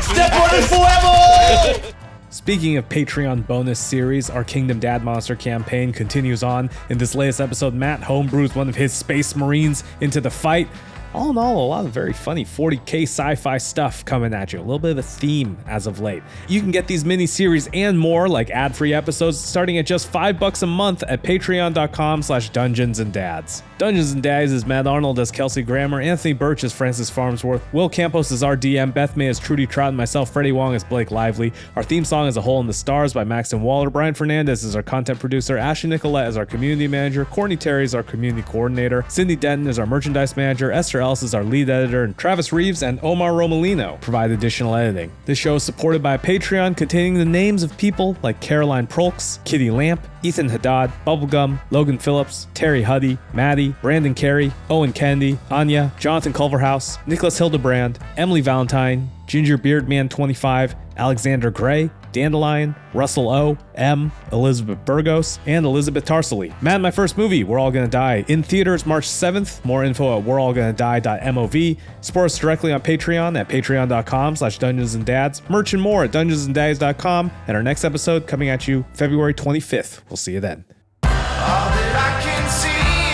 Step on it forever! Speaking of Patreon bonus series, our Kingdom Dad Monster campaign continues on. In this latest episode, Matt homebrews one of his Space Marines into the fight. All in all, a lot of very funny 40k sci-fi stuff coming at you. A little bit of a theme as of late. You can get these mini-series and more, like ad-free episodes, starting at just $5 a month at patreon.com/dungeonsanddads. Dungeons and Dads is Matt Arnold as Kelsey Grammer, Anthony Burch as Francis Farnsworth, Will Campos as our DM, Beth May as Trudy Trout, and myself, Freddie Wong as Blake Lively. Our theme song is A Hole in the Stars by Maxton Waller. Brian Fernandez is our content producer, Ashley Nicolette is our community manager, Courtney Terry is our community coordinator, Cindy Denton is our merchandise manager, Esther Ellis is our lead editor, and Travis Reeves and Omar Romolino provide additional editing. This show is supported by a Patreon containing the names of people like Caroline Prolks, Kitty Lamp, Ethan Haddad, Bubblegum, Logan Phillips, Terry Huddy, Maddie, Brandon Carey, Owen Kennedy, Anya, Jonathan Culverhouse, Nicholas Hildebrand, Emily Valentine, Ginger Beardman 25, Alexander Gray, Dandelion, Russell O, M, Elizabeth Burgos, and Elizabeth Tarsily. Matt and My First Movie, We're All Gonna Die, in theaters March 7th. More info at we'reallgonadie.mov. Support us directly on Patreon at patreon.com/dungeonsanddads. Merch and more at dungeonsanddads.com. And our next episode coming at you February 25th. We'll see you then. All that I can see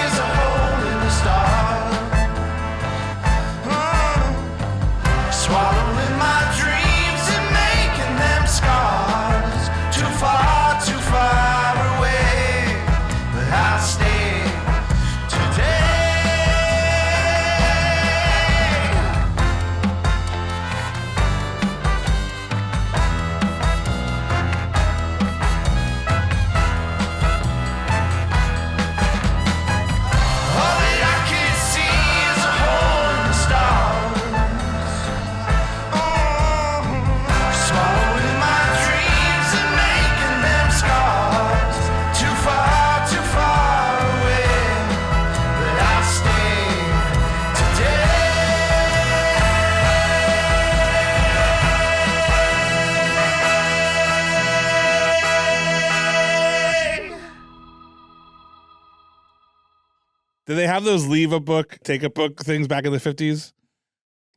is a hole in the star. Swallowing my dreams and making them scars. Too far away, but I'll stay today. All that I can see is a hole in the stars. Swallowing my dreams and making them scars. Too far away, but I'll stay today. Did they have those leave a book, take a book things back in the 50s?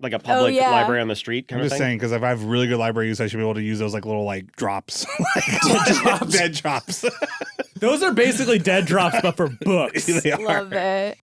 Like a public yeah. library on the street kind I'm of just thing. saying, because if I have really good library use, I should be able to use those like little like drops. Dead drops. Those are basically dead drops, but for books. They are. Love it.